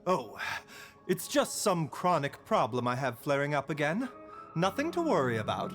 Oh, it's just some chronic problem I have flaring up again. Nothing to worry about.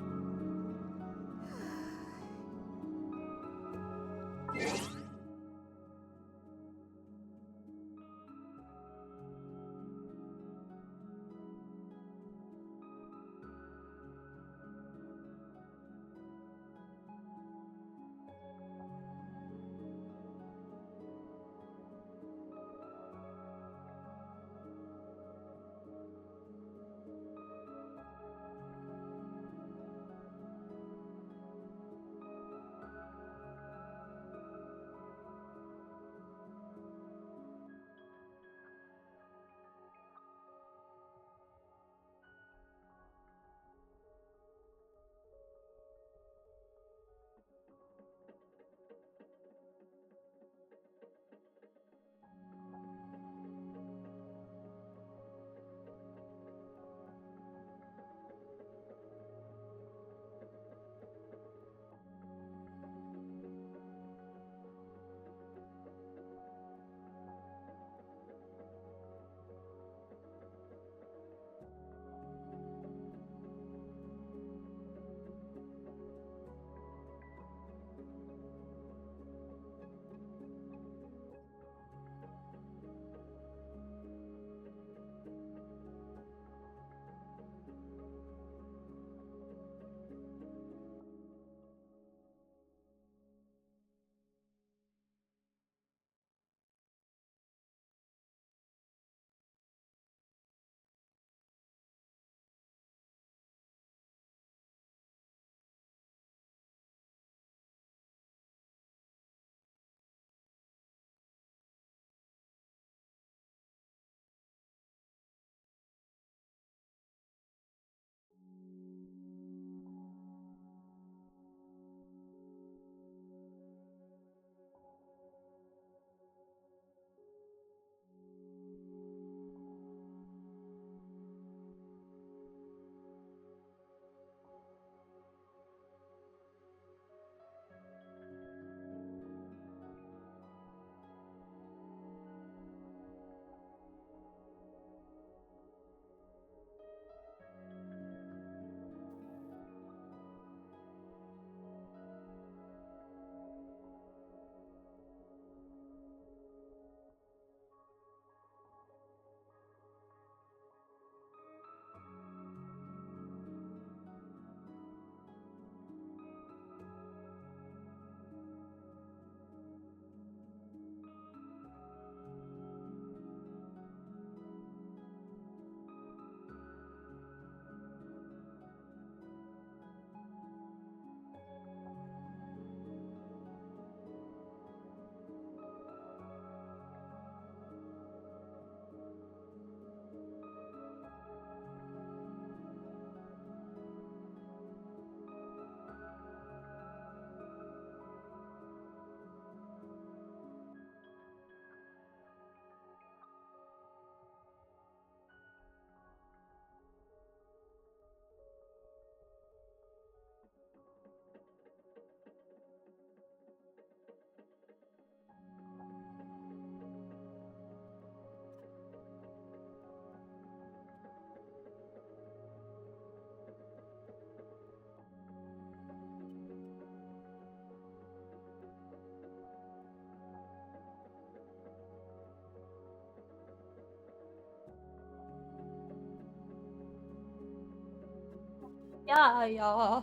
Yeah, yeah.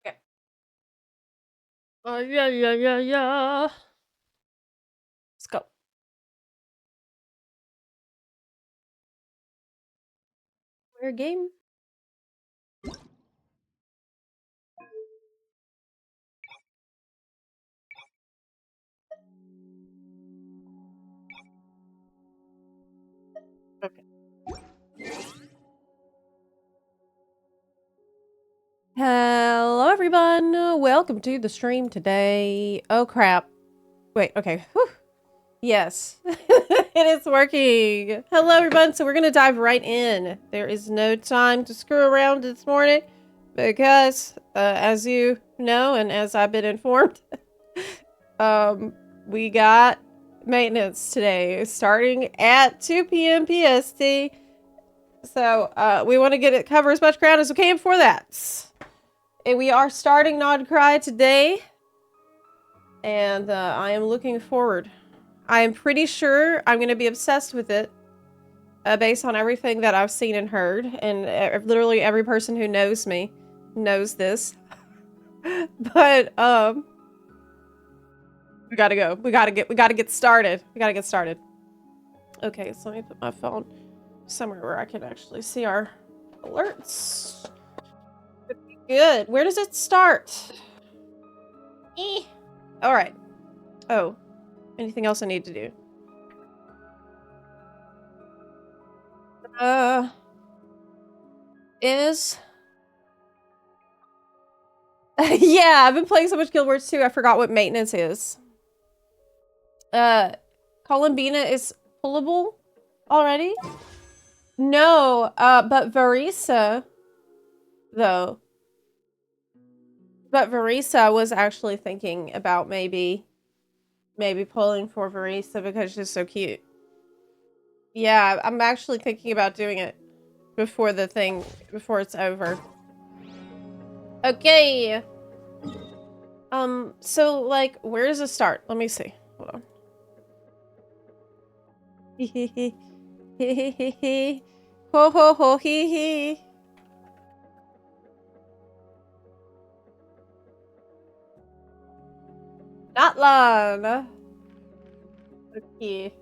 Okay. Yeah, yeah, yeah, yeah. Let's go. Your game? Okay. Hello, everybody. everyone. Welcome to the stream today. Oh, crap. Wait, okay. Whew. Yes, it is working. Hello, everyone. So we're going to dive right in. There is no time to screw around this morning because, as you know, and as I've been informed, we got maintenance today starting at 2 p.m. PST. So we want to get it cover as much ground as we can for that. And we are starting Krai today, and I am looking forward. I am pretty sure I'm going to be obsessed with it, based on everything that I've seen and heard, and literally every person who knows me knows this. But we gotta go. We gotta get started. We gotta get started. Okay, so let me put my phone somewhere where I can actually see our alerts. Good. Where does it start? All right. Oh, anything else I need to do? Yeah, I've been playing so much Guild Wars 2, I forgot what maintenance is. Columbina is pullable already? No, but Varisa, though. But Varisa was actually thinking about maybe pulling for Varisa because she's so cute. Yeah, I'm actually thinking about doing it before it's over. Okay. So, like, where does it start? Let me see. Hold on. Hee hee hee. Hee hee hee hee. Ho ho ho hee hee. Not long. Okay.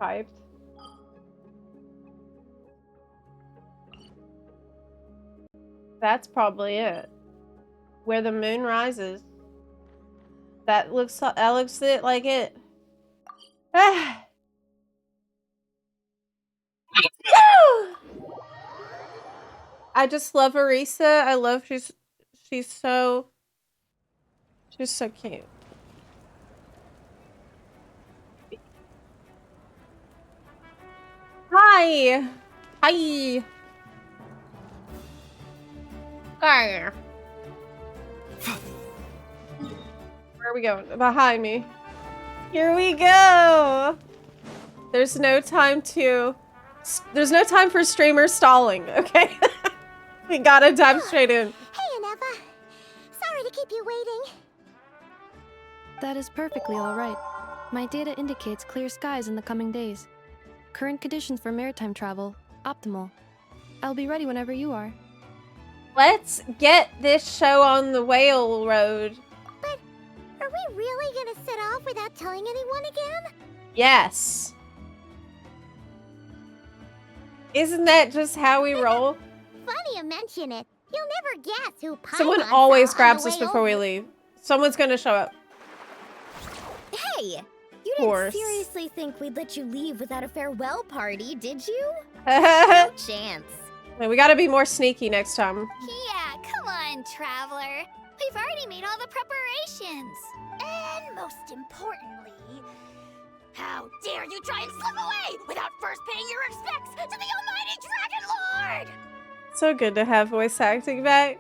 Piped. That's probably it. Where the moon rises. That looks it like it. I just love Arisa. I love she's so cute. Hi. Hi. Where are we going? Behind me. Here we go. There's no time for streamer stalling, okay? We gotta dive straight in. Hey, Aneva. Sorry to keep you waiting. That is perfectly all right. My data indicates clear skies in the coming days. Current conditions for maritime travel, optimal. I'll be ready whenever you are. Let's get this show on the whale road. But are we really gonna set off without telling anyone again? Yes. Isn't that just how we roll? Funny you mention it. You'll never guess who Paimon Someone saw always on grabs the us way before we over. leave. Someone's gonna show up. Hey, you Course. didn't seriously think we'd let you leave without a farewell party, did you? No Man, chance. we gotta be more sneaky next time. Yeah, come on, Traveler. We've already made all the preparations. And most importantly, how dare you try and slip away without first paying your respects to the almighty Dragon Lord! So good to have voice acting back.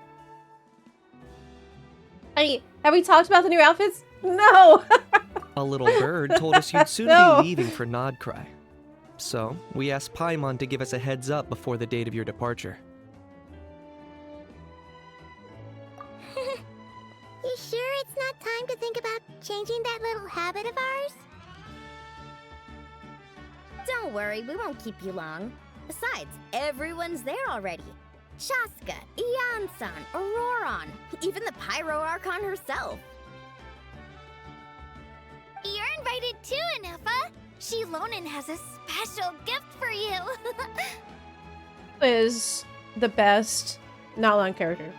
Hey, have we talked about the new outfits? No! A little bird told us you'd soon No. be leaving for Krai. So, we asked Paimon to give us a heads up before the date of your departure. You sure it's not time to think about changing that little habit of ours? Don't worry, we won't keep you long. Besides, everyone's there already. Shaska, Ian-san, Auroron, even the Pyro Archon herself. You're invited too, Anefa. Shilonen has a special gift for you. Is the best not-line character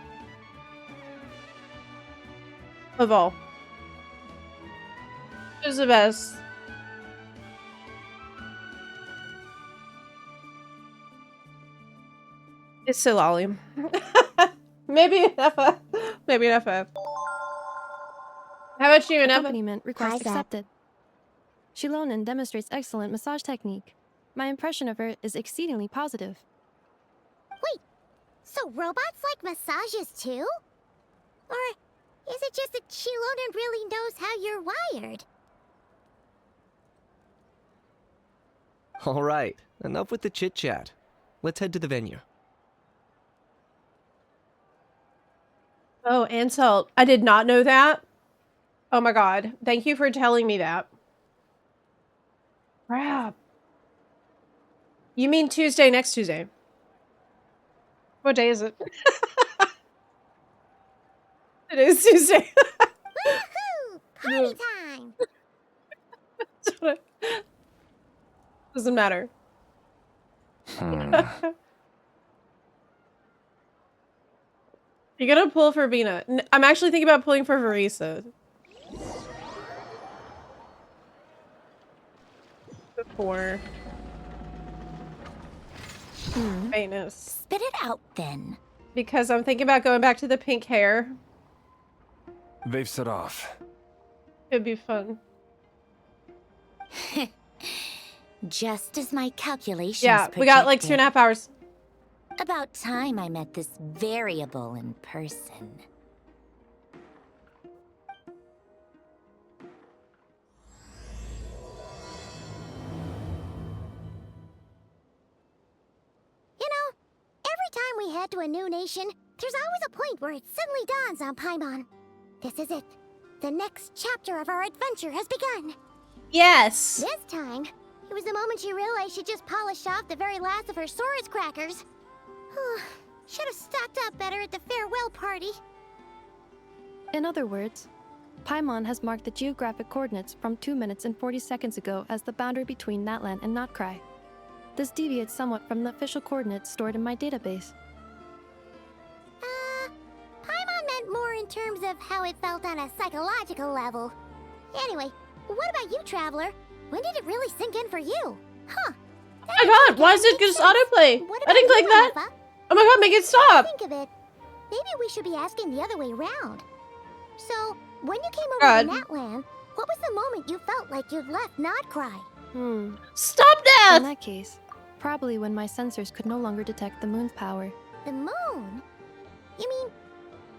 of all. Is the best. It's so lolly. Maybe an FF. Maybe an FF. How about you, an FF? Accompaniment request Hi, Zep. accepted. Shilonen demonstrates excellent massage technique. My impression of her is exceedingly positive. So robots like massages too? Or is it just that Shilonen really knows how you're wired? All right, enough with the chit-chat. Let's head to the venue. Oh, Ansel. I did not know that. Oh my god. Thank you for telling me that. Crap. You mean Tuesday, next Tuesday? What day is it? It is Tuesday. Woohoo! Party time! Doesn't matter. You're gonna pull for Vina. I'm actually thinking about pulling for Verisa. Before. Faintness. Spit it out then. Because I'm thinking about going back to the pink hair. They've set off. It'd be fun. Just as my calculations Yeah, we got like projected. 2.5 hours. About time I met this variable in person. You know, every time we head to a new nation, there's always a point where it suddenly dawns on Paimon. This is it. The next chapter of our adventure has begun. Yes. This time, it was the moment she realized she just polished off the very last of her Saurus crackers. Should have stocked up better at the farewell party. In other words, Paimon has marked the geographic coordinates from 2 minutes and 40 seconds ago as the boundary between Natlan and Notkrai. This deviates somewhat from the official coordinates stored in my database. Paimon meant more in terms of how it felt on a psychological level. Anyway, what about you, Traveler? When did it really sink in for you? Huh. Oh my god, why is it just autoplay? What I didn't about click you, that. Alpha? Oh my god, make it stop. Think of it. Maybe we should be asking the other way around. So, when you came over God. to Natlan, what was the moment you felt like you'd left Notkrai? Stop In that! that case, probably when my sensors could no longer detect the moon's power. The moon? You mean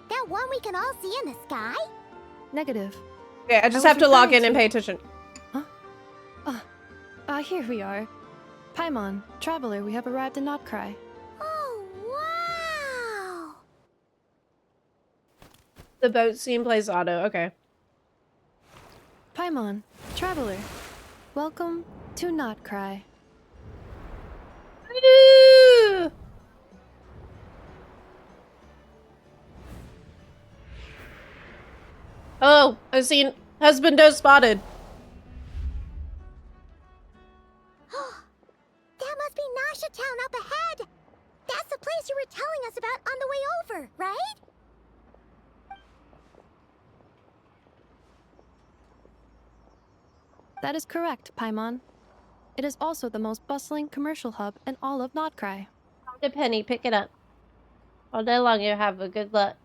that one we can all see in the sky? Negative. Okay, I just was have to log in referring and to- pay attention. Here we are. Paimon, Traveler, we have arrived in Notkrai. Oh, wow! The boat scene plays auto. Okay. Paimon, Traveler, welcome to Notkrai. Woo! Oh, I've seen husbando spotted. That must be Nasha Town up ahead! That's the place you were telling us about on the way over, right? That is correct, Paimon. It is also the most bustling commercial hub in all of Notkrai. The penny, pick it up. All day long, you have a good luck.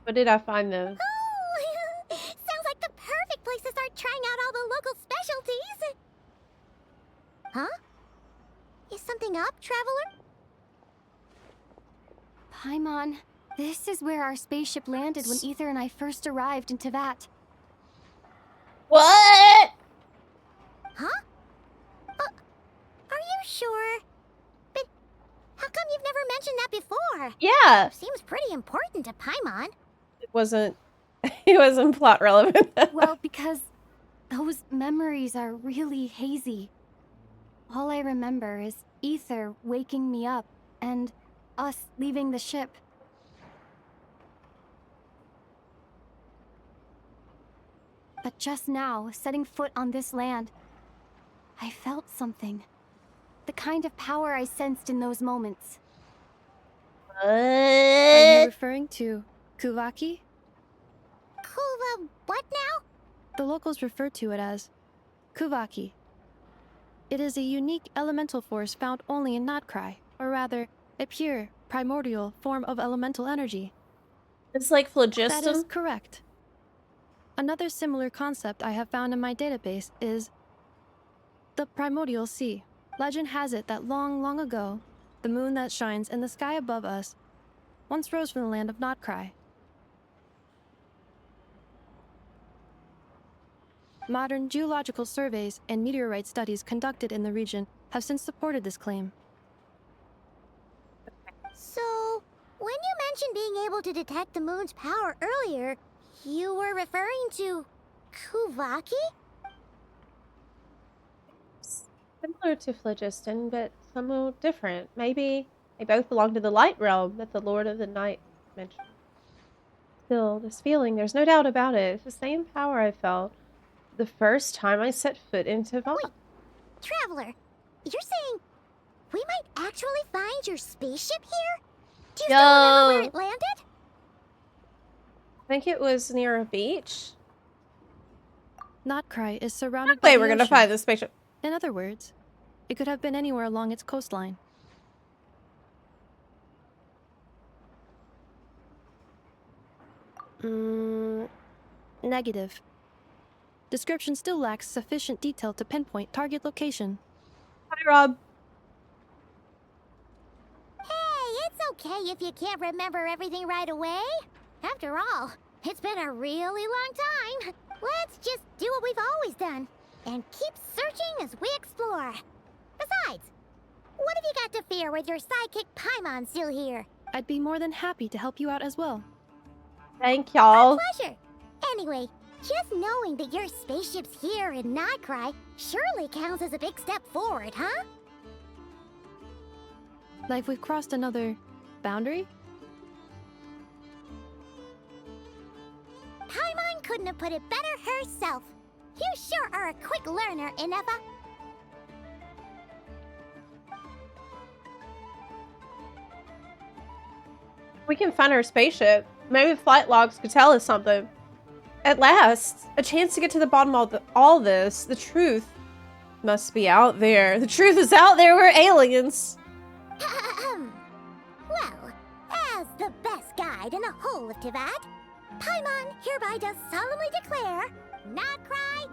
What did I find though? Oh, sounds like the perfect place to start trying out all the local specialties. Huh? Is something up, Traveler? Paimon, this is where our spaceship landed when Ether and I first arrived in Tevat. What? Huh? Are you sure? But how come you've never mentioned that before? Yeah, Seems pretty important to Paimon. it wasn't. It wasn't plot relevant. Well, because those memories are really hazy. All I remember is Ether waking me up and us leaving the ship. But just now, setting foot on this land, I felt something. The kind of power I sensed in those moments. Are you referring to Kuvaki? Kuva, what now? The locals refer to it as Kuvaki. It is a unique elemental force found only in Notkrai, or rather, a pure, primordial form of elemental energy. It's like That is phlogiston. correct. Another similar concept I have found in my database is the primordial sea. Legend has it that long, long ago, the moon that shines in the sky above us once rose from the land of Notkrai. Modern geological surveys and meteorite studies conducted in the region have since supported this claim. So, when you mentioned being able to detect the moon's power earlier, you were referring to Kuvaki? Similar to phlogiston, but somewhat different. Maybe they both belong to the light realm that the Lord of the Night mentioned. Still, this feeling, there's no doubt about it. It's the same power I felt the first time I set foot into Vaughn. Wait, Traveler, you're saying we might actually find your spaceship here? Do you still remember where it landed? I think it was near a beach. Notkrai is surrounded by Wait, the we're gonna ocean. find the spaceship. In other words, it could have been anywhere along its coastline. Negative. Description still lacks sufficient detail to pinpoint target location. Hi, Rob. Hey, it's okay if you can't remember everything right away. After all, it's been a really long time. Let's just do what we've always done and keep searching as we explore. Besides, what have you got to fear with your sidekick Paimon still here? I'd be more than happy to help you out as well. Thank y'all. Pleasure. Anyway, just knowing that your spaceship's here in Nightcry surely counts as a big step forward, huh? Like we've crossed another boundary? Paimon couldn't have put it better herself. You sure are a quick learner, Inefa. We can find our spaceship. Maybe flight logs could tell us something. At last, a chance to get to the bottom of all this. The truth must be out there. The truth is out there. We're aliens. Well, as the best guide in the whole of Tivat, Paimon hereby does solemnly declare, Nightcry,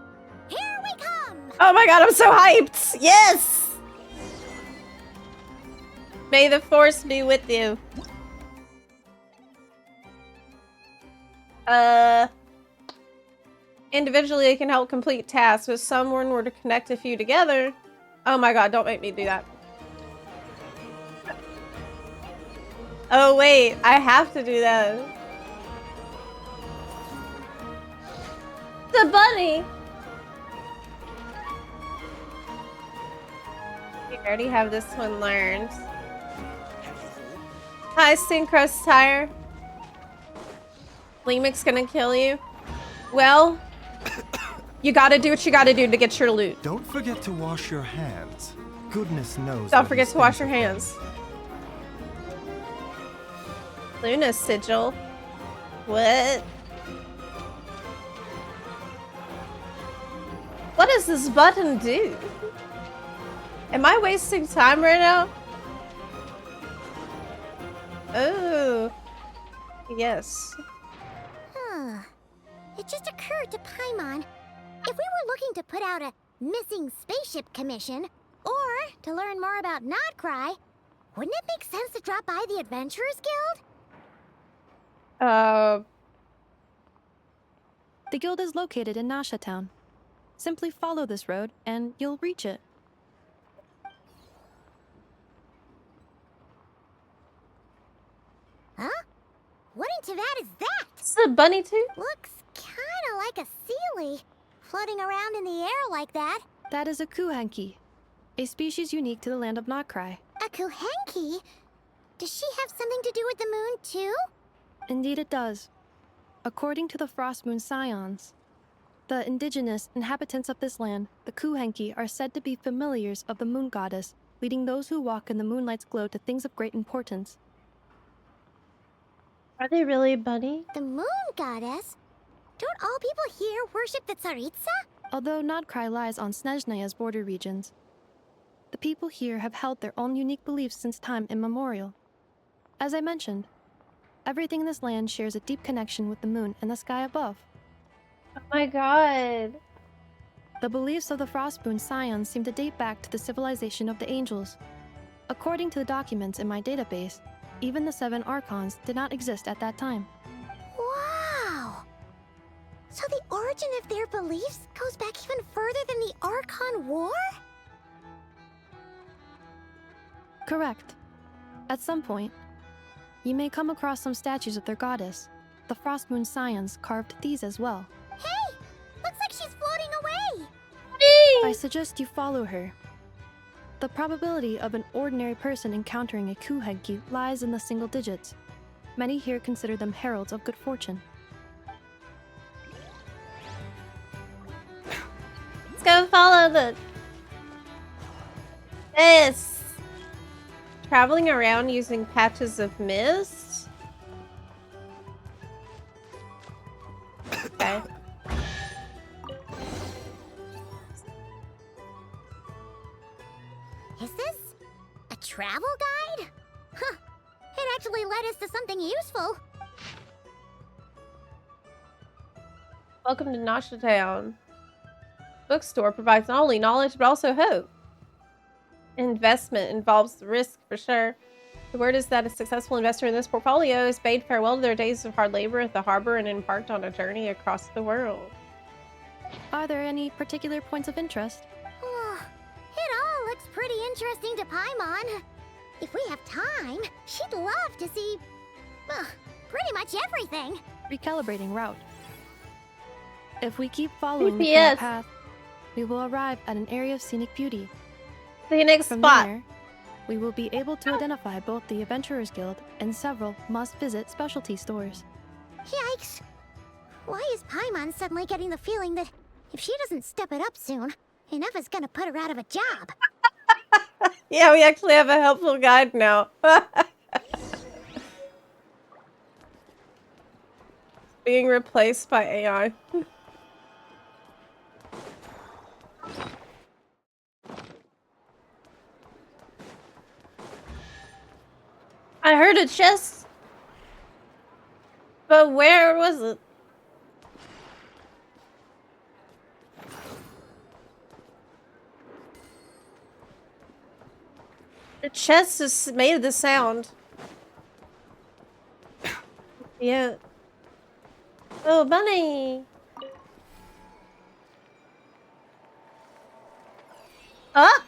here we come! Oh my god, I'm so hyped! Yes! May the force be with you. Individually, it can help complete tasks, but someone were to connect a few together. Oh my god, don't make me do that. Oh wait, I have to do that. The bunny! We already have this one learned. Hi, Synchros Tire. Lemic's gonna kill you. Well, you gotta do what you gotta do to get your loot. Don't forget to wash your hands. Goodness knows. Don't what forget these to wash things your are hands. Luna sigil. What? What does this button do? Am I wasting time right now? Oh. Yes. Huh. It just occurred to Paimon, if we were looking to put out a missing spaceship commission, or to learn more about Nightcry, wouldn't it make sense to drop by the Adventurers Guild? The guild is located in Nasha Town. Simply follow this road and you'll reach it. Huh? What in Tivat is that? It's a bunny too? Looks kinda like a Sealy, floating around in the air like that. That is a kuhanki, a species unique to the land of Notkrai. A Kuhenki? Does she have something to do with the moon too? Indeed it does. According to the Frost Moon Scions, the indigenous inhabitants of this land, the kuhanki, are said to be familiars of the moon goddess, leading those who walk in the moonlight's glow to things of great importance. Are they really a bunny? The moon goddess? Don't all people here worship the Tsaritsa? Although Notkrai lies on Snezhnaya's border regions, the people here have held their own unique beliefs since time immemorial. As I mentioned, everything in this land shares a deep connection with the moon and the sky above. Oh my god. The beliefs of the Frostmoon Scions seem to date back to the civilization of the angels. According to the documents in my database, even the 7 Archons did not exist at that time. Wow! So the origin of their beliefs goes back even further than the Archon War? Correct. At some point, you may come across some statues of their goddess. The Frostmoon Scions carved these as well. Hey! Looks like she's floating away! I suggest you follow her. The probability of an ordinary person encountering a Kuhenki lies in the single digits. Many here consider them heralds of good fortune. Let's go follow this. Traveling around using patches of mist. Okay. Is this a travel guide? Huh. It actually led us to something useful. Welcome to Nasha Town. Bookstore provides not only knowledge but also hope. Investment involves risk for sure. The word is that a successful investor in this portfolio has bade farewell to their days of hard labor at the harbor and embarked on a journey across the world. Are there any particular points of interest? It all looks pretty interesting to Paimon. If we have time, she'd love to see pretty much everything. Recalibrating route. If we keep following the GPS. current path, we will arrive at an area of scenic beauty. The next From spot. there, we will be able to identify both the Adventurers Guild and several must-visit specialty stores. Yikes. Why is Paimon suddenly getting the feeling that if she doesn't step it up soon, Ineva's gonna put her out of a job? Yeah, we actually have a helpful guide now. Being replaced by AI. I heard a chest. But where was it? The chest is made of the sound. Yeah. Oh, bunny. Huh?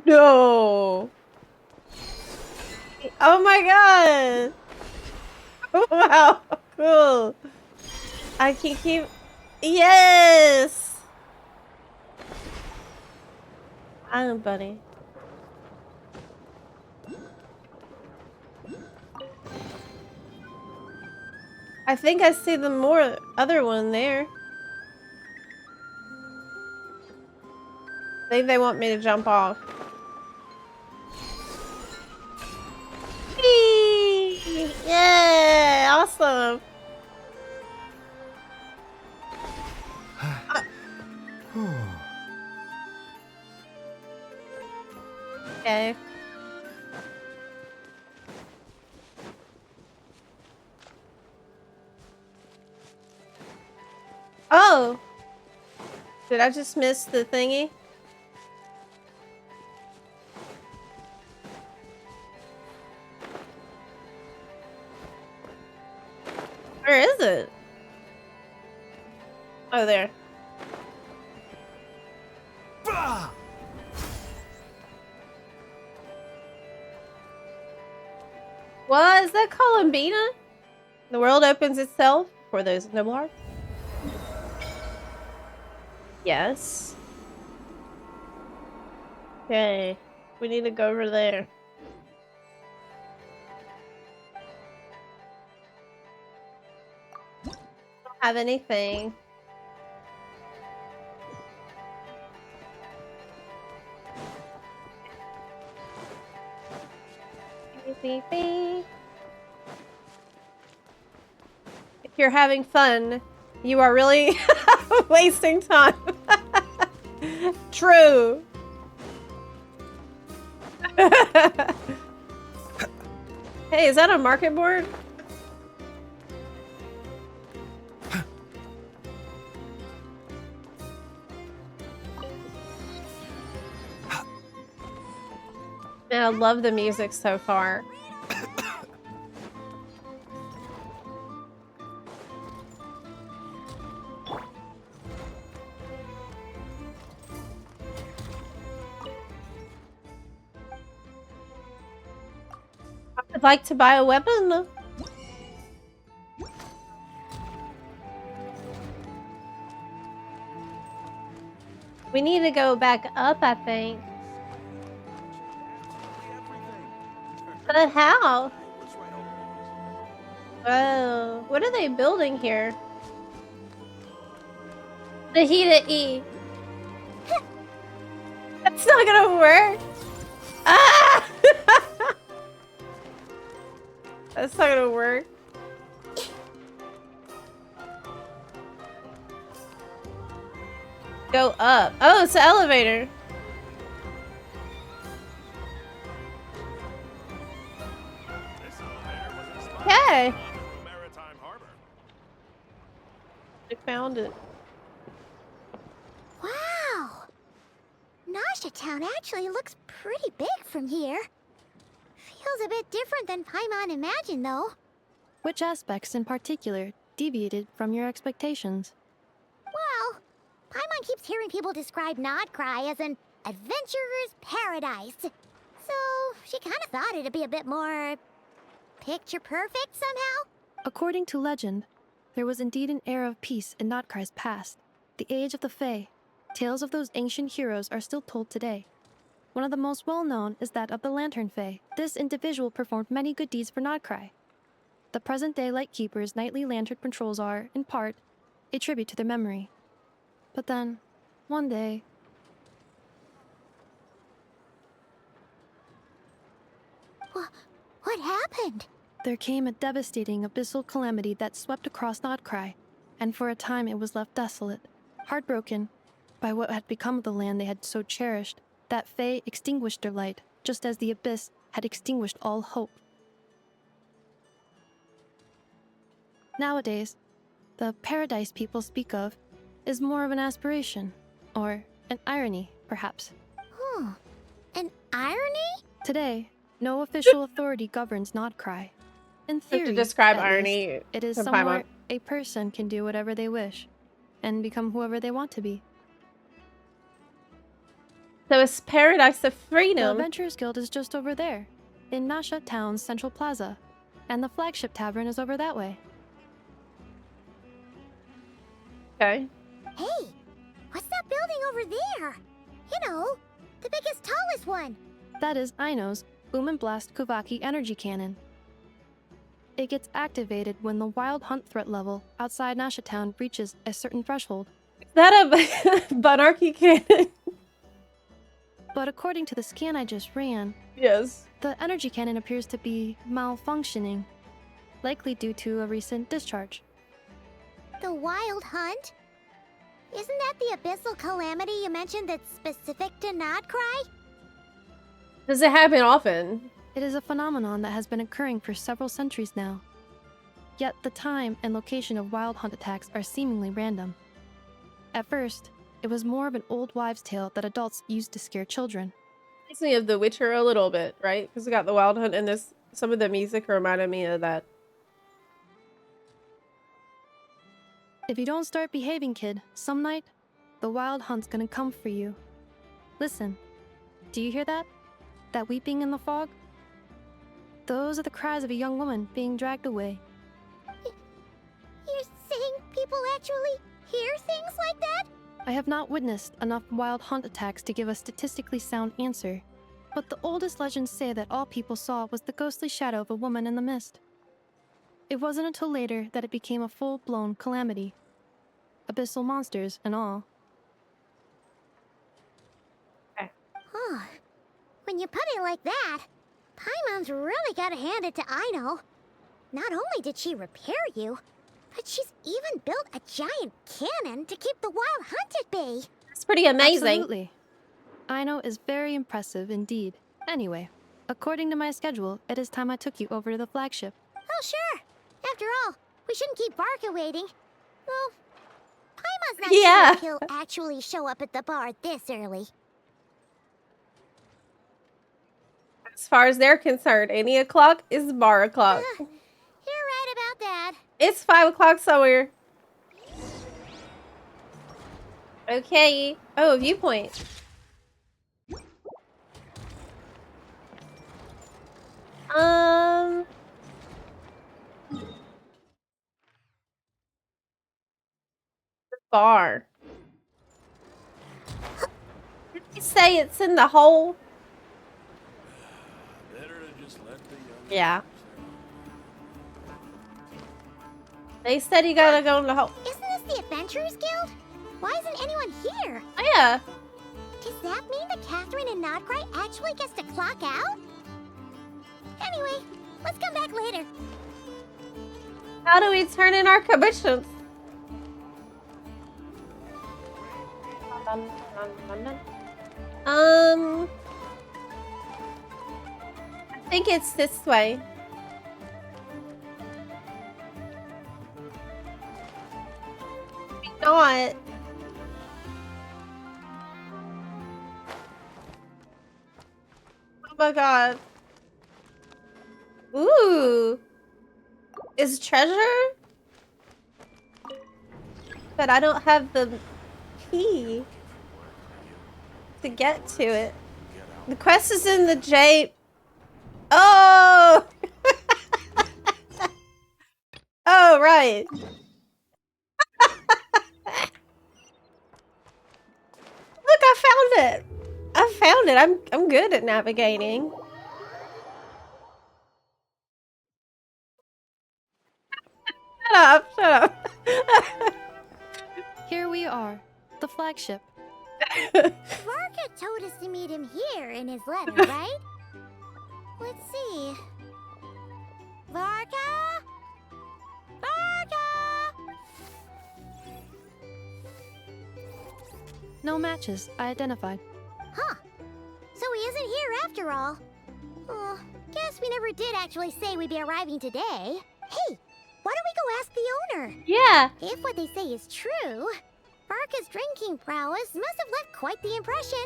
No. Oh my god. Wow. Cool. I can keep. Yes. I'm bunny. I think I see the more other one there. I think they want me to jump off. Whee! Yeah, awesome. Okay. Oh! Did I just miss the thingy? Where is it? Oh, there. What? Is that Columbina? The world opens itself for those with noble hearts? Yes. Okay. We need to go over there. Don't have anything. Beep, beep. If you're having fun, you are really wasting time. True. Hey, is that a market board? Man, I love the music so far. I'd like to buy a weapon. We need to go back up, I think. But how? Oh, what are they building here? The heated E. That's not gonna work. Ah! That's not gonna work. Go up. Oh, it's an elevator. Okay. I found it. Wow! Nasha Town actually looks pretty big from here. Feels a bit different than Paimon imagined, though. Which aspects in particular deviated from your expectations? Well, Paimon keeps hearing people describe Krai as an adventurer's paradise. So, she kind of thought it'd be a bit more picture perfect somehow. According to legend, there was indeed an era of peace in Notkrai's past, the age of the Fae. Tales of those ancient heroes are still told today. One of the most well-known is that of the Lantern Fae. This individual performed many good deeds for Notcrai. The present-day Lightkeeper's nightly lantern patrols are, in part, a tribute to their memory. But then, one day... What happened? There came a devastating abyssal calamity that swept across Notcrai, and for a time it was left desolate. Heartbroken by what had become of the land they had so cherished, that Fae extinguished their light, just as the abyss had extinguished all hope. Nowadays, the paradise people speak of is more of an aspiration, or an irony, perhaps. An irony? Today, no official authority governs Notcrai. In theory, to describe at irony least, it is to somewhere Paimon. a person can do whatever they wish, and become whoever they want to be. So it's paradise of The freedom. Adventurers Guild is just over there, in Nasha Town's Central Plaza, and the flagship tavern is over that way. Okay. Hey, what's that building over there? You know, the biggest, tallest one. That is Aino's Boom and Blast Kuvaki energy cannon. It gets activated when the wild hunt threat level outside Nasha Town reaches a certain threshold. Is that a Bunarchy cannon? But according to the scan I just ran, Yes. the energy cannon appears to be malfunctioning, likely due to a recent discharge. The Wild Hunt? Isn't that the abyssal calamity you mentioned that's specific to Krai? Does it happen often? It is a phenomenon that has been occurring for several centuries now. Yet the time and location of wild hunt attacks are seemingly random. At first, it was more of an old wives' tale that adults used to scare children. Makes me of The Witcher a little bit, right? Because we got the Wild Hunt and this. Some of the music reminded me of that. If you don't start behaving, kid, some night, the wild hunt's gonna come for you. Listen, do you hear that? That weeping in the fog? Those are the cries of a young woman being dragged away. You're saying people actually hear things like that? I have not witnessed enough wild hunt attacks to give a statistically sound answer, but the oldest legends say that all people saw was the ghostly shadow of a woman in the mist. It wasn't until later that it became a full-blown calamity. Abyssal monsters and all. Oh, when you put it like that, Paimon's really gotta hand it to Aino. Not only did she repair you, but she's even built a giant cannon to keep the wild hunt at bay. It's pretty amazing. Absolutely. Aino is very impressive indeed. Anyway, According to my schedule, it is time I took you over to the flagship. Oh, sure. After all, we shouldn't keep Varka waiting. Well, Paimon's not Yeah. sure if he'll actually show up at the bar this early. As far as they're concerned, any o'clock is bar o'clock. You're right about that. It's 5 o'clock somewhere. Okay. Oh, viewpoint. The bar. Did you say it's in the hole? Yeah. They said you gotta go in the hole. Isn't this the Adventurers Guild? Why isn't anyone here? Oh, yeah. Does that mean that Catherine and Nodcry actually gets to clock out? Anyway, let's come back later. How do we turn in our commissions? I think it's this way. Maybe not. Oh my god. Ooh. Is treasure? But I don't have the key to get to it. The quest is in the J. Oh! Oh, right. Look, I found it. I found it. I'm good at navigating. Shut up, shut up. Here we are, the flagship. Varka told us to meet him here in his letter, right? Let's see. Varka? Varka! No matches, I identified. Huh. So he isn't here after all. Oh, guess we never did actually say we'd be arriving today. Hey, why don't we go ask the owner? Yeah. If what they say is true, Varka's drinking prowess must have left quite the impression.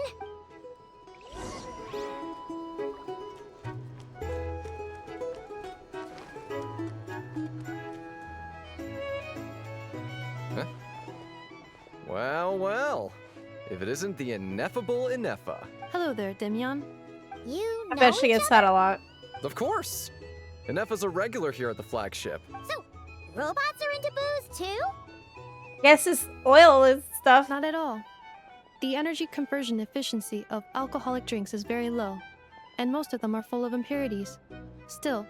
Well, well. If it isn't the ineffable Ineffa. Hello there, Demian. You I know bet she each gets that a lot. Of course. Ineffa's a regular here at the flagship. So, robots are into booze too? Guess it's oil and stuff. Not at all. The energy conversion efficiency of alcoholic drinks is very low, and most of them are full of impurities. Still,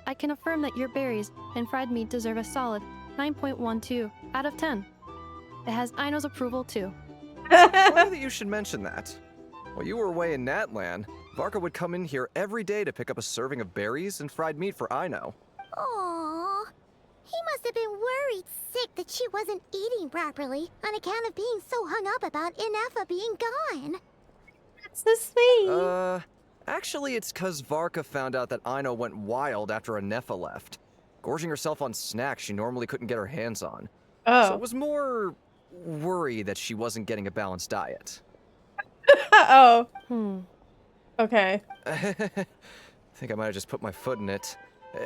I can affirm that your berries and fried meat deserve a solid 9.12 out of 10. It has Aino's approval too. Funny that you should mention that. While you were away in Natlan, Varka would come in here every day to pick up a serving of berries and fried meat for Aino. Aww. He must have been worried sick that she wasn't eating properly on account of being so hung up about Ineffa being gone. That's so sweet. Actually it's 'cause Varka found out that Aino went wild after Ineffa left, gorging herself on snacks she normally couldn't get her hands on. Oh. So it was more worry that she wasn't getting a balanced diet. Oh. Okay. I think I might have just put my foot in it.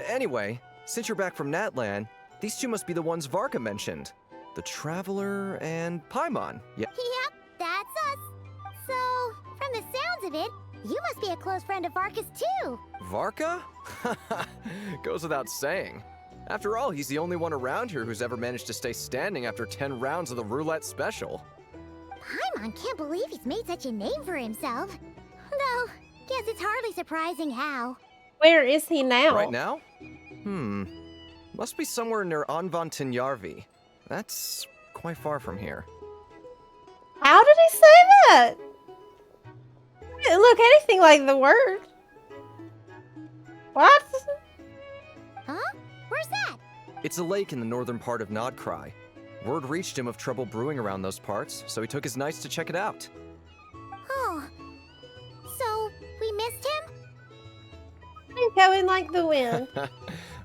Anyway, since you're back from Natlan, these two must be the ones Varka mentioned. The Traveler and Paimon. Yeah. Yep, that's us. So, from the sounds of it, you must be a close friend of Varka's too. Varka? Goes without saying. After all, he's the only one around here who's ever managed to stay standing after 10 rounds of the roulette special. Paimon can't believe he's made such a name for himself. Though, guess it's hardly surprising how. Where is he now? Right now? Must be somewhere near Anvantinyarvi. That's quite far from here. How did he say that? It didn't look anything like the word. What? Huh? Where's that? It's a lake in the northern part of Nodcry. Word reached him of trouble brewing around those parts, so he took his knights to check it out. Oh. So, we missed him? going like the wind.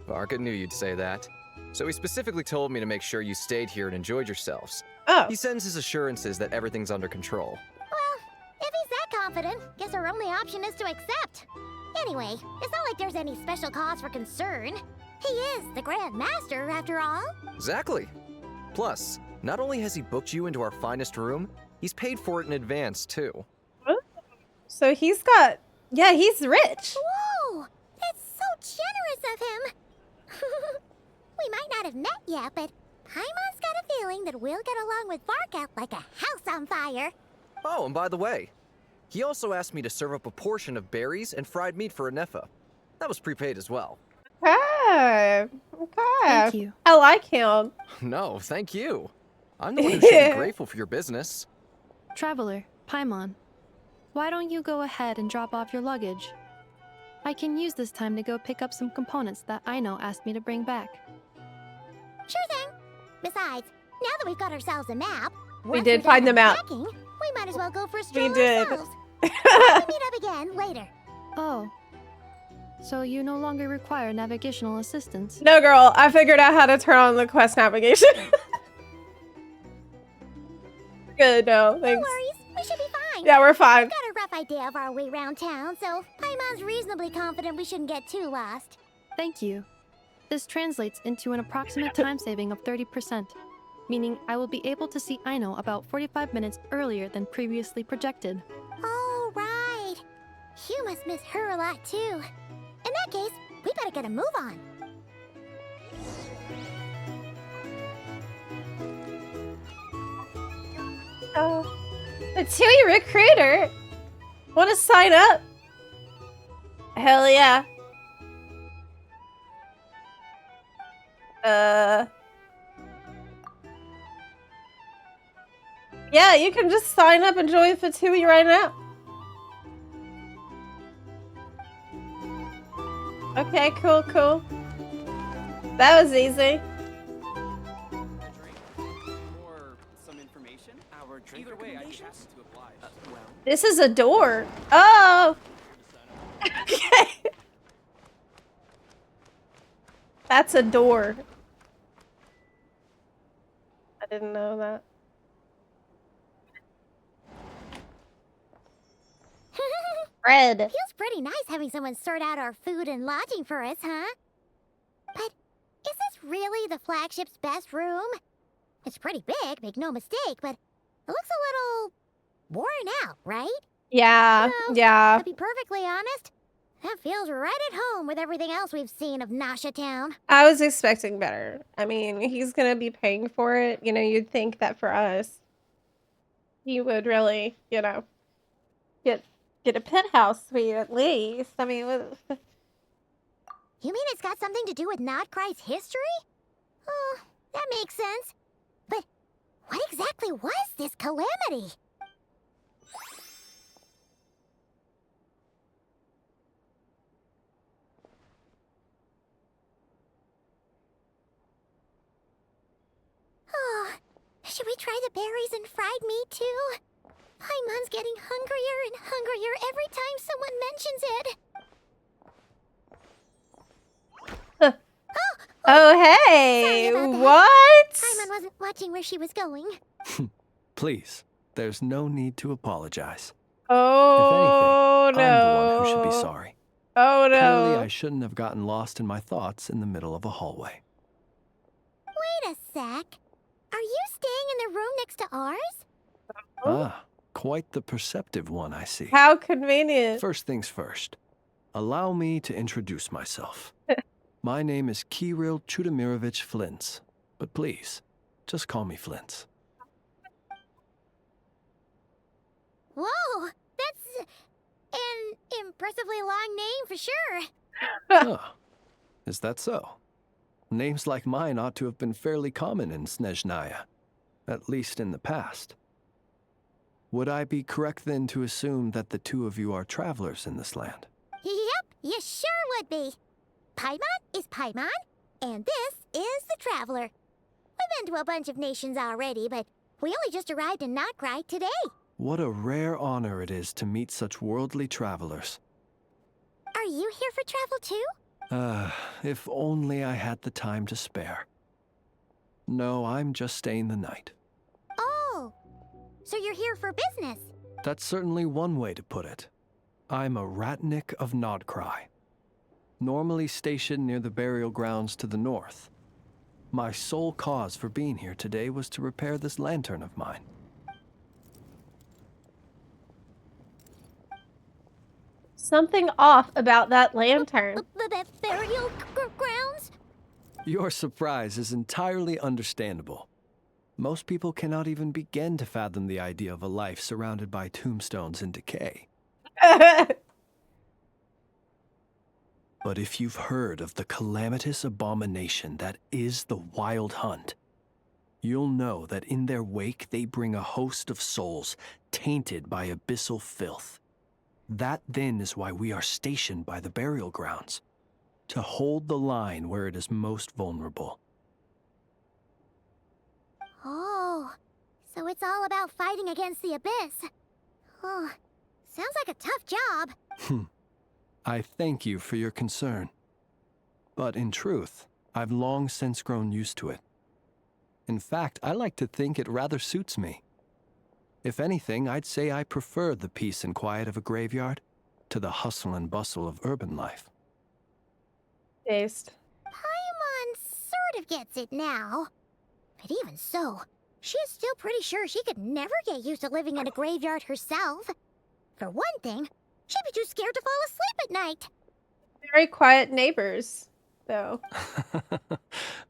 Varka knew you'd say that. So he specifically told me to make sure you stayed here and enjoyed yourselves. Oh, He sends his assurances that everything's under control. Well, if he's that confident, guess our only option is to accept. Anyway, it's not like there's any special cause for concern. He is the Grand Master, after all. Exactly. Plus, not only has he booked you into our finest room, he's paid for it in advance, too. so he's got. Yeah, he's rich. Whoa! That's so generous of him! We might not have met yet, but Paimon's got a feeling that we'll get along with Varka like a house on fire. Oh, and by the way, he also asked me to serve up a portion of berries and fried meat for Anefa. That was prepaid as well. Okay. Thank you. I like him. No, thank you. I'm the one who should be grateful for your business. Traveler, Paimon, why don't you go ahead and drop off your luggage? I can use this time to go pick up some components that Aino asked me to bring back. Sure thing. Besides, now that we've got ourselves a map, We once did we're done find the map. unpacking, we might as well go for a stroll did. ourselves. We'll meet up again later. Oh. So you no longer require navigational assistance? No, girl, I figured out how to turn on the quest navigation. Good, no, No thanks. worries, we should be fine. Yeah, we're fine. We've got a rough idea of our way around town, so Paimon's reasonably confident we shouldn't get too lost. Thank you. This translates into an approximate time saving of 30%, meaning I will be able to see Aino about 45 minutes earlier than previously projected. Oh, right. You must miss her a lot, too. In that case, we better get a move on. Oh, a Tui recruiter. Want to sign up? Hell yeah. Yeah, you can just sign up and join Fatui right now. Okay, cool, cool. That was easy. Or some information. Our drink Either way, I'd be happy to oblige. Well, This is a door. Oh! Okay. That's a door. I didn't know that. Red. Feels pretty nice having someone sort out our food and lodging for us, huh? But is this really the flagship's best room? It's pretty big, make no mistake, but it looks a little worn out, right? Yeah, Well, yeah. To be perfectly honest, that feels right at home with everything else we've seen of Nasha Town. I was expecting better. I mean, he's gonna be paying for it. You know, you'd think that for us, he would really, you know, get a penthouse suite at least. I mean, You mean it's got something to do with Nodcry's history? Oh, that makes sense. But what exactly was this calamity? Oh, should we try the berries and fried meat too? Paimon's getting hungrier and hungrier every time someone mentions it. oh hey, Sorry about that. what? Paimon wasn't watching where she was going. Please, there's no need to apologize. Oh if anything, no! I'm the one who should be sorry. Oh Clearly, no! I shouldn't have gotten lost in my thoughts in the middle of a hallway. Wait a sec. Are you staying in the room next to ours? Ah, quite the perceptive one, I see. How convenient. First things first, allow me to introduce myself. My name is Kirill Chudamirovich Flintz, but please, just call me Flintz. Whoa, that's an impressively long name for sure. Oh, is that so? Names like mine ought to have been fairly common in Snezhnaya, at least in the past. Would I be correct then to assume that the two of you are travelers in this land? Yep, you sure would be. Paimon is Paimon, and this is the Traveler. We've been to a bunch of nations already, but we only just arrived in Notcry today. What a rare honor it is to meet such worldly travelers. Are Are you here for travel too? If only I had the time to spare. No, I'm just staying the night. Oh, so you're here for business? That's certainly one way to put it. I'm a Ratnik of Krai, normally stationed near the burial grounds to the north. My sole cause for being here today was to repair this lantern of mine. Something off about that lantern. The burial grounds? Your surprise is entirely understandable. Most people cannot even begin to fathom the idea of a life surrounded by tombstones and decay. But if you've heard of the calamitous abomination that is the Wild Hunt, you'll know that in their wake they bring a host of souls tainted by abyssal filth. That then is why we are stationed by the burial grounds, to hold the line where it is most vulnerable. Oh, so it's all about fighting against the abyss. Oh, sounds like a tough job. I thank you for your concern. But in truth, I've long since grown used to it. In fact, I like to think it rather suits me. If anything, I'd say I prefer the peace and quiet of a graveyard to the hustle and bustle of urban life. Taste. Paimon sort of gets it now. But even so, she is still pretty sure she could never get used to living in a graveyard herself. For one thing, she'd be too scared to fall asleep at night. Very quiet neighbors, though.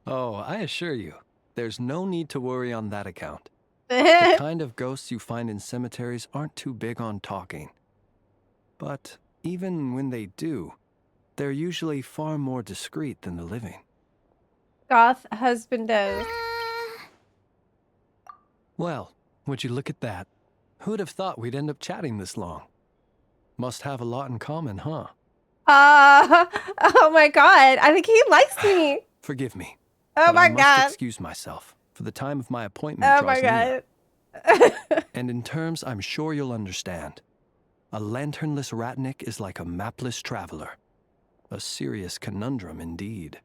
Oh, I assure you, there's no need to worry on that account. The kind of ghosts you find in cemeteries aren't too big on talking. But even when they do, they're usually far more discreet than the living. Goth husbando. Well, would you look at that? Who'd have thought we'd end up chatting this long? Must have a lot in common, huh? Oh my god, I think he likes me. Forgive me. Oh but my I must god. excuse myself, for the time of my appointment Oh draws my near. god. And in terms I'm sure you'll understand, a lanternless Ratnik is like a mapless traveler. A serious conundrum indeed.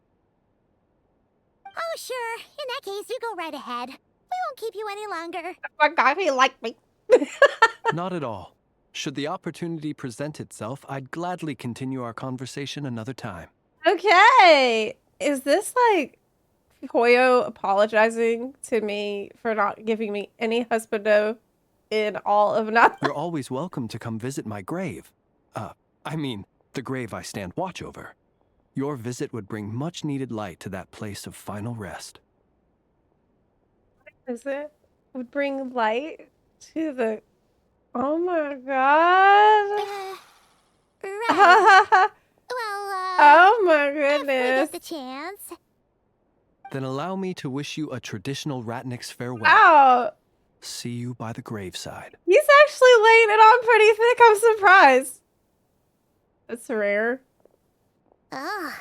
Oh, sure. In that case, you go right ahead. We won't keep you any longer. Oh my god, he liked me. Not at all. Should the opportunity present itself, I'd gladly continue our conversation another time. Okay. Is this like Koyo apologizing to me for not giving me any husbando in all of Nat? You're always welcome to come visit my grave. I mean, the grave I stand watch over. Your visit would bring much needed light to that place of final rest. Is it? Would bring light to the... Oh my god. Right. Oh my If we get goodness. the chance. Then allow me to wish you a traditional Ratnik's farewell. Wow. See you by the graveside. He's actually laying it on pretty thick. I'm surprised. That's rare. Ugh.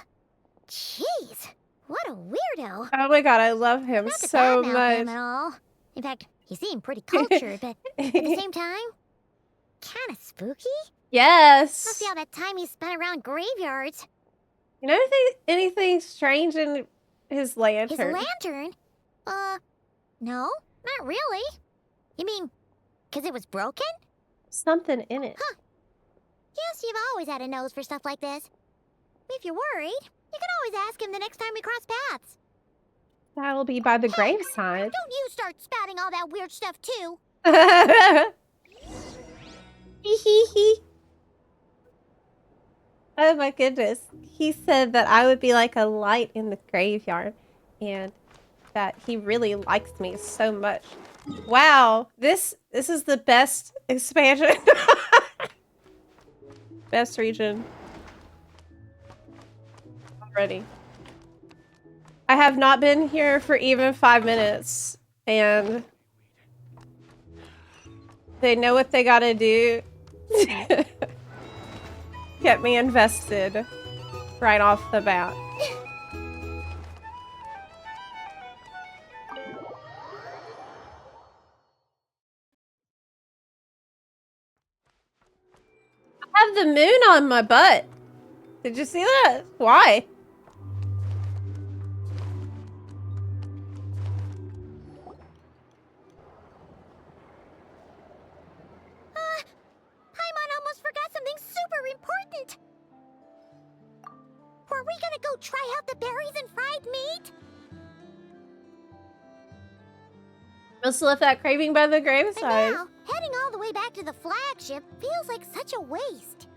Jeez. What a weirdo. Oh my god, I love him Not to so badmouth him much. at all. In fact, he seemed pretty cultured, but at the same time, kind of spooky. Must Yes. be all that time he spent around graveyards. You know anything strange in his lantern? His lantern? No, not really. You mean, 'cause it was broken? Something in it. Yes, you've always had a nose for stuff like this. If you're worried, you can always ask him the next time we cross paths. That'll be by the Hey, graveside. Don't you start spouting all that weird stuff too. Hee hee hee. Oh my goodness. He said that I would be like a light in the graveyard and that he really likes me so much. Wow, this is the best expansion. Best region. Already. I have not been here for even 5 minutes and they know what they gotta do. Get me invested right off the bat. I have the moon on my butt. Did you see that? Why? Paimon almost forgot something super important. Were we gonna go try out the berries and fried meat? Must have left that craving by the And graveside. now, heading all the way back to the flagship feels like such a waste.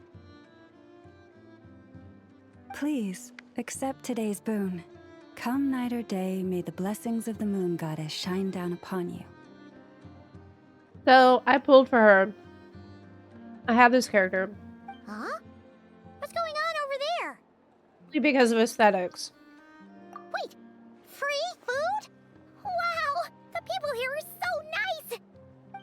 Please, accept today's boon. Come night or day, may the blessings of the moon goddess shine down upon you. So I pulled for her. I have this character Huh? What's going on over there? only because of aesthetics. Wait, free food? Wow, the people here are so nice.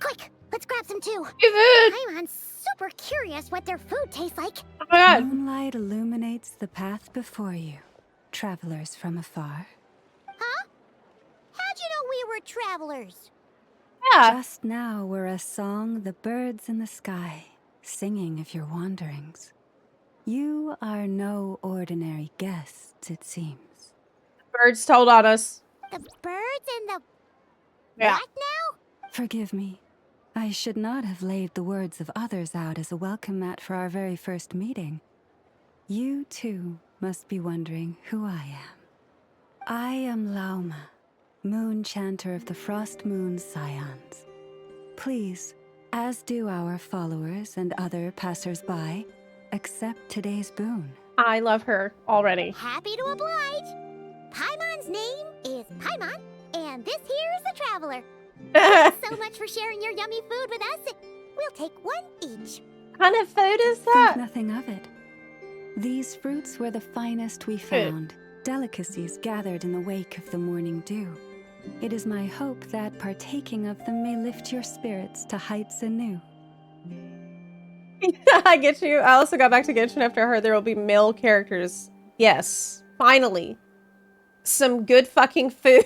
Quick, let's grab some too. Free food! Paimon's super curious what their food tastes like. Oh my god. Moonlight illuminates the path before you, travelers from afar. Huh? How'd you know we were travelers? Yeah. Just now were a song the birds in the sky, singing of your wanderings. You are no ordinary guests, it seems. Birds told on us. The birds and the... Yeah. What now? Forgive me. I should not have laid the words of others out as a welcome mat for our very first meeting. You, too, must be wondering who I am. I am Lauma, moon chanter of the Frost Moon Scions. Please, as do our followers and other passers-by, accept today's boon. I love her already. Happy to oblige. Paimon's name is Paimon, and this here is the traveler. So much for sharing your yummy food with us. We'll take one each. What kind of food is Think that? nothing of it. These fruits were the finest we found, delicacies gathered in the wake of the morning dew. It is my hope that partaking of them may lift your spirits to heights anew. I get you. I also got back to Genshin after I heard there will be male characters. Yes, finally. Some good fucking food.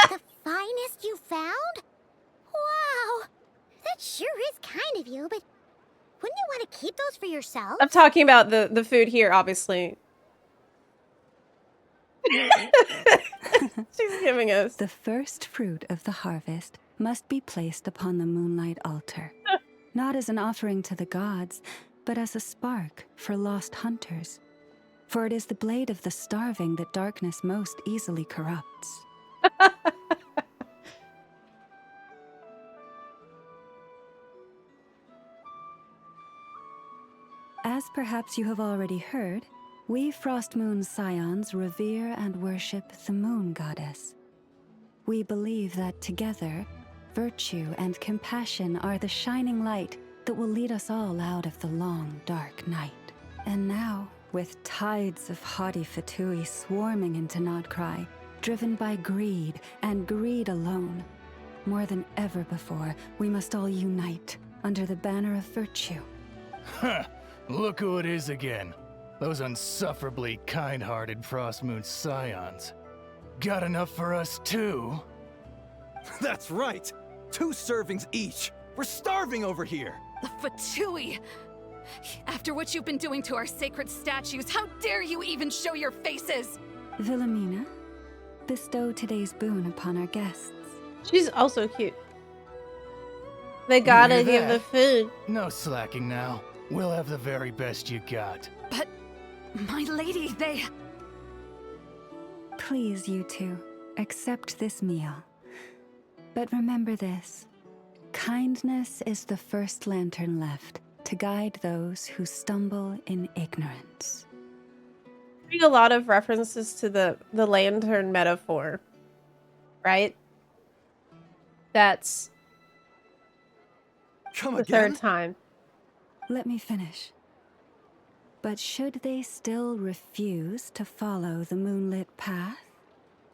The finest you found? Wow, that sure is kind of you, but wouldn't you want to keep those for yourself? I'm talking about the food here, obviously. She's giving us. The first fruit of the harvest must be placed upon the moonlight altar, not as an offering to the gods, but as a spark for lost hunters. For it is the blade of the starving that darkness most easily corrupts. As perhaps you have already heard, we Frost Moon Scions revere and worship the moon goddess. We believe that together, virtue and compassion are the shining light that will lead us all out of the long, dark night. And now, with tides of haughty Fatui swarming into Krai, driven by greed and greed alone, more than ever before, we must all unite under the banner of virtue. Huh, look who it is again. Those unsufferably kind-hearted Frost Moon Scions. Got enough for us too? That's right! 2 servings each! We're starving over here! The Fatui! After what you've been doing to our sacred statues, how dare you even show your faces? Wilhelmina, bestow today's boon upon our guests. She's also cute. They gotta hear give that? the food. No slacking now. We'll have the very best you got. But, my lady, they... Please, you two, accept this meal. But remember this. Kindness is the first lantern left to guide those who stumble in ignorance. A lot of references to the lantern metaphor, right? That's Come the again? third time. Let me finish. But should they still refuse to follow the moonlit path,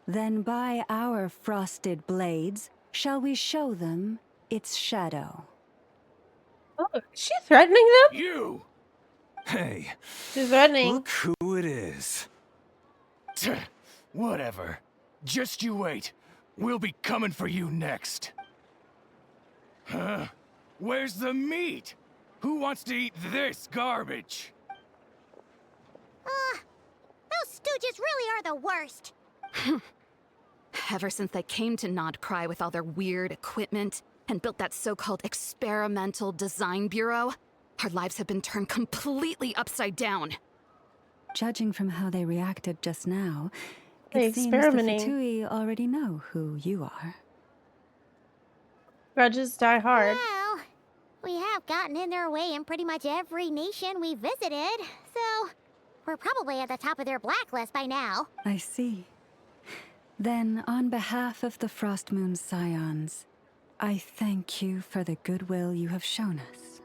then by our frosted blades shall we show them its shadow. Oh, is she threatening them? You! Hey, She's threatening. look who it is. Tch, whatever. Just you wait. We'll be coming for you next. Huh? Where's the meat? Who wants to eat this garbage? Those stooges really are the worst. Ever since they came to Nod Krai with all their weird equipment and built that so-called experimental design bureau, our lives have been turned completely upside down. Judging from how they reacted just now, They it seems the experimenting. Fatui already know who you are. Grudges die hard. Well, we have gotten in their way in pretty much every nation we visited, so we're probably at the top of their blacklist by now. I see. Then, on behalf of the Frost Moon Scions, I thank you for the goodwill you have shown us.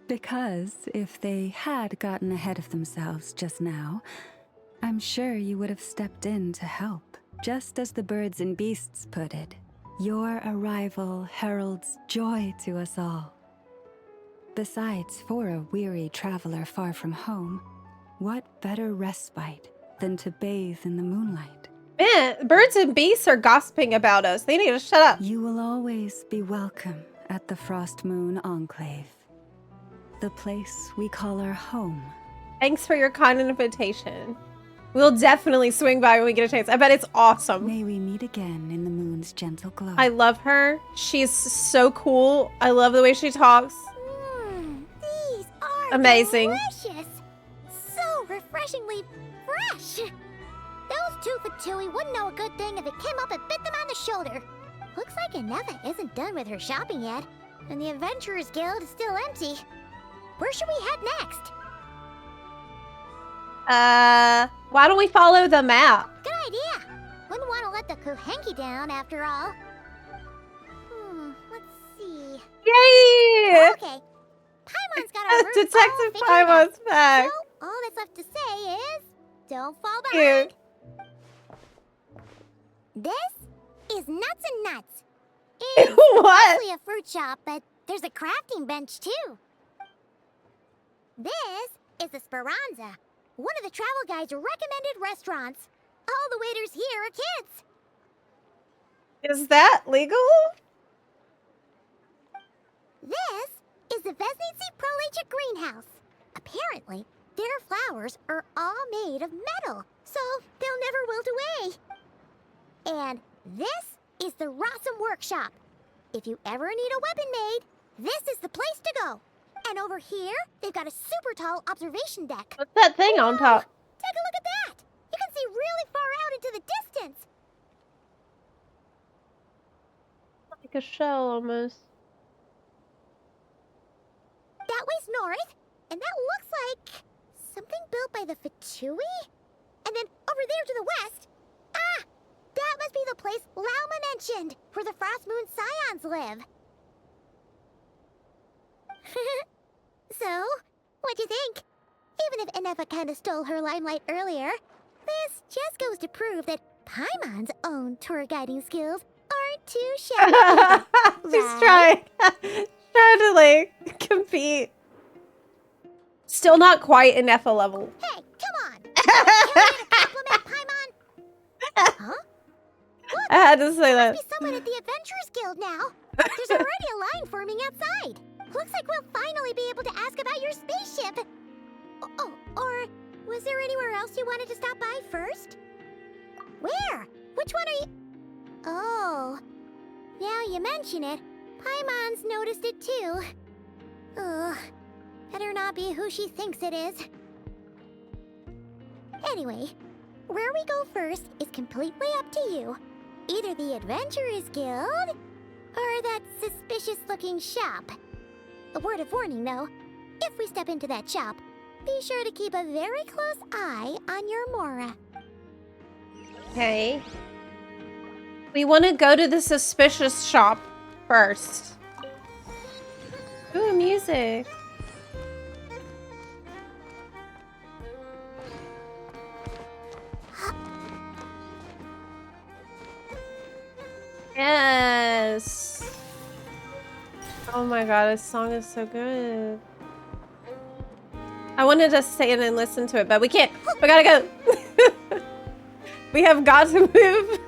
Because if they had gotten ahead of themselves just now, I'm sure you would have stepped in to help. Just as the birds and beasts put it, your arrival heralds joy to us all. Besides, for a weary traveler far from home, what better respite than to bathe in the moonlight? Man, birds and beasts are gossiping about us. They need to shut up. You will always be welcome at the Frost Moon Enclave, the place we call our home. Thanks for your kind invitation. We'll definitely swing by when we get a chance. I bet it's awesome. May we meet again in the moon's gentle glow. I love her. She's so cool. I love the way she talks. These are Amazing. delicious. So refreshingly fresh. Those two Fatui wouldn't know a good thing if it came up and bit them on the shoulder. Looks like Inefa isn't done with her shopping yet, and the Adventurers Guild is still empty. Where should we head next? Why don't we follow the map? Good idea. Wouldn't want to let the Kuhenki down after all. Let's see. Yay! Okay. Paimon's got our route all Detective figured out. Paimon's back. So, all that's left to say is, don't fall behind. This is Nuts and Nuts. It's What? mostly a fruit shop, but there's a crafting bench too. This is the Speranza, one of the travel guide's recommended restaurants. All the waiters here are kids. Is that legal? This is the Vesnitsi Prolecha greenhouse. Apparently, their flowers are all made of metal, so they'll never wilt away. And this is the Rossum Workshop. If you ever need a weapon made, this is the place to go. And over here, they've got a super tall observation deck. What's that thing on top? Take a look at that. You can see really far out into the distance. Like a shell almost. That way's north, and that looks like something built by the Fatui? And then over there to the west, that must be the place Lauma mentioned, where the Frost Moon Scions live. So, what'd you think? Even if Inefa kinda stole her limelight earlier, this just goes to prove that Paimon's own tour guiding skills aren't too shabby. She's trying to like compete. Still not quite Inefa level. Hey, come on! Can we get a compliment, Paimon? Huh? Look, I had to say there that. must be someone at the Adventurers Guild now. There's already a line forming outside. Looks like we'll finally be able to ask about your spaceship. Oh, or was there anywhere else you wanted to stop by first? Where? Which one are you? Oh, now you mention it, Paimon's noticed it too. Ugh, better not be who she thinks it is. Anyway, where we go first is completely up to you. Either the Adventurers Guild, or that suspicious-looking shop. A word of warning, though. If we step into that shop, be sure to keep a very close eye on your Mora. Okay. We want to go to the suspicious shop first. Ooh, music. Yes. Oh my god, this song is so good. I wanted to stand and listen to it, but we can't. We gotta go. We have got to move.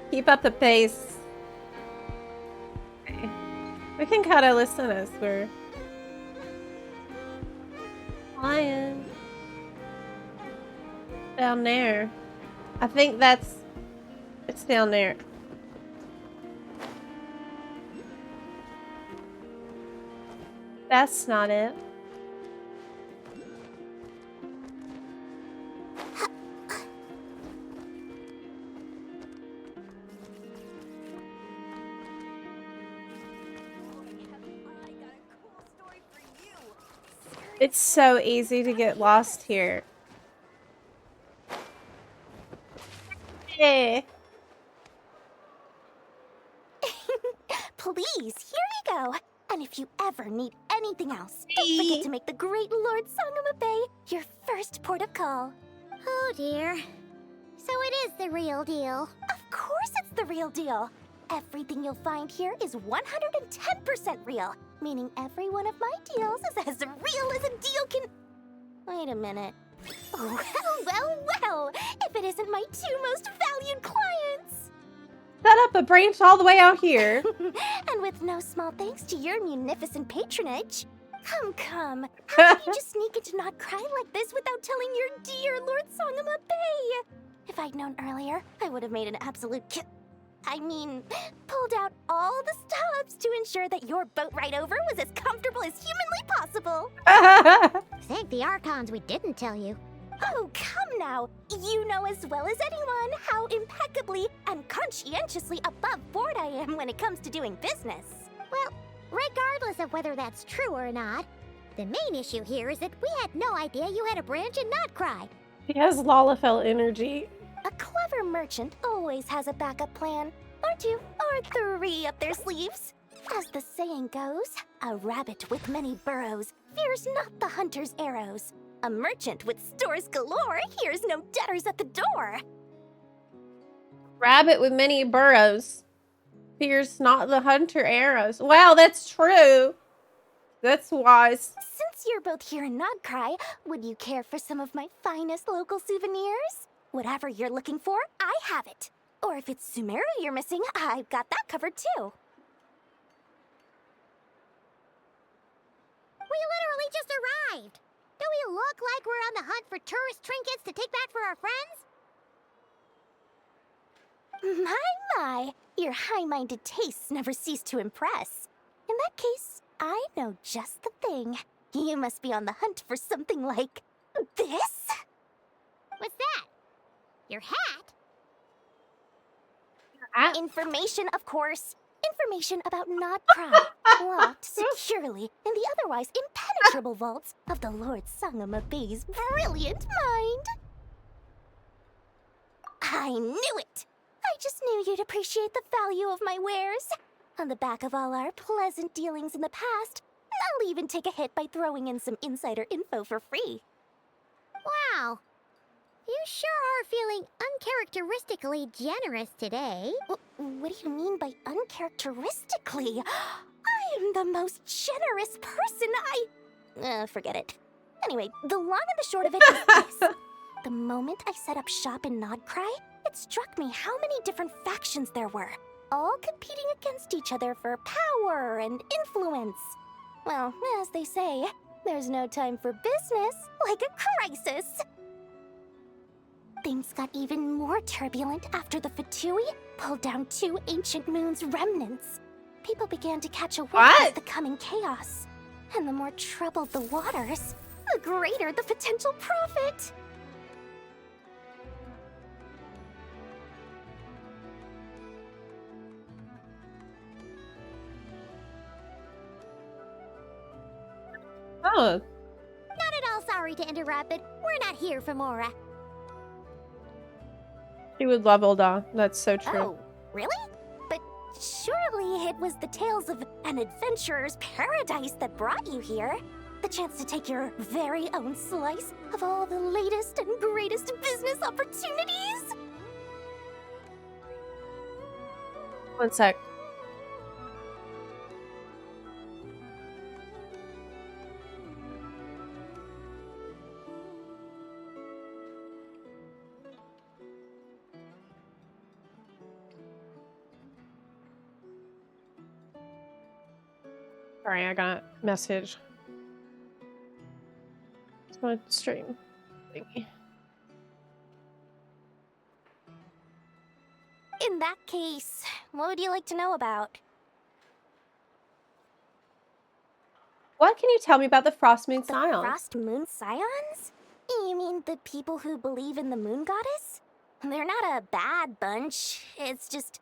Keep up the pace. Okay. We can kind of listen as we're flying down there. I think it's down there. That's not it. It's so easy to get lost here. Hey. Please, here you go. And if you ever need anything else, don't forget to make the great Lord Sangama Bay your first port of call. Oh dear. So it is the real deal. Of course it's the real deal. Everything you'll find here is 110% real, meaning every one of my deals is as real as a deal can... Wait a minute. Oh, well, if it isn't my two most valued clients. Set up a branch all the way out here. And with no small thanks to your munificent patronage. Come. How can you just sneak into Not Cry like this without telling your dear Lord Sangama Bay? If I'd known earlier, I would have made an absolute pulled out all the stops to ensure that your boat ride over was as comfortable as humanly possible. Thank the Archons we didn't tell you. Oh, come now. You know as well as anyone how impeccably and conscientiously above board I am when it comes to doing business. Well, regardless of whether that's true or not, the main issue here is that we had no idea you had a branch in Not Cry. He has Lalafell energy. A clever merchant always has a backup plan, or two, or three up their sleeves. As the saying goes, a rabbit with many burrows fears not the hunter's arrows. A merchant with stores galore hears no debtors at the door. Rabbit with many burrows fears not the hunter arrows. Wow, that's true. That's wise. Since you're both here in Not Cry, would you care for some of my finest local souvenirs? Whatever you're looking for, I have it. Or if it's Sumeru you're missing, I've got that covered too. We literally just arrived. Do we look like we're on the hunt for tourist trinkets to take back for our friends? My, your high-minded tastes never cease to impress. In that case, I know just the thing. You must be on the hunt for something like this? What's that? Your hat? Information, of course. Information about Not Cry, locked securely in the otherwise impenetrable vaults of the Lord Sangama Bay's brilliant mind. I knew it! I just knew you'd appreciate the value of my wares. On the back of all our pleasant dealings in the past, I'll even take a hit by throwing in some insider info for free. Wow. You sure are feeling uncharacteristically generous today. What do you mean by uncharacteristically? I am the most generous person. Forget it. Anyway, the long and the short of it is this. The moment I set up shop in Not Cry, it struck me how many different factions there were, all competing against each other for power and influence. Well, as they say, there's no time for business like a crisis. Things got even more turbulent after the Fatui pulled down 2 ancient moon's remnants. People began to catch a whiff of the coming chaos. And the more troubled the waters, the greater the potential profit. Oh. Not at all sorry to interrupt, but we're not here for Mora. She would love Ulda. That's so true. Oh, really? But surely it was the tales of an adventurer's paradise that brought you here. The chance to take your very own slice of all the latest and greatest business opportunities. One sec. Sorry, I got a message. It's my stream thingy. In that case, what would you like to know about? What can you tell me about the Frost Moon The Scions? Frost Moon Scions? You mean the people who believe in the moon goddess? They're not a bad bunch. It's just,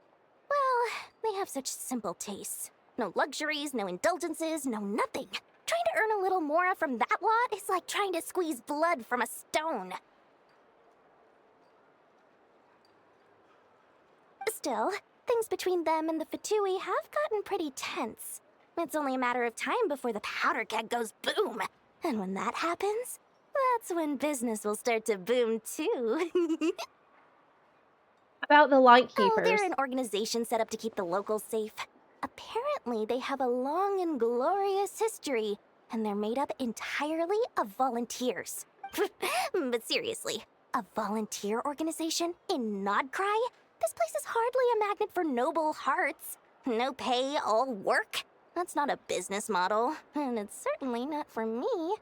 well, they have such simple tastes. No luxuries, no indulgences, no nothing. Trying to earn a little more from that lot is like trying to squeeze blood from a stone. Still, things between them and the Fatui have gotten pretty tense. It's only a matter of time before the powder keg goes boom. And when that happens, that's when business will start to boom too. About the Lightkeepers. Oh, they're an organization set up to keep the locals safe. Apparently, they have a long and glorious history, and they're made up entirely of volunteers. But seriously, a volunteer organization in Nodcry? This place is hardly a magnet for noble hearts. No pay, all work. That's not a business model, and it's certainly not for me.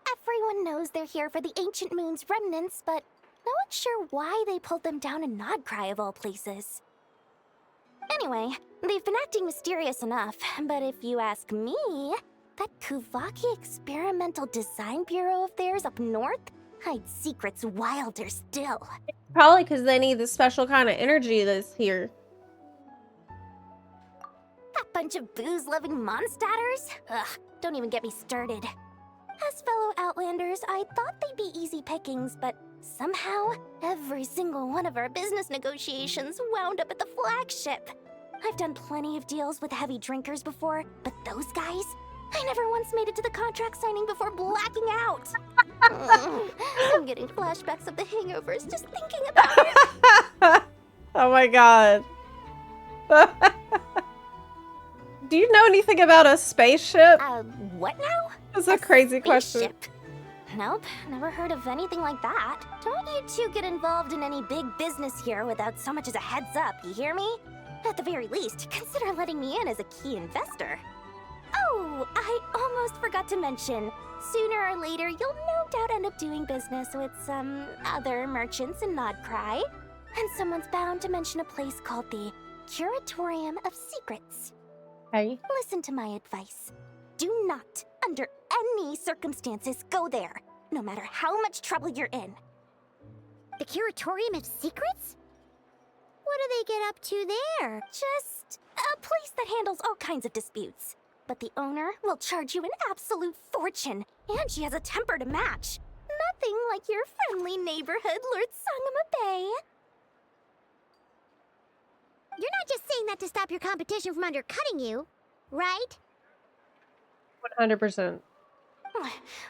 Everyone knows they're here for the Ancient Moon's remnants, but no one's sure why they pulled them down in Nodcry of all places. Anyway, they've been acting mysterious enough, but if you ask me, that Kuvaki Experimental Design Bureau of theirs up north hides secrets wilder still. Probably because they need the special kind of energy that's here. That bunch of booze-loving monstatters? Ugh, don't even get me started. As fellow Outlanders, I thought they'd be easy pickings, but somehow, every single one of our business negotiations wound up at the flagship. I've done plenty of deals with heavy drinkers before, but those guys? I never once made it to the contract signing before blacking out. I'm getting flashbacks of the hangovers just thinking about it. Oh my god. Do you know anything about a spaceship? What now? That's a crazy question. Nope, never heard of anything like that. Don't you two get involved in any big business here without so much as a heads up, you hear me? At the very least, consider letting me in as a key investor. Oh, I almost forgot to mention. Sooner or later, you'll no doubt end up doing business with some other merchants in Nodcry. And someone's bound to mention a place called the Curatorium of Secrets. Hey. Listen to my advice. Do not, under any circumstances, go there, no matter how much trouble you're in. The Curatorium of Secrets? What do they get up to there? Just a place that handles all kinds of disputes. But the owner will charge you an absolute fortune, and she has a temper to match. Nothing like your friendly neighborhood, Lord Sangama Bay. You're not just saying that to stop your competition from undercutting you, right? 100%.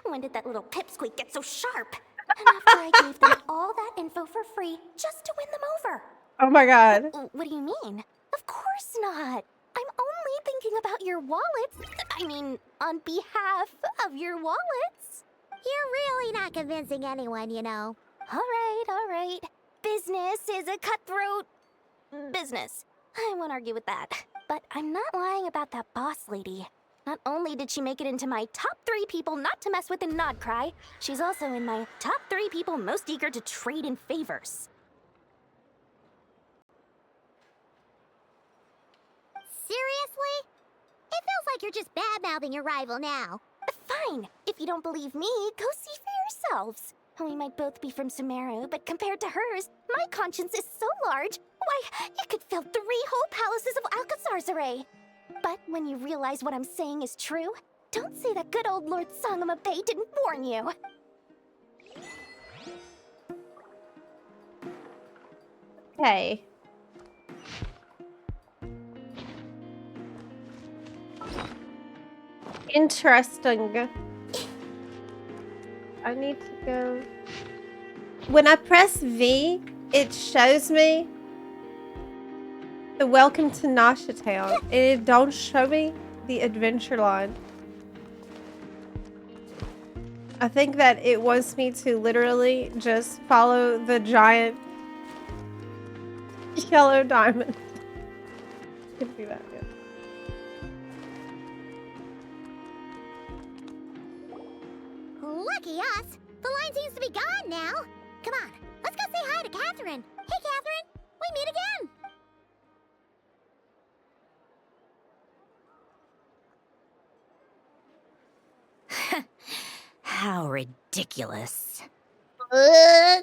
When did that little pipsqueak get so sharp? And after I gave them all that info for free just to win them over. Oh my god. What do you mean? Of course not. I'm only thinking about your wallets. I mean, on behalf of your wallets. You're really not convincing anyone, you know. All right. Business is a cutthroat business. I won't argue with that. But I'm not lying about that boss lady. Not only did she make it into my top 3 people not to mess with in Nodcry, she's also in my top 3 people most eager to trade in favors. Seriously? It feels like you're just bad-mouthing your rival now. Fine. If you don't believe me, go see for yourselves. We might both be from Sumeru, but compared to hers, my conscience is so large, why, you could fill 3 whole palaces of Alcazar's array. But when you realize what I'm saying is true, don't say that good old Lord Sangama Bay didn't warn you. Okay. Interesting. I need to go. When I press V, it shows me the welcome to Nasha Town. And it don't show me the adventure line. I think that it wants me to literally just follow the giant yellow diamond. Could be that good. lucky us. The line seems to be gone now. Come on, let's go say hi to Catherine. Hey, Catherine, we meet again. How ridiculous. Huh?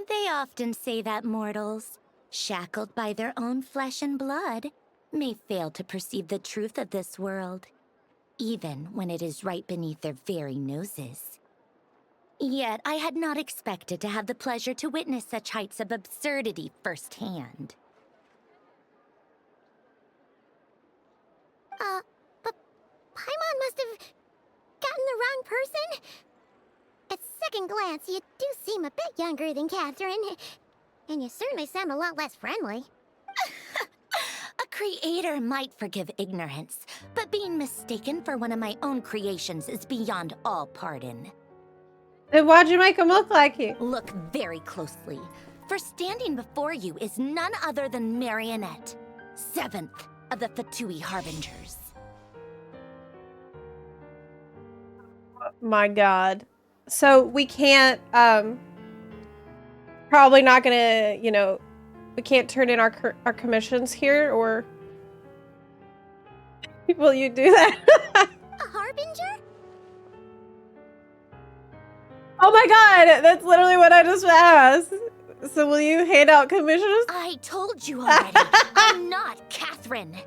They often say that mortals, shackled by their own flesh and blood, may fail to perceive the truth of this world, even when it is right beneath their very noses. Yet I had not expected to have the pleasure to witness such heights of absurdity firsthand. But Paimon must have gotten the wrong person. At second glance, you do seem a bit younger than Catherine. And you certainly sound a lot less friendly. A creator might forgive ignorance, but being mistaken for one of my own creations is beyond all pardon. Then why'd you make him look like you? Look very closely, for standing before you is none other than Marionette, 7th of the Fatui Harbingers. My God. So we can't, probably not gonna, you know, we can't turn in our commissions here, or will you do that? A harbinger? Oh my God, that's literally what I just asked. So will you hand out commissions? I told you already, I'm not Catherine.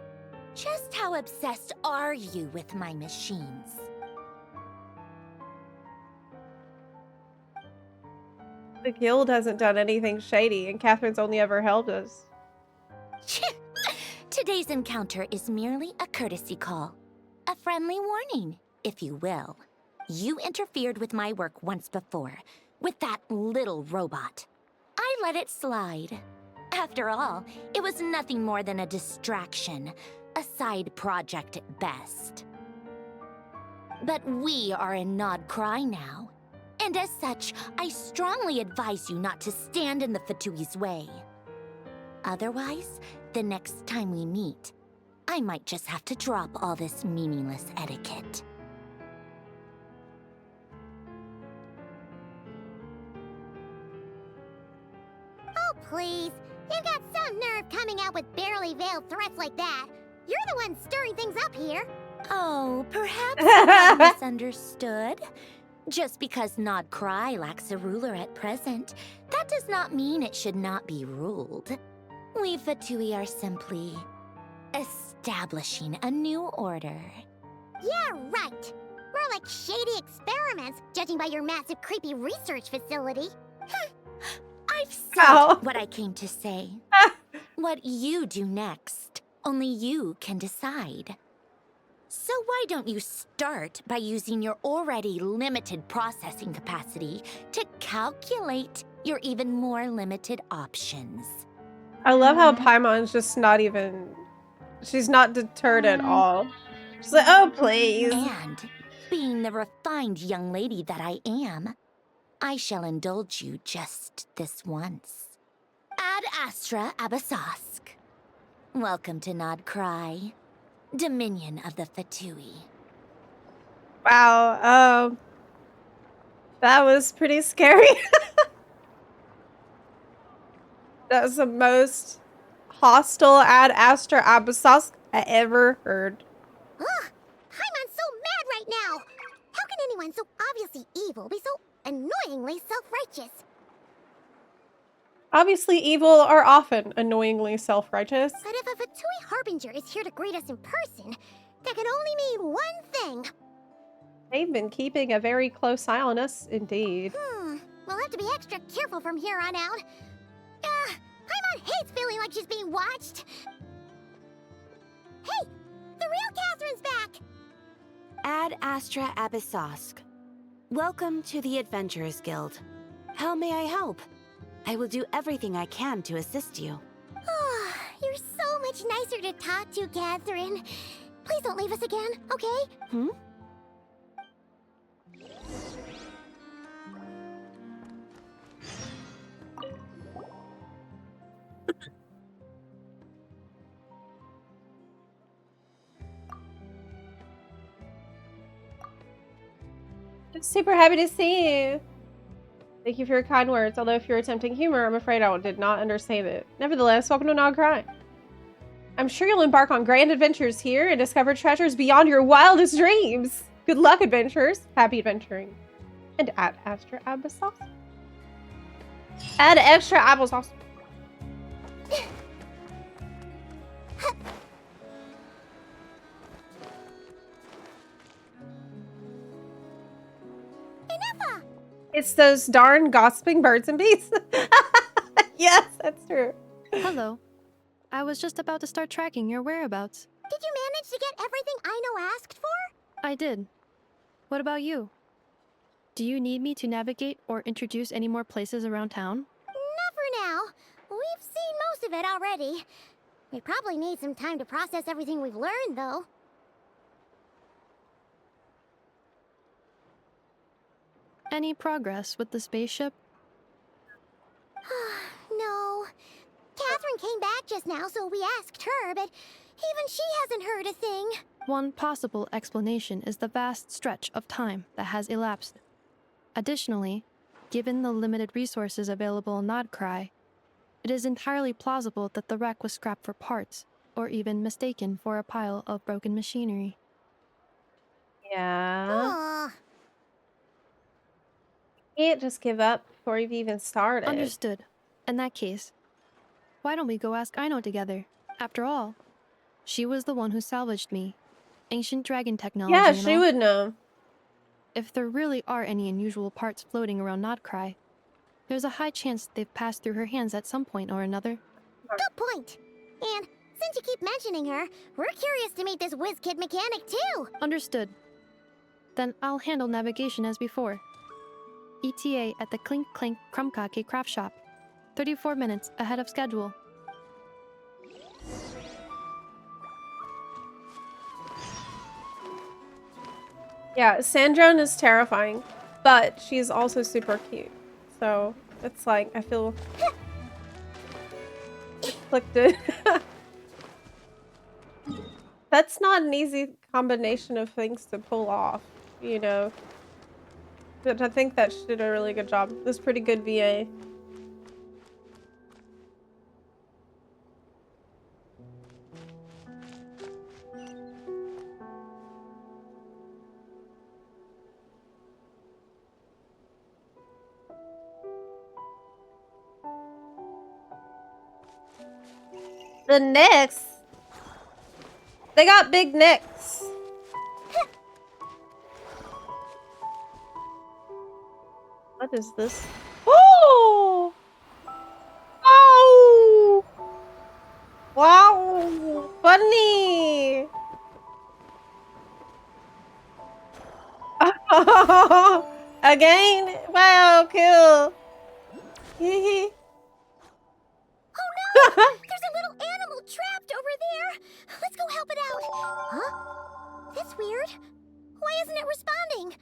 Just how obsessed are you with my machines? The guild hasn't done anything shady, and Catherine's only ever helped us. Today's encounter is merely a courtesy call. A friendly warning, if you will. You interfered with my work once before, with that little robot. I let it slide. After all, it was nothing more than a distraction, a side project at best. But we are in Nod Krai now. And as such, I strongly advise you not to stand in the Fatui's way. Otherwise, the next time we meet, I might just have to drop all this meaningless etiquette. Oh, please. You've got some nerve coming out with barely veiled threats like that. You're the one stirring things up here. Oh, perhaps I misunderstood. Just because Nod Krai lacks a ruler at present, that does not mean it should not be ruled. We Fatui are simply establishing a new order. Yeah, right. More like shady experiments, judging by your massive creepy research facility. I've said what I came to say. What you do next, only you can decide. So why don't you start by using your already limited processing capacity to calculate your even more limited options? I love how Paimon's just not even... She's not deterred at all. She's like, oh, please. And, being the refined young lady that I am, I shall indulge you just this once. Ad Astra Abasask. Welcome to Nod Krai, Dominion of the Fatui. Wow, that was pretty scary. That was the most hostile Ad Astra Abasask I ever heard. Ugh, Paimon's so mad right now. How can anyone so obviously evil be so annoyingly self-righteous? Obviously, evil are often annoyingly self-righteous. But if a Fatui Harbinger is here to greet us in person, that can only mean one thing. They've been keeping a very close eye on us, indeed. We'll have to be extra careful from here on out. Paimon hates feeling like she's being watched. Hey, the real Catherine's back! Ad Astra Abyssosque. Welcome to the Adventurers Guild. How may I help? I will do everything I can to assist you. Oh, you're so much nicer to talk to, Catherine. Please don't leave us again, okay? Super happy to see you. Thank you for your kind words. Although if you're attempting humor, I'm afraid I did not understand it. Nevertheless, welcome to Nod Krai. I'm sure you'll embark on grand adventures here and discover treasures beyond your wildest dreams. Good luck, adventurers. Happy adventuring. And add extra applesauce. Add extra applesauce. It's those darn gossiping birds and bees. Yes, that's true. Hello. I was just about to start tracking your whereabouts. Did you manage to get everything Aino asked for? I did. What about you? Do you need me to navigate or introduce any more places around town? Not for now. We've seen most of it already. We probably need some time to process everything we've learned, though. Any progress with the spaceship? No. Catherine came back just now, so we asked her, but even she hasn't heard a thing. One possible explanation is the vast stretch of time that has elapsed. Additionally, given the limited resources available in Nod Krai, it is entirely plausible that the wreck was scrapped for parts, or even mistaken for a pile of broken machinery. Yeah. You can't just give up before you've even started. Understood. In that case, why don't we go ask Aino together? After all, she was the one who salvaged me. Ancient dragon technology. Yeah, and she all. would know. If there really are any unusual parts floating around Nod Krai, there's a high chance they've passed through her hands at some point or another. Good point. And since you keep mentioning her, we're curious to meet this whiz-kid mechanic too. Understood. Then I'll handle navigation as before. ETA at the Clink Clink Krumkake craft shop. 34 minutes ahead of schedule. Yeah, Sandrone is terrifying, but she's also super cute. So it's like, I feel conflicted. That's not an easy combination of things to pull off, you know. But I think that she did a really good job. It was pretty good VA. The necks. They got big necks. What is this? Oh! Oh! Wow! Funny! Again? Wow, cool. Hee Oh no! There's a little animal trapped over there! Let's go help it out! Huh? That's weird. Why isn't it responding?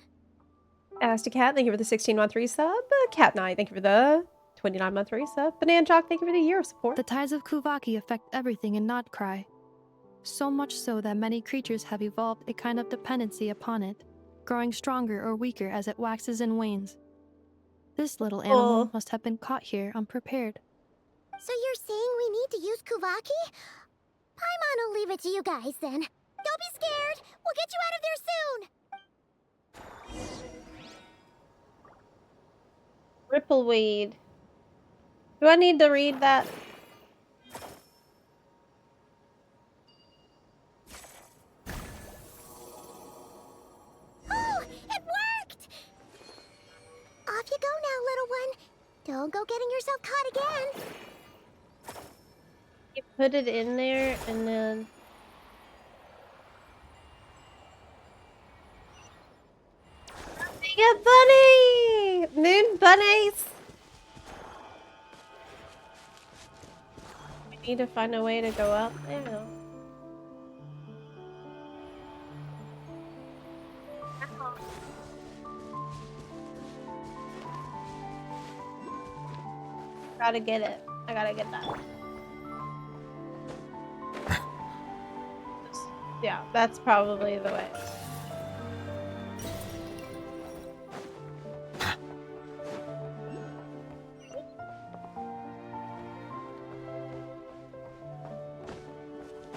Asti Cat, thank you for the 16-month resub. Cat Knight, thank you for the 29-month resub. Banana Jock, thank you for the year of support. The tides of Kuvaki affect everything in Nod Krai. So much so that many creatures have evolved a kind of dependency upon it, growing stronger or weaker as it waxes and wanes. This little animal must have been caught here unprepared. So you're saying we need to use Kuvaki? Paimon will leave it to you guys then. Don't be scared. We'll get you out of there soon. Rippleweed. Do I need to read that? Oh, it worked! Off you go now, little one. Don't go getting yourself caught again. You put it in there and then... We got bunny! Moon bunnies! We need to find a way to go out there. Gotta get it. I gotta get that. Yeah, that's probably the way.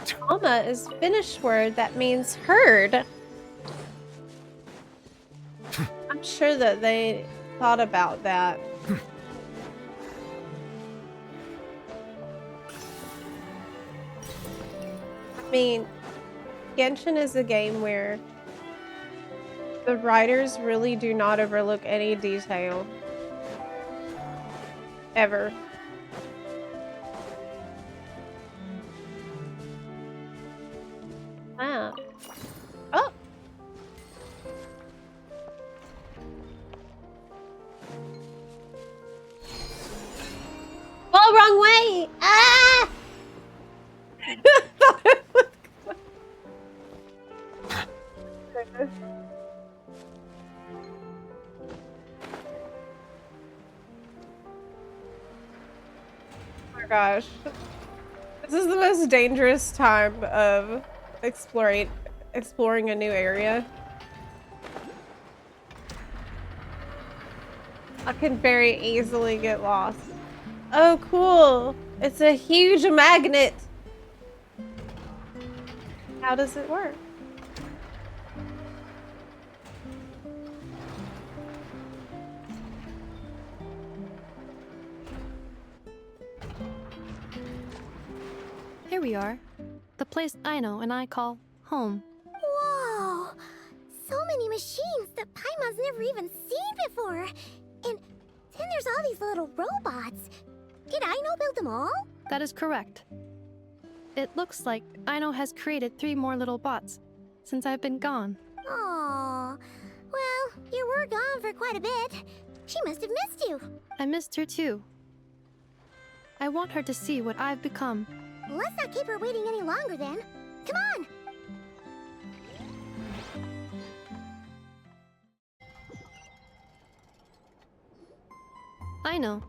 Comma is Finnish word that means herd. I'm sure that they thought about that. I mean, Genshin is a game where the writers really do not overlook any detail. Ever. Ah. Oh! Oh, wrong way! Ah! Oh my gosh. This is the most dangerous time of exploring a new area. I can very easily get lost. Oh, cool. It's a huge magnet. How does it work? Here we are. The place Aino and I call home. Whoa! So many machines that Paimon's never even seen before. And then there's all these little robots. Did Aino build them all? That is correct. It looks like Aino has created 3 more little bots since I've been gone. Aww. Well, you were gone for quite a bit. She must have missed you. I missed her too. I want her to see what I've become. Let's not keep her waiting any longer then. Come on! Aino,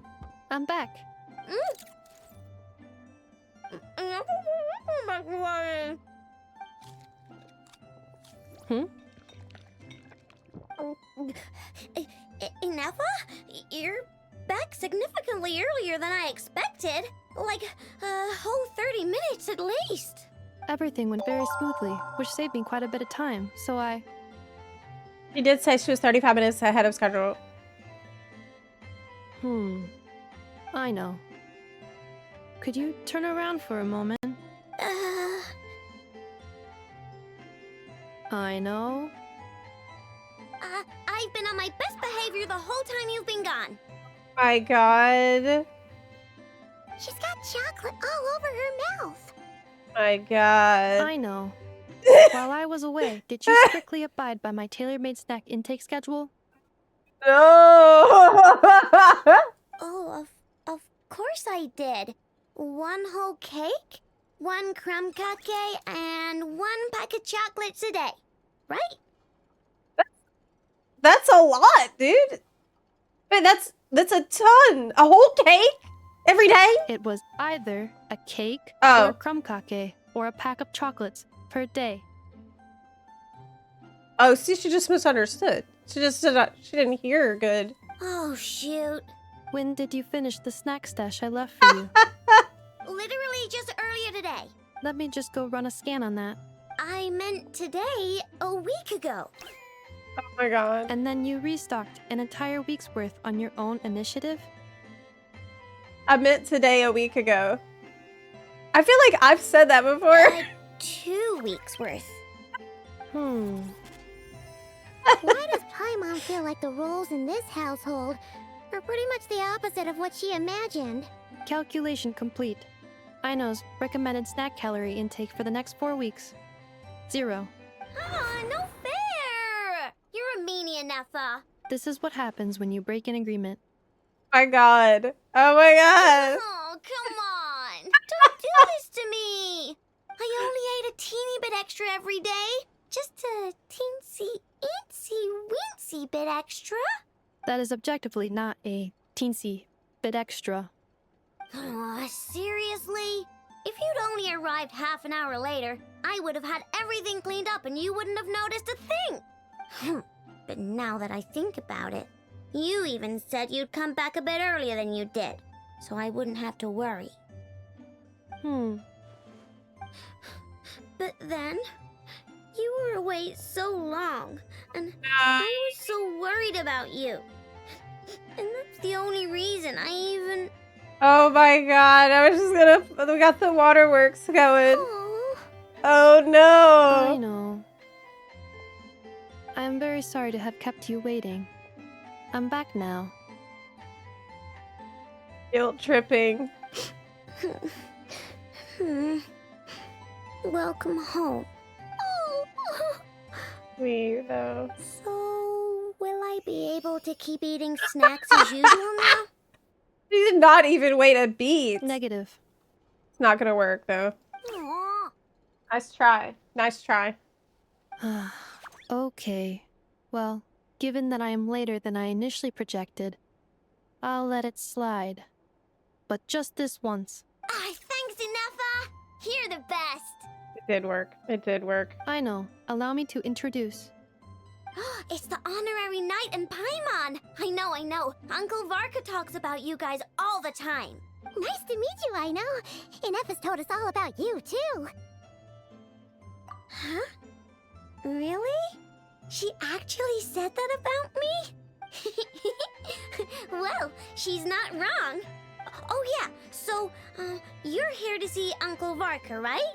I'm back. Hmm? Ineffa? You're back significantly earlier than I expected. Like a whole 30 minutes at least. Everything went very smoothly, which saved me quite a bit of time, so I... She did say she was 35 minutes ahead of schedule. I know. Could you turn around for a moment? I know. I've been on my best behavior the whole time you've been gone. My god. She's got chocolate all over her mouth. My god. I know. While I was away, did you strictly abide by my tailor-made snack intake schedule? No! Oh, of course I did. 1 whole cake, 1 crumb cake, and 1 pack of chocolates a day. Right? That's a lot, dude. Wait, that's a ton. A whole cake? Every day? It was either a cake Oh. or a crumb cake or a pack of chocolates per day. Oh, see, she just misunderstood. She didn't hear good. Oh, shoot. When did you finish the snack stash I left for you? Literally just earlier today. Let me just go run a scan on that. I meant today, a week ago. Oh my god. And then you restocked an entire week's worth on your own initiative? I meant today a week ago. I feel like I've said that before. 2 weeks worth. Hmm. Why does Paimon feel like the roles in this household are pretty much the opposite of what she imagined? Calculation complete. Aino's recommended snack calorie intake for the next 4 weeks. 0. Aw, no fair! You're a meanie, Ineffa. This is what happens when you break an agreement. My god. Oh my god. Oh, come on. Don't do this to me. I only ate a teeny bit extra every day. Just a teensy bit extra. That is objectively not a teensy bit extra. Aw, seriously? If you'd only arrived half an hour later, I would have had everything cleaned up and you wouldn't have noticed a thing. But now that I think about it, you even said you'd come back a bit earlier than you did, so I wouldn't have to worry. But then, you were away so long, and I was so worried about you. And that's the only reason I even... Oh my god, I was just gonna... We got the waterworks going. Aww. Oh no. I know. I'm very sorry to have kept you waiting. I'm back now. Guilt tripping. Welcome home. Weirdo. So, will I be able to keep eating snacks as usual now? She did not even wait a beat. Negative. It's not gonna work though. Aww. Nice try. Nice try. Okay. Well, given that I am later than I initially projected, I'll let it slide. But just this once. Thanks, Inefa! You're the best! It did work. It did work. I know. Allow me to introduce. It's the honorary knight and Paimon! I know. Uncle Varka talks about you guys all the time. Nice to meet you, I know. Inefa's told us all about you, too. Huh? Really? She actually said that about me? Well, she's not wrong. Oh yeah, so, you're here to see Uncle Varka, right?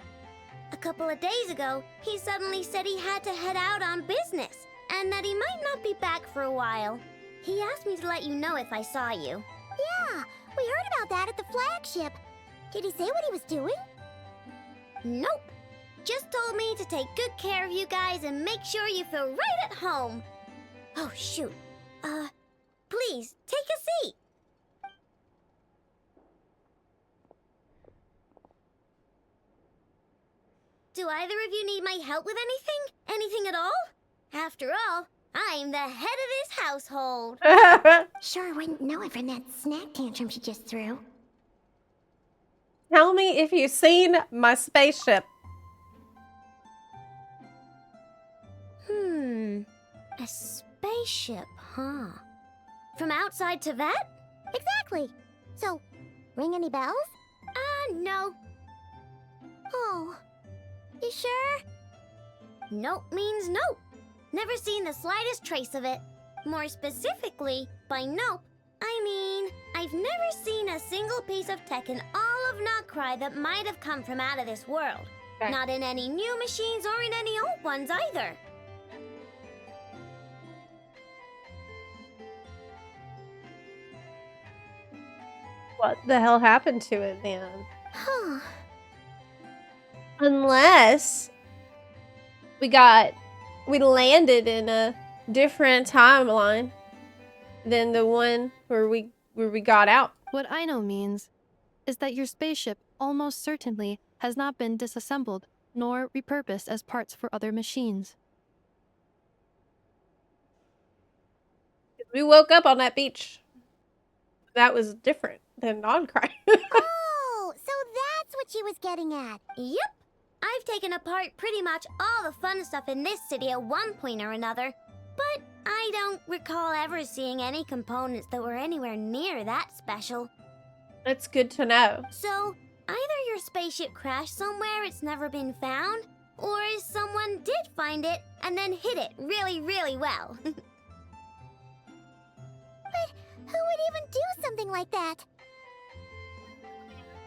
A couple of days ago, he suddenly said he had to head out on business, and that he might not be back for a while. He asked me to let you know if I saw you. Yeah, we heard about that at the flagship. Did he say what he was doing? Nope. Just told me to take good care of you guys and make sure you feel right at home. Oh, shoot. Please, take a seat. Do either of you need my help with anything? Anything at all? After all, I'm the head of this household. Sure wouldn't know it from that snack tantrum she just threw. Tell me if you've seen my spaceship. A spaceship, huh? From outside to that? Exactly. So, ring any bells? No. Oh, you sure? Nope means nope. Never seen the slightest trace of it. More specifically, by nope, I mean, I've never seen a single piece of tech in all of Krai that might have come from out of this world. Okay. Not in any new machines or in any old ones either. What the hell happened to it then? Huh. Unless we landed in a different timeline than the one where we got out. What I know means is that your spaceship almost certainly has not been disassembled nor repurposed as parts for other machines. We woke up on that beach. That was different than non-Krai. Oh, so that's what she was getting at. Yep. I've taken apart pretty much all the fun stuff in this city at one point or another, but I don't recall ever seeing any components that were anywhere near that special. That's good to know. So, either your spaceship crashed somewhere it's never been found, or someone did find it and then hid it really, really well. But who would even do something like that?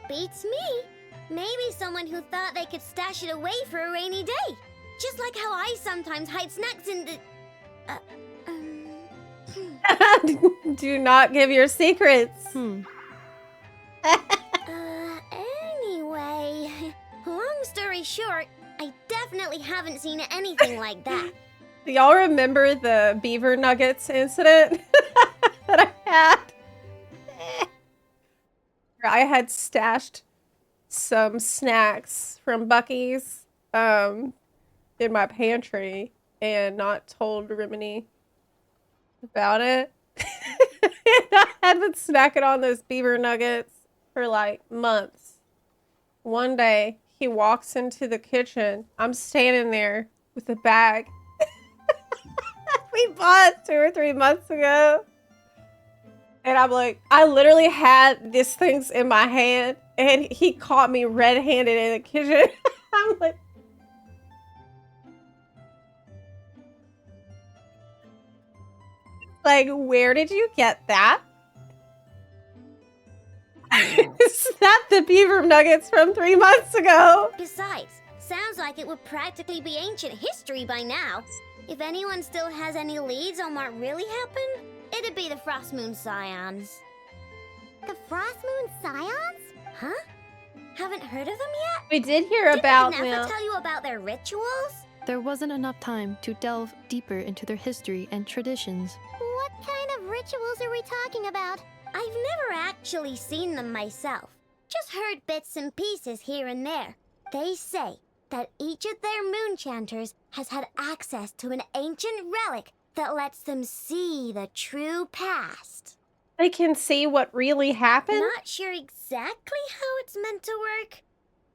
Beats me. Maybe someone who thought they could stash it away for a rainy day. Just like how I sometimes hide snacks in the... Do not give your secrets. Anyway, long story short, I definitely haven't seen anything like that. Do y'all remember the beaver nuggets incident that I had? I had stashed some snacks from Buc-ee's in my pantry and not told Rimini about it. I had been snacking on those beaver nuggets for like months. One day, he walks into the kitchen. I'm standing there with a bag we bought 2 or 3 months ago. And I'm like, I literally had these things in my hand, and he caught me red-handed in the kitchen. I'm like, Like, where did you get that? Is that the beaver nuggets from 3 months ago? Besides, sounds like it would practically be ancient history by now. If anyone still has any leads on what really happened, it'd be the Frost Moon Scions. The Frost Moon Scions? Huh? Haven't heard of them yet? We did hear about Didn't Never them. tell you about their rituals? There wasn't enough time to delve deeper into their history and traditions. What kind of rituals are we talking about? I've never actually seen them myself. Just heard bits and pieces here and there. They say that each of their moon chanters has had access to an ancient relic that lets them see the true past. They can see what really happened? Not sure exactly how it's meant to work.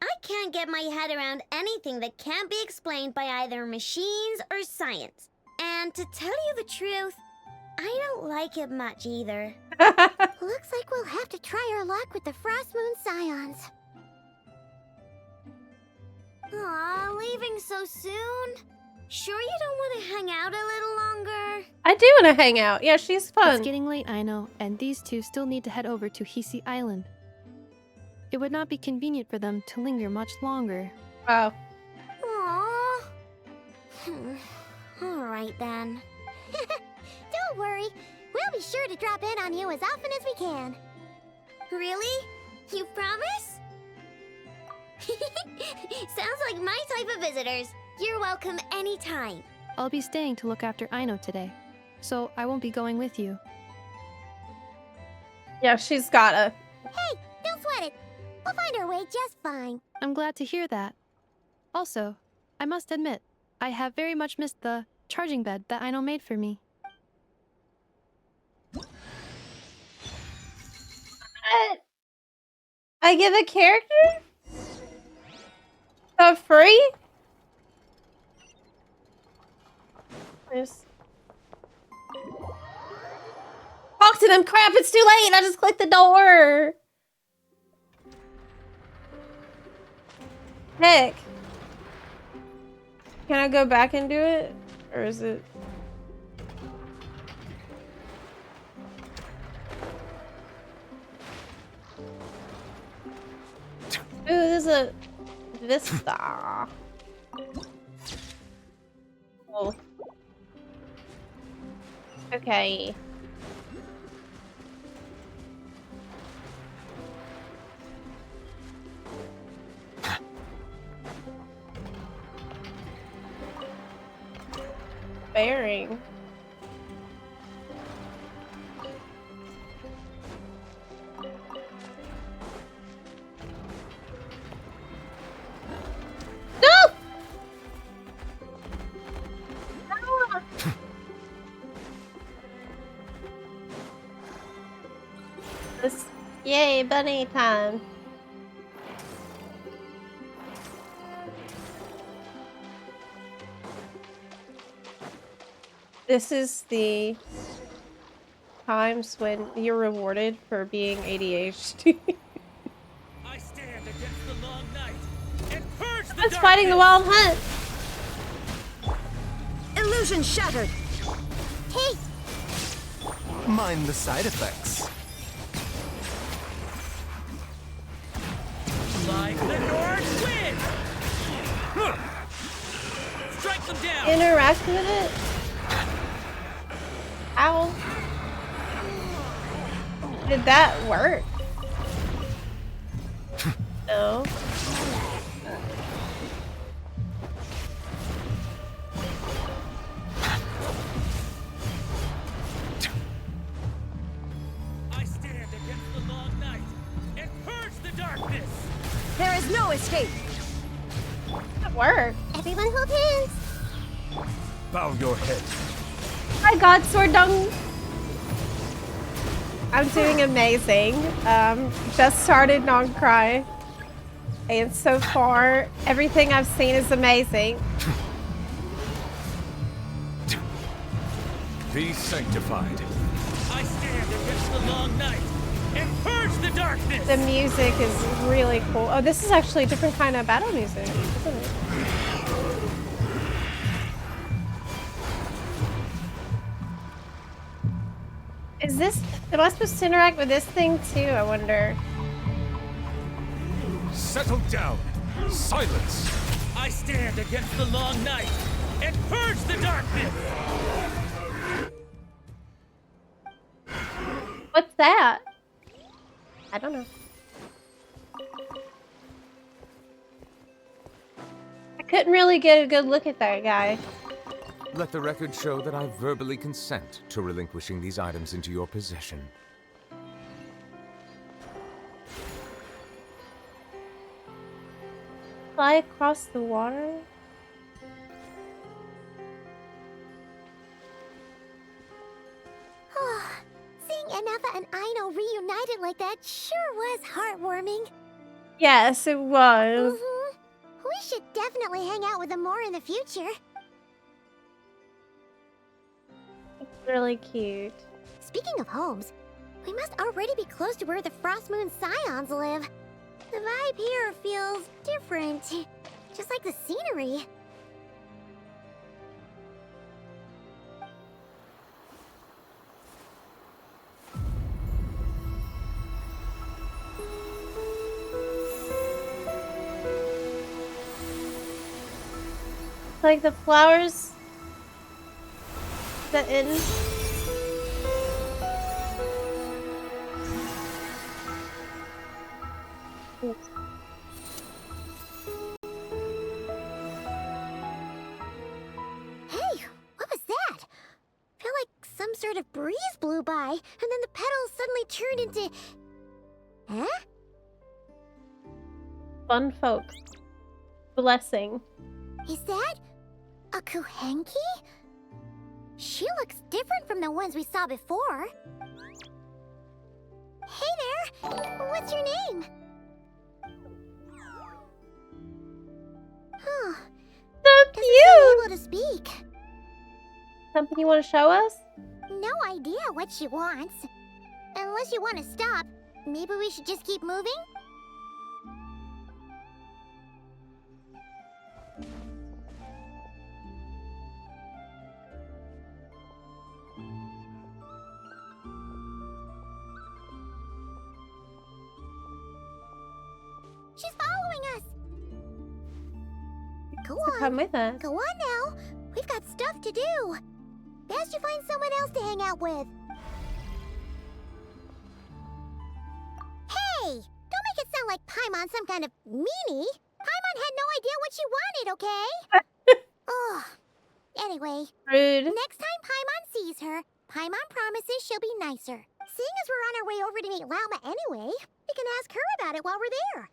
I can't get my head around anything that can't be explained by either machines or science. And to tell you the truth, I don't like it much either. Looks like we'll have to try our luck with the Frost Moon Scions. Aw, leaving so soon? Sure you don't want to hang out a little longer? I do want to hang out. Yeah, she's fun. It's getting late, I know, and these two still need to head over to Hisi Island. It would not be convenient for them to linger much longer. Oh. Aww. Alright then. Don't worry. We'll be sure to drop in on you as often as we can. Really? You promise? Sounds like my type of visitors. You're welcome anytime. I'll be staying to look after Aino today, so I won't be going with you. Yeah, she's gotta. Hey, don't sweat it. We'll find our way just fine. I'm glad to hear that. Also, I must admit, I have very much missed the charging bed that Aino made for me. I get a character? For free? There's... Talk to them, crap, it's too late! I just clicked the door! Heck. Can I go back and do it? Or is it... Ooh, there's a Vista. Oh. Okay. Bearing. No! This, yay, bunny time. This is the times when you're rewarded for being ADHD. I stand against the long night and purge the It's fighting the wild hunt. Illusion shattered. Hey! Mind the side effects. Like the North Wind! Strike them down! Interact with it. Ow. Did that work? No. I stand against the long night and purge the darkness! There is no escape. That worked. Everyone hold hands. Bow your head. Hi, God Sword Dung. I'm doing amazing. Just started non-cry. And so far, everything I've seen is amazing. Be sanctified. I stand against the long night and purge the darkness! The music is really cool. Oh, this is actually a different kind of battle music, isn't it? this... Am I supposed to interact with this thing too? I wonder. Settle down. Silence. I stand against the long night and purge the darkness. What's that? I don't know. I couldn't really get a good look at that guy. Let the record show that I verbally consent to relinquishing these items into your possession. Fly across the water? Seeing Anafa and Aino reunited like that sure was heartwarming. Yes, it was. We should definitely hang out with them more in the future. It's really cute. Speaking of homes, we must already be close to where the Frost Moon Scions live. The vibe here feels different, just like the scenery. Like the flowers that in. Hey, what was that? I feel like some sort of breeze blew by, and then the petals suddenly turned into... Huh? Fun folks. Blessing. Is that a Kuhenki? She looks different from the ones we saw before. Hey there! What's your name? Huh. So Doesn't seem able to speak. Something you want to show us? No idea what she wants. Unless you want to stop, maybe we should just keep moving? She's following us! Go on. Come with us. Go on now. We've got stuff to do. Best you find someone else to hang out with. Hey! Don't make it sound like Paimon's some kind of meanie. Paimon had no idea what she wanted, okay? Ugh. Anyway, Rude. Next time Paimon sees her, Paimon promises she'll be nicer. Seeing as we're on our way over to meet Lauma anyway, we can ask her about it while we're there.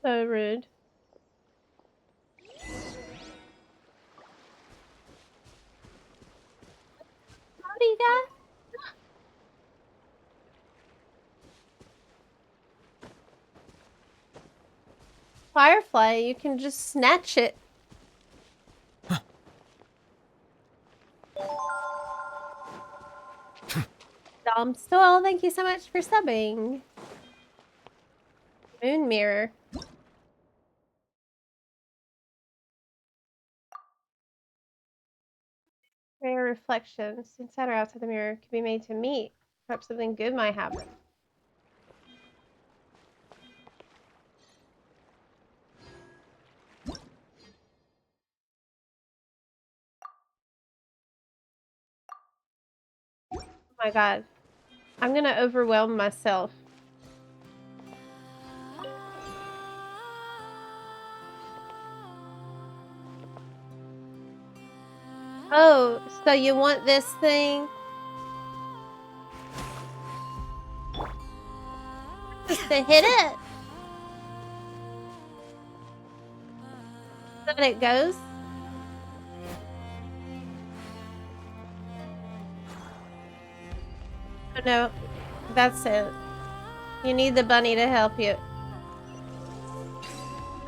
So rude. Howdy, guys. Firefly, you can just snatch it. Dom Stoll, thank you so much for subbing. Moon mirror. Rare reflections inside or outside the mirror can be made to meet. Perhaps something good might happen. Oh my god. I'm gonna overwhelm myself. Oh, so you want this thing? Just to hit it? So that it goes? Oh no, that's it. You need the bunny to help you.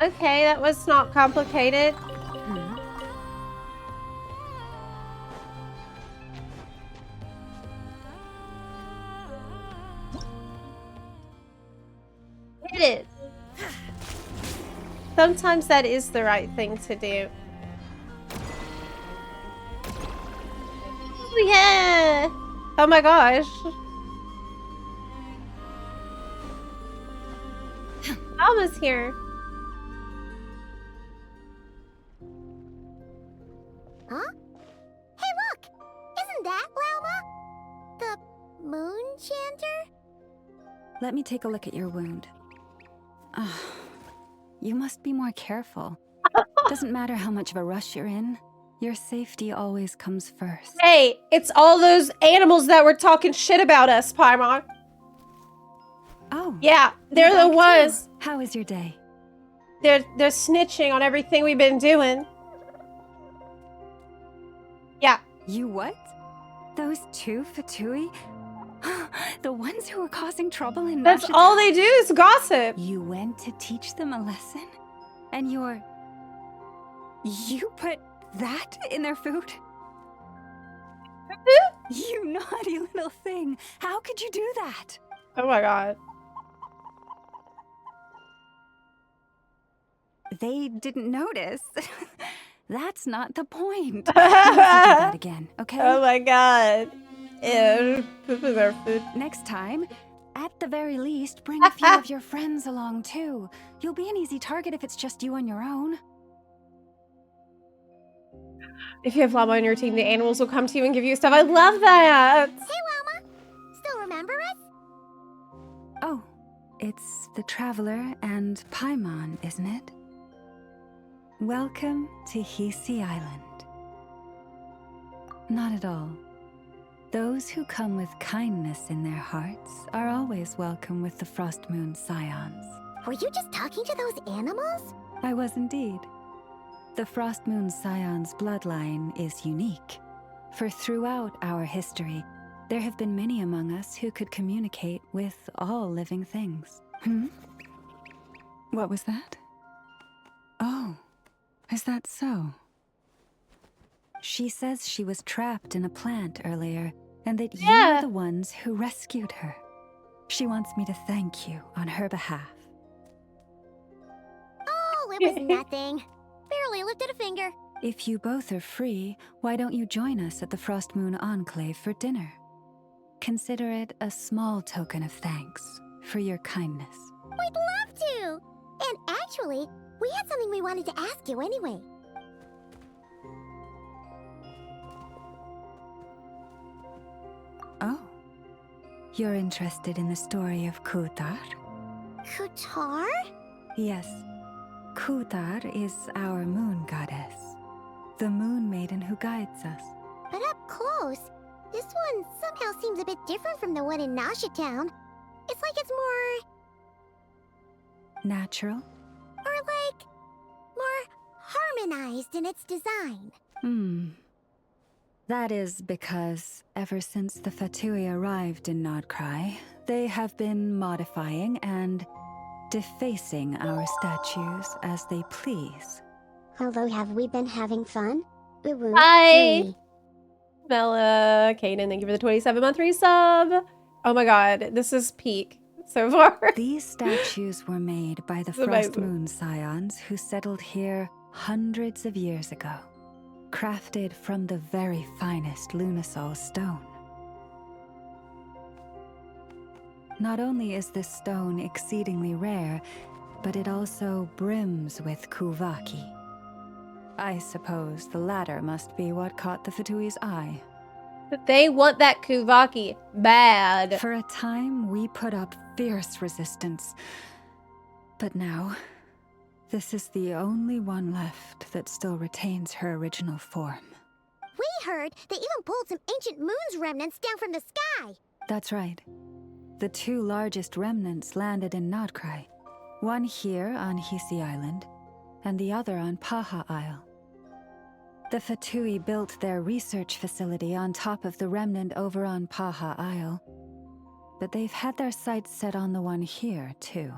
Okay, that was not complicated. Hit it. Sometimes that is the right thing to do. Yeah! Oh my gosh. Alma's here. Huh? Hey, look! Isn't that Lauma? The moon chanter? Let me take a look at your wound. You must be more careful. Doesn't matter how much of a rush you're in, your safety always comes first. Hey, it's all those animals that were talking shit about us, Paimon. Oh. Yeah, they're you're the back ones. too. How is your day? They're snitching on everything we've been doing. Yeah. You what? Those two Fatui? The ones who were causing trouble in That's Nasha all Town? they do is gossip. You went to teach them a lesson? And you put that in their food? You naughty little thing. How could you do that? Oh my god. They didn't notice. That's not the point. Don't do that again, okay? Oh my god. Ew, poop is our food. Next time, at the very least, bring a few of your friends along too. You'll be an easy target if it's just you on your own. If you have Llama on your team, the animals will come to you and give you stuff. I love that. Hey, Lauma! Still remember us? Oh, it's the Traveler and Paimon, isn't it? Welcome to Hisi Island. Not at all. Those who come with kindness in their hearts are always welcome with the Frost Moon Scions. Were you just talking to those animals? I was indeed. The Frost Moon Scion's bloodline is unique, for throughout our history, there have been many among us who could communicate with all living things. What was that? Oh, is that so? She says she was trapped in a plant earlier, and that you are the ones who rescued her. She wants me to thank you on her behalf. Oh, it was nothing. Barely lifted a finger. If you both are free, why don't you join us at the Frost Moon Enclave for dinner? Consider it a small token of thanks for your kindness. We'd love to! And actually, we had something we wanted to ask you anyway. Oh. You're interested in the story of Kutar? Kutar? Yes. Kutar is our moon goddess. The moon maiden who guides us. But up close, this one somehow seems a bit different from the one in Nasha Town. It's like it's more... Natural? Or like... more harmonized in its design. That is because ever since the Fatui arrived in Krai, they have been modifying and defacing our statues as they please. Although, have we been having fun? Hi! Bella, Kaden, thank you for the 27-month resub. Oh my god, this is peak so far. These statues were made by the Frost Moon Scions who settled here hundreds of years ago. Crafted from the very finest Lunasol stone. Not only is this stone exceedingly rare, but it also brims with Kuvaki. I suppose the latter must be what caught the Fatui's eye. But they want that Kuvaki bad. For a time, we put up fierce resistance. But now, this is the only one left that still retains her original form. We heard they even pulled some ancient moon's remnants down from the sky. That's right. The two largest remnants landed in Krai. One here on Hisi Island, and the other on Paha Isle. The Fatui built their research facility on top of the remnant over on Paha Isle. But they've had their sights set on the one here, too.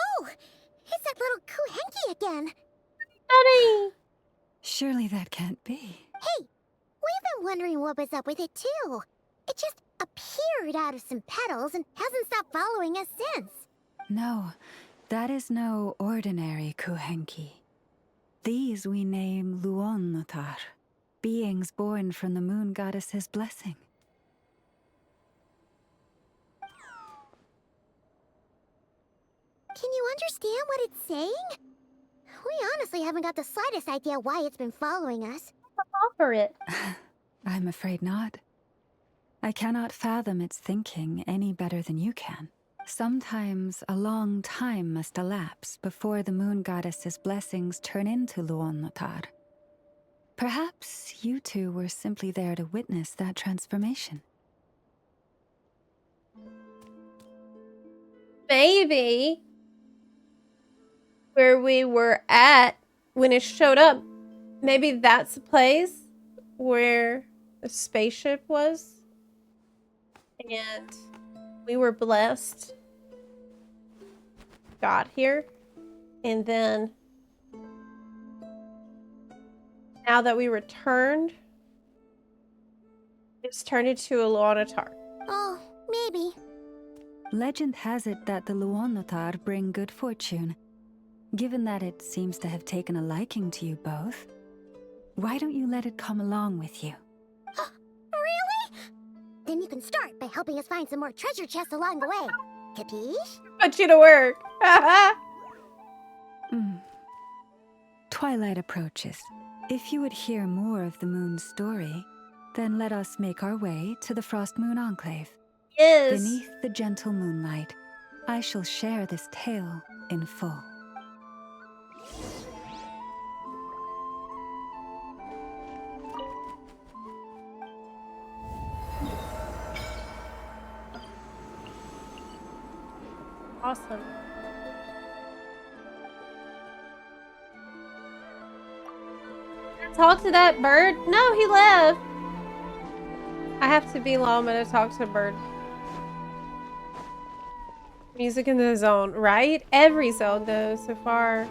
Oh! It's that little Kuhenki again! Buddy! Surely that can't be. Hey! We've been wondering what was up with it, too. It just appeared out of some petals and hasn't stopped following us since. No, that is no ordinary Kuhenki. These we name Luonnotar, beings born from the moon goddess's blessing. Can you understand what it's saying? We honestly haven't got the slightest idea why it's been following us. Offer it. I'm afraid not. I cannot fathom its thinking any better than you can. Sometimes a long time must elapse before the moon goddess's blessings turn into Luonnotar. Perhaps you two were simply there to witness that transformation. Maybe where we were at when it showed up, maybe that's the place where the spaceship was. And we were blessed, got here, and then now that we returned, it's turned into a Luonnotar. Oh, maybe. Legend has it that the Luonnotar bring good fortune. Given that it seems to have taken a liking to you both, why don't you let it come along with you? Really? Then you can start by helping us find some more treasure chests along the way. Capiche? Put you to work. Twilight approaches. If you would hear more of the moon's story, then let us make our way to the Frost Moon Enclave. Yes. Beneath the gentle moonlight, I shall share this tale in full. Awesome. Talk to that bird? No, he left. I have to be Llama to talk to a bird. Music in the zone, right? Every zone though, so far.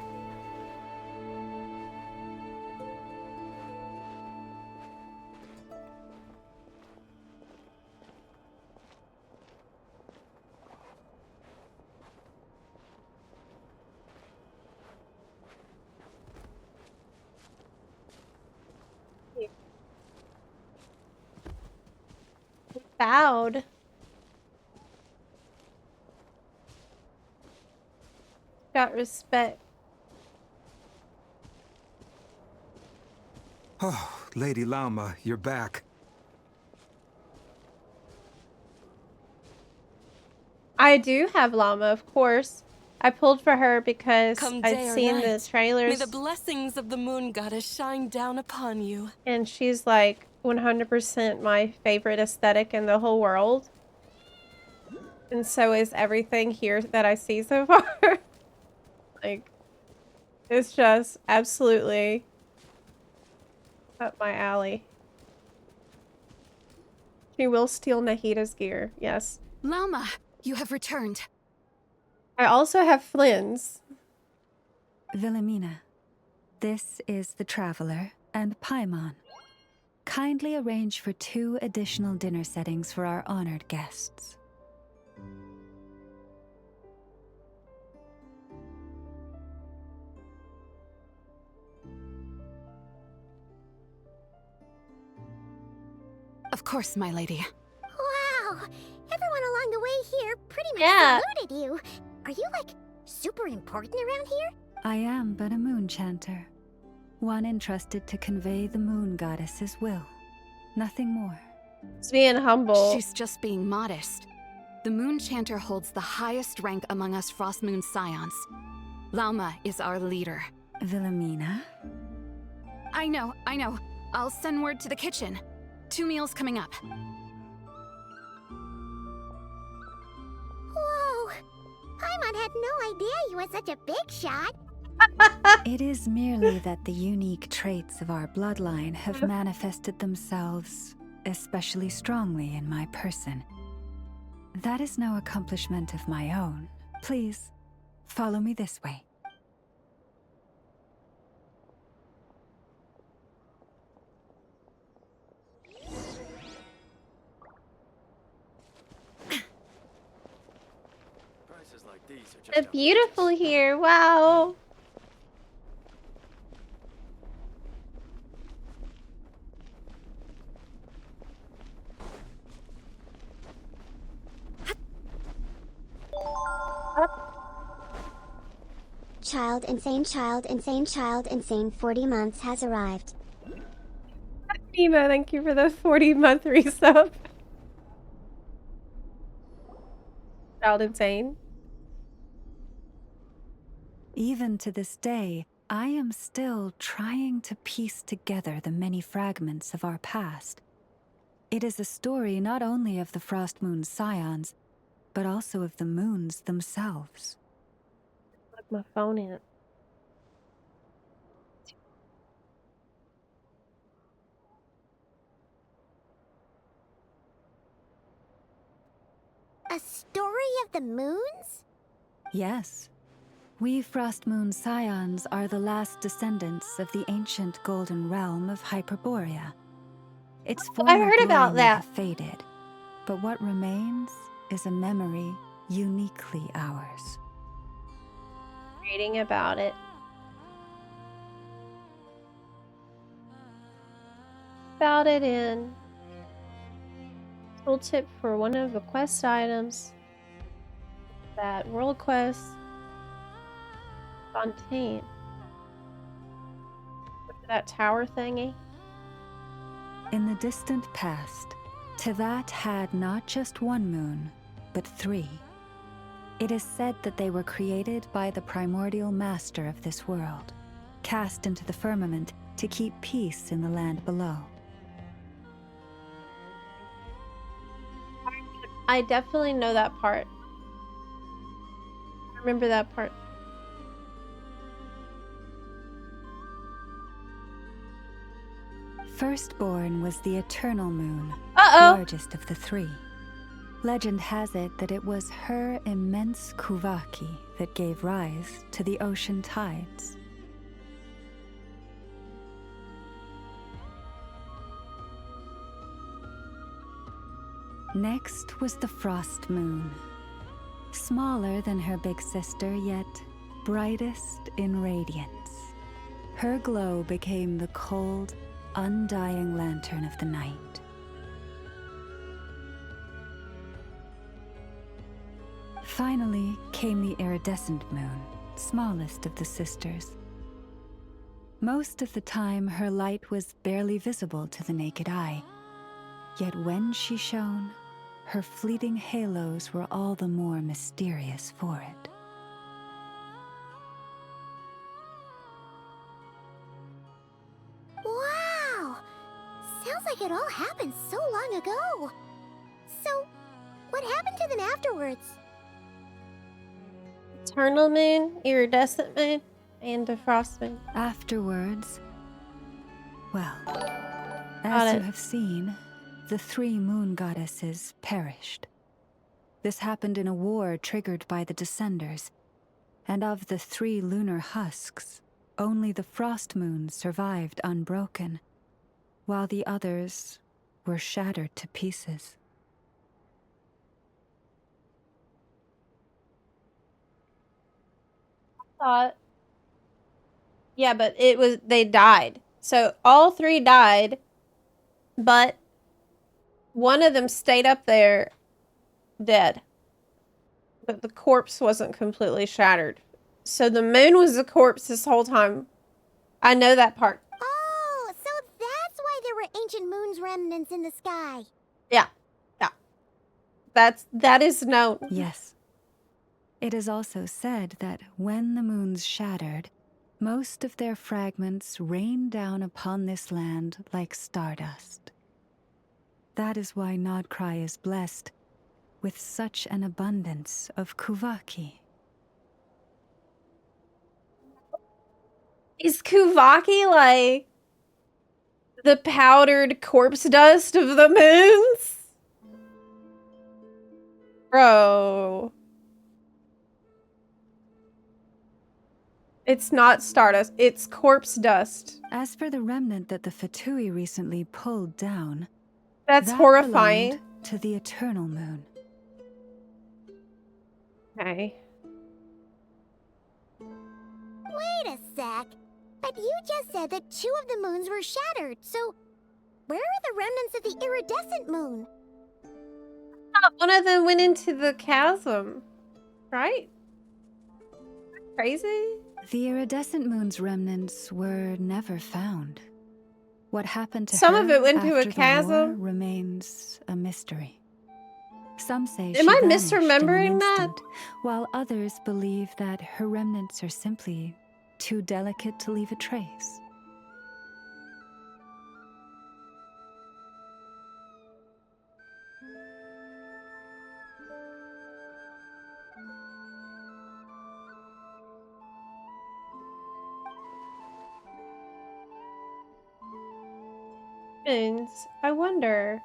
Bowed. Got respect. Oh, Lady Llama, you're back. I do have Llama, of course. I pulled for her because Come day I'd or seen night, the trailers. May the blessings of the moon goddess shine down upon you. And she's like 100% my favorite aesthetic in the whole world. And so is everything here that I see so far. Like, it's just absolutely up my alley. She will steal Nahida's gear, yes. Llama, you have returned. I also have Flynn's. Wilhelmina, this is the Traveler and Paimon. Kindly arrange for 2 additional dinner settings for our honored guests. Of course, my lady. Wow! Everyone along the way here pretty much saluted you. Are you, like, super important around here? I am but a moon chanter, one entrusted to convey the moon goddess's will. Nothing more. It's being humble. She's just being modest. The moon chanter holds the highest rank among us Frost Moon Scions. Llama is our leader. Wilhelmina? I know. I'll send word to the kitchen. 2 meals coming up. Whoa! Paimon had no idea you were such a big shot. It is merely that the unique traits of our bloodline have manifested themselves especially strongly in my person. That is no accomplishment of my own. Please, follow me this way. It's beautiful here. Wow. child, insane child, insane child, insane 40 months has arrived. Nemo, thank you for the 40-month resub. Child insane. Even to this day, I am still trying to piece together the many fragments of our past. It is a story not only of the Frost Moon Scions, but also of the moons themselves. Plug my phone in. A story of the moons? Yes. We Frost Moon Scions are the last descendants of the ancient golden realm of Hyperborea. Its former I heard about glory may that. have faded, but what remains is a memory uniquely ours. Reading about it. About it in tooltip for one of the quest items that World Quest Fontaine. That tower thingy. In the distant past, Teyvat had not just one moon, but 3. It is said that they were created by the primordial master of this world, cast into the firmament to keep peace in the land below. I definitely know that part. I remember that part. Firstborn was the Eternal Moon, Uh-oh. largest of the 3. Legend has it that it was her immense Kuvaki that gave rise to the ocean tides. Next was the Frost Moon. Smaller than her big sister, yet brightest in radiance. Her glow became the cold, undying lantern of the night. Finally came the iridescent moon, smallest of the sisters. Most of the time, her light was barely visible to the naked eye. Yet when she shone, her fleeting halos were all the more mysterious for it. Wow! Sounds like it all happened so long ago. So, what happened to them afterwards? Eternal moon, iridescent moon, and the frost moon. Afterwards, well, Got as you it. have seen, the 3 moon goddesses perished. This happened in a war triggered by the Descenders, and of the 3 lunar husks, only the Frost Moon survived unbroken, while the others were shattered to pieces. Thought. Yeah, but they died. So all 3 died, but one of them stayed up there dead. But the corpse wasn't completely shattered. So the moon was a corpse this whole time. I know that part. Oh, so that's why there were ancient moon's remnants in the sky. Yeah. Yeah. That is known. Yes. It is also said that when the moons shattered, most of their fragments rained down upon this land like stardust. That is why Krai is blessed with such an abundance of Kuvaki. Is Kuvaki like the powdered corpse dust of the moons? Bro. It's not stardust, it's corpse dust. As for the remnant that the Fatui recently pulled down, That's that horrifying. belonged to the Eternal Moon. Okay. Wait a sec. But you just said that 2 of the moons were shattered, so where are the remnants of the iridescent moon? One of them went into the chasm, right? Crazy? The iridescent moon's remnants were never found. What happened to Some her of it went into a after the war chasm. remains a mystery. Some say Am she I vanished in an misremembering that? instant, while others believe that her remnants are simply too delicate to leave a trace. Moons. I wonder,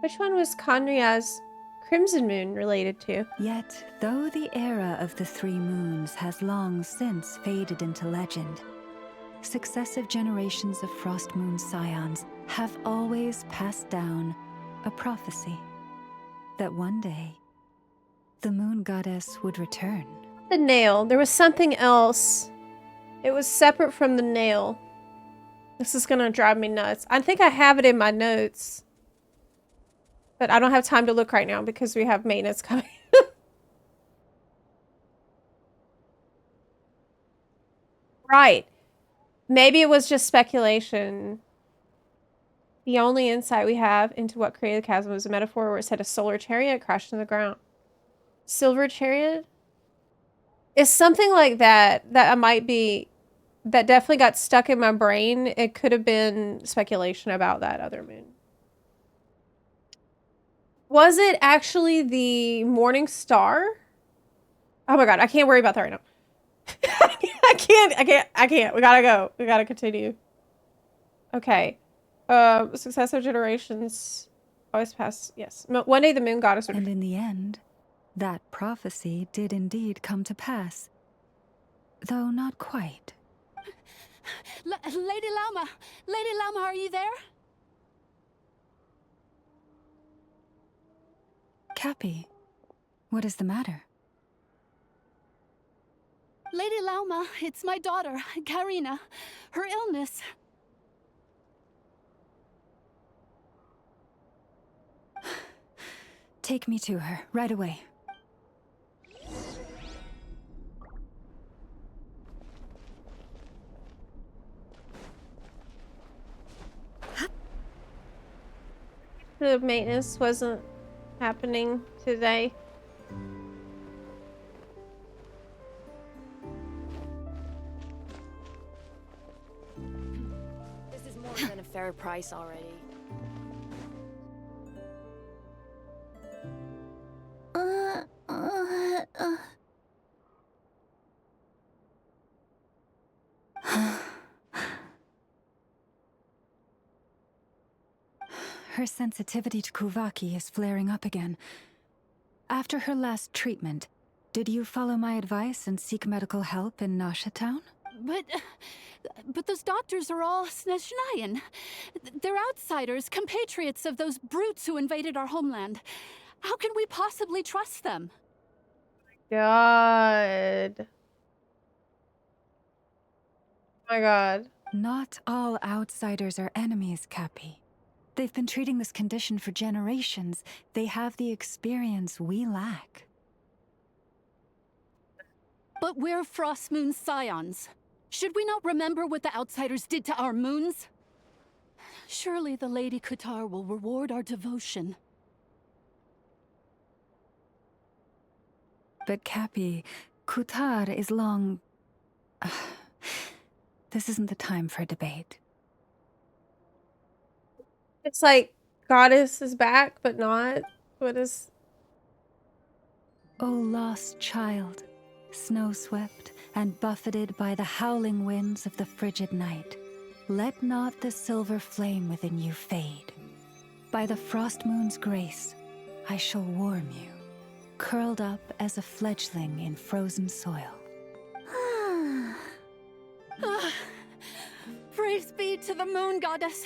which one was Conria's crimson moon related to? Yet, though the era of the three moons has long since faded into legend, successive generations of Frost Moon Scions have always passed down a prophecy that one day the moon goddess would return. The nail. There was something else. It was separate from the nail. This is gonna drive me nuts. I think I have it in my notes. But I don't have time to look right now because we have maintenance coming. Right. Maybe it was just speculation. The only insight we have into what created the chasm was a metaphor where it said a solar chariot crashed in the ground. Silver chariot? It's something like that that I might be... That definitely got stuck in my brain. It could have been speculation about that other moon. Was it actually the morning star? Oh my god, I can't worry about that right now. I can't. We gotta go. We gotta continue. Okay. Successive generations always pass. Yes. One day the moon goddess would... And in the end, that prophecy did indeed come to pass. Though not quite. Lady Llama! Lady Llama, are you there? Cappy, what is the matter? Lady Llama, it's my daughter, Karina. Her illness. Take me to her, right away. The maintenance wasn't happening today. This is more than a fair price already. Her sensitivity to Kuvaki is flaring up again. After her last treatment, did you follow my advice and seek medical help in Nasha Town? But those doctors are all Snezhnayan. They're outsiders, compatriots of those brutes who invaded our homeland. How can we possibly trust them? God. Oh my god. Not all outsiders are enemies, Cappy. They've been treating this condition for generations. They have the experience we lack. But we're Frost Moon Scions. Should we not remember what the outsiders did to our moons? Surely the Lady Kutar will reward our devotion. But Cappy, Kutar is long... This isn't the time for a debate. It's like goddess is back, but not. What is... O lost child, snow-swept and buffeted by the howling winds of the frigid night, let not the silver flame within you fade. By the frost moon's grace, I shall warm you, curled up as a fledgling in frozen soil. Praise be to the moon goddess,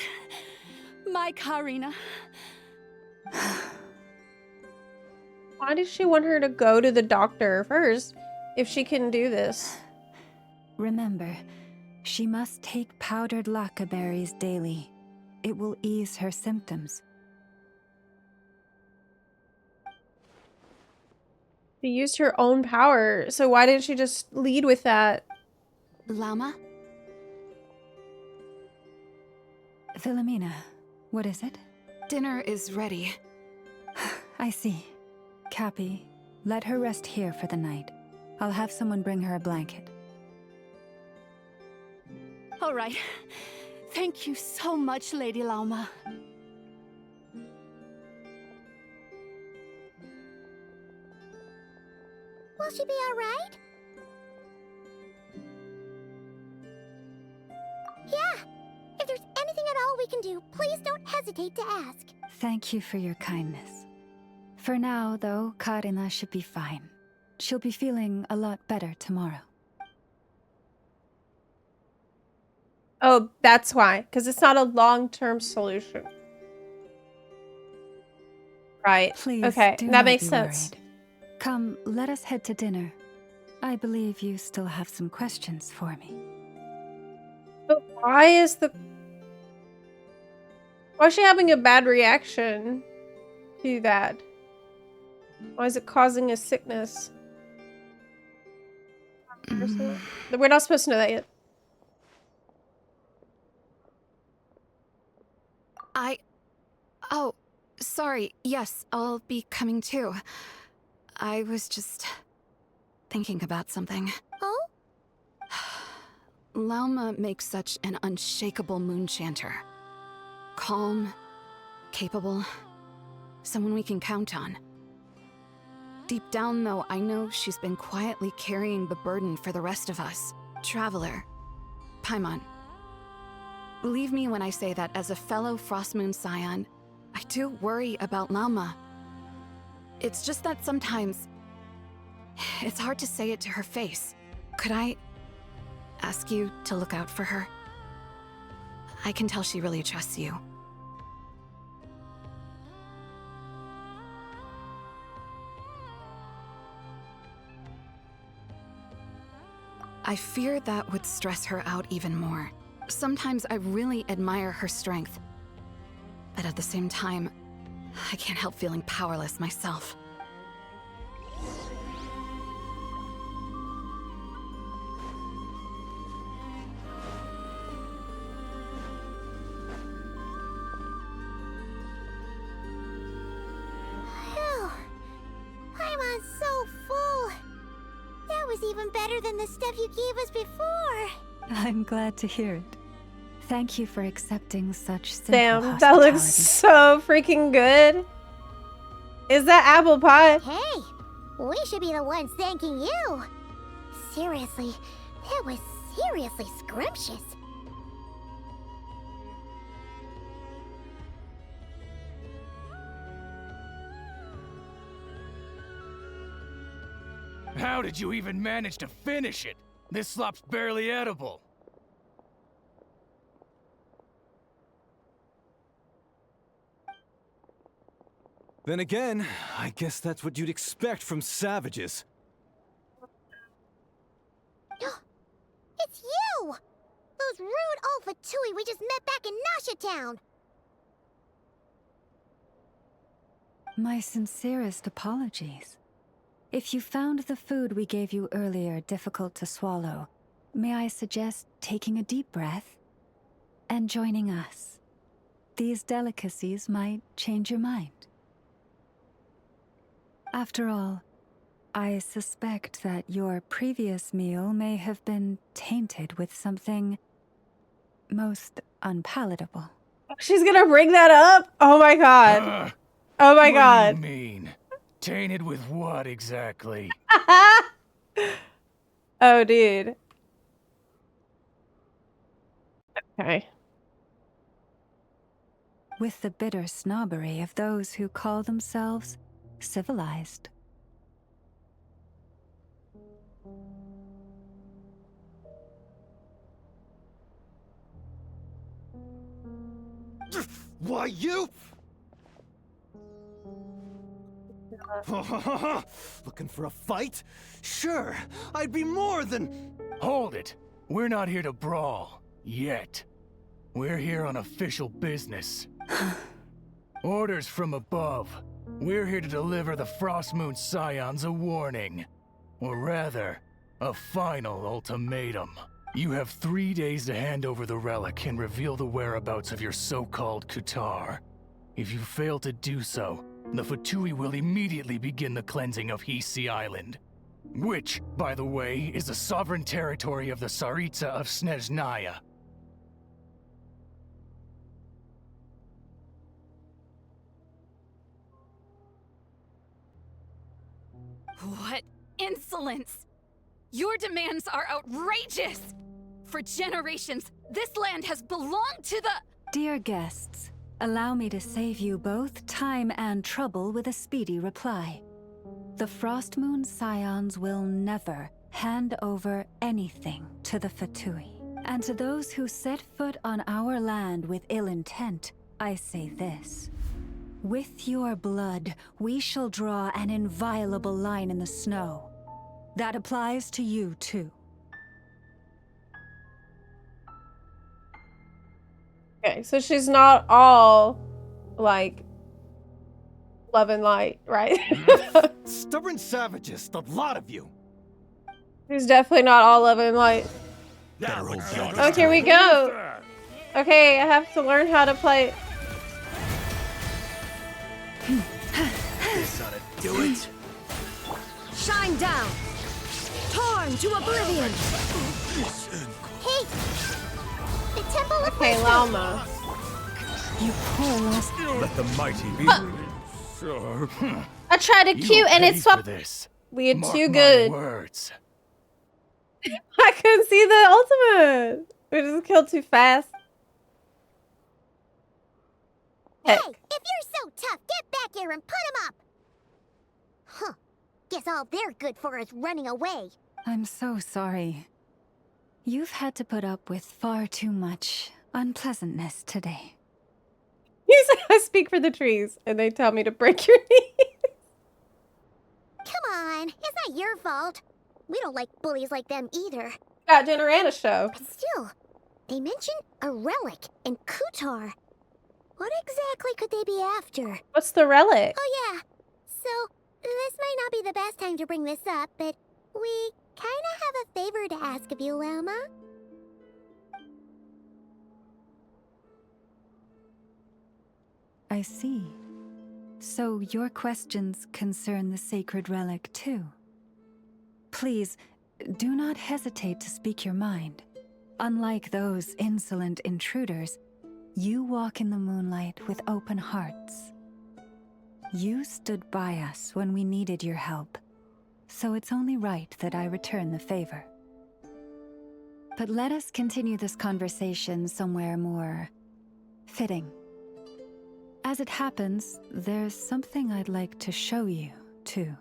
my Karina. Why does she want her to go to the doctor first if she can do this? Remember, she must take powdered laka berries daily. It will ease her symptoms. She used her own power, so why didn't she just lead with that? Llama? Philomena, what is it? Dinner is ready. I see. Cappy, let her rest here for the night. I'll have someone bring her a blanket. All right. Thank you so much, Lady Llama. Will she be alright? Yeah! If there's anything at all we can do, please don't hesitate to ask. Thank you for your kindness. For now, though, Karina should be fine. She'll be feeling a lot better tomorrow. Oh, that's why. Because it's not a long-term solution. Right. Please, okay, do that not makes be sense. worried. Come, let us head to dinner. I believe you still have some questions for me. But why is she having a bad reaction to that? Why is it causing a sickness? We're not supposed to know that yet. Oh, sorry. Yes, I'll be coming too. I was just thinking about something. Oh? Llama makes such an unshakable moon chanter. Calm, capable, someone we can count on. Deep down, though, I know she's been quietly carrying the burden for the rest of us. Traveler, Paimon. Believe me when I say that as a fellow Frostmoon Scion, I do worry about Llama. It's just that sometimes it's hard to say it to her face. Could I ask you to look out for her? I can tell she really trusts you. I fear that would stress her out even more. Sometimes I really admire her strength, but at the same time, I can't help feeling powerless myself. Phew. Paimon's so full. That was even better than the stuff you gave us before. I'm glad to hear it. Thank you for accepting such simple Damn, that hospitality. looks so freaking good. Is that apple pie? Hey, we should be the ones thanking you. Seriously, that was seriously scrumptious. How did you even manage to finish it? This slop's barely edible. Then again, I guess that's what you'd expect from savages. It's you! Those rude old Fatui we just met back in Nasha Town! My sincerest apologies. If you found the food we gave you earlier difficult to swallow, may I suggest taking a deep breath and joining us? These delicacies might change your mind. After all, I suspect that your previous meal may have been tainted with something most unpalatable. She's gonna bring that up? Oh my god. Oh my god. What do you mean? Tainted with what exactly? Oh, dude. Okay. With the bitter snobbery of those who call themselves civilized. Why, you? Looking for a fight? Sure, I'd be more than... Hold it. We're not here to brawl. Yet. We're here on official business. Orders from above. We're here to deliver the Frostmoon Scions a warning. Or rather, a final ultimatum. You have 3 days to hand over the relic and reveal the whereabouts of your so-called Kutar. If you fail to do so, the Fatui will immediately begin the cleansing of Hisi Island. Which, by the way, is the sovereign territory of the Tsaritsa of Snezhnaya. What insolence! Your demands are outrageous! For generations, this land has belonged to the— Dear guests, allow me to save you both time and trouble with a speedy reply. The Frostmoon Scions will never hand over anything to the Fatui. And to those who set foot on our land with ill intent, I say this. With your blood, we shall draw an inviolable line in the snow. That applies to you, too. Okay, so she's not all, like, love and light, right? Stubborn savages, the lot of you. She's definitely not all love and light. Oh, here we go. Okay, I have to learn how to play. This ought to do it. Shine down. Torn to oblivion. Hey! The Temple of Okay, Llama. You poor lost. Let the mighty be. I tried a cute and it swapped. We had too good. Words. I couldn't see the ultimate. We just killed too fast. Hey, if you're so tough, get back here and put him up! Huh. Guess all they're good for is running away. I'm so sorry. You've had to put up with far too much unpleasantness today. You said I speak for the trees, and they tell me to break your knee. Come on, it's not your fault. We don't like bullies like them either. Got dinner and a show. But still, they mentioned a relic and Kutar. What exactly could they be after? What's the relic? Oh yeah, so this might not be the best time to bring this up, but we kinda have a favor to ask of you, Llama. I see. So your questions concern the sacred relic too. Please, do not hesitate to speak your mind. Unlike those insolent intruders, you walk in the moonlight with open hearts. You stood by us when we needed your help, so it's only right that I return the favor. But let us continue this conversation somewhere more fitting. As it happens, there's something I'd like to show you, too.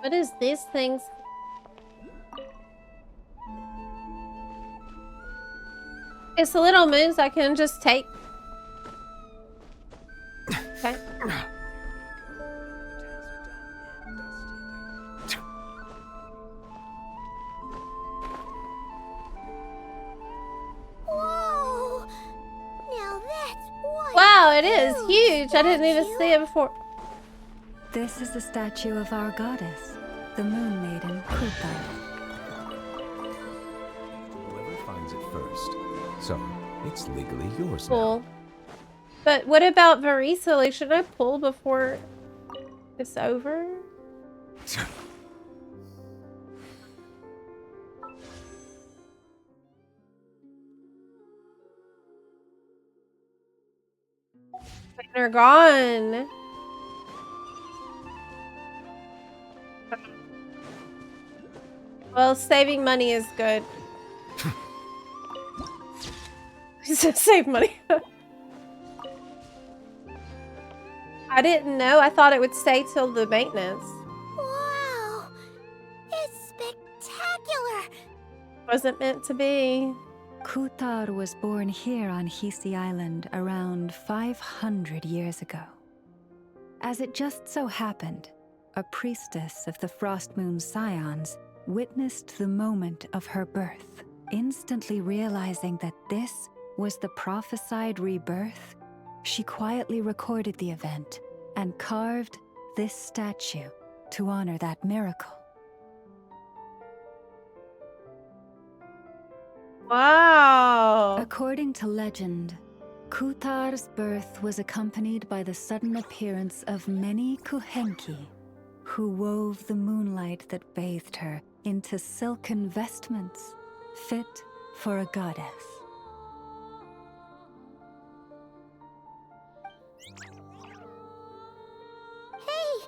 What is these things? It's the little moons I can just take. Okay. Whoa! Now that's what. Wow, it is huge. I didn't even see it before. This is the statue of our goddess, the Moon Maiden Kutar. Whoever finds it first. So, it's legally yours Cool. now. But what about Varisa? Like, should I pull before it's over? They're gone. Well, saving money is good. He said save money. I didn't know. I thought it would stay till the maintenance. Wow! It's spectacular! Wasn't meant to be. Kutar was born here on Hisi Island around 500 years ago. As it just so happened, a priestess of the Frostmoon Scions witnessed the moment of her birth, instantly realizing that this was the prophesied rebirth. She quietly recorded the event and carved this statue to honor that miracle. Wow. According to legend, Kutar's birth was accompanied by the sudden appearance of many Kuhenki, who wove the moonlight that bathed her into silken vestments fit for a goddess. Hey!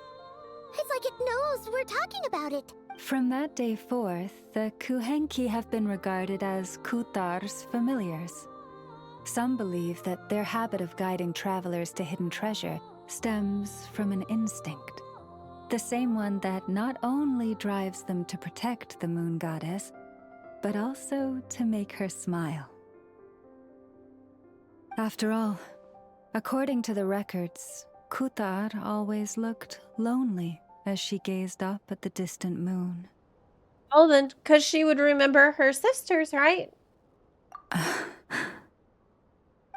It's like it knows we're talking about it. From that day forth, the Kuhenki have been regarded as Kutar's familiars. Some believe that their habit of guiding travelers to hidden treasure stems from an instinct. The same one that not only drives them to protect the moon goddess, but also to make her smile. After all, according to the records, Kutar always looked lonely as she gazed up at the distant moon. Oh, then, because she would remember her sisters, right?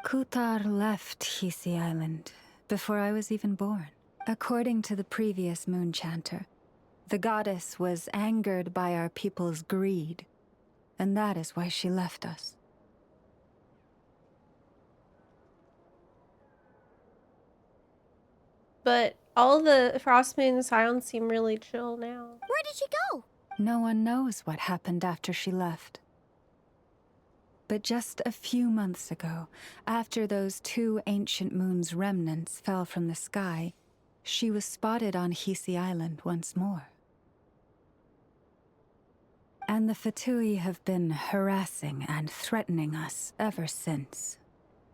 Kutar left Hisi Island before I was even born. According to the previous moon chanter, the goddess was angered by our people's greed, and that is why she left us. But all the Frost Moon Scions seem really chill now. Where did she go? No one knows what happened after she left. But just a few months ago, after those 2 ancient moon's remnants fell from the sky, she was spotted on Hisi Island once more. And the Fatui have been harassing and threatening us ever since.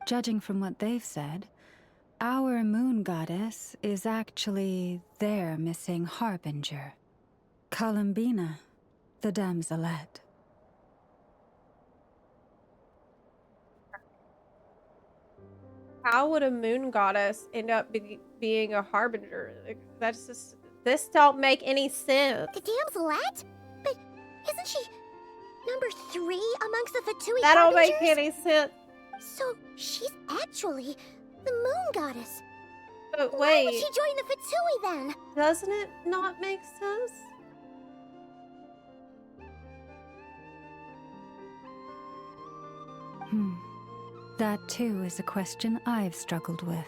Judging from what they've said, our moon goddess is actually their missing harbinger, Columbina, the damselette. How would a moon goddess end up being a harbinger? Like, that's just... This don't make any sense. The damselette? But isn't she number 3 amongst the Fatui That don't make harbingers? any sense. So she's actually the moon goddess. But Why would wait, she join the Fatui then? doesn't it not make sense? That too is a question I've struggled with.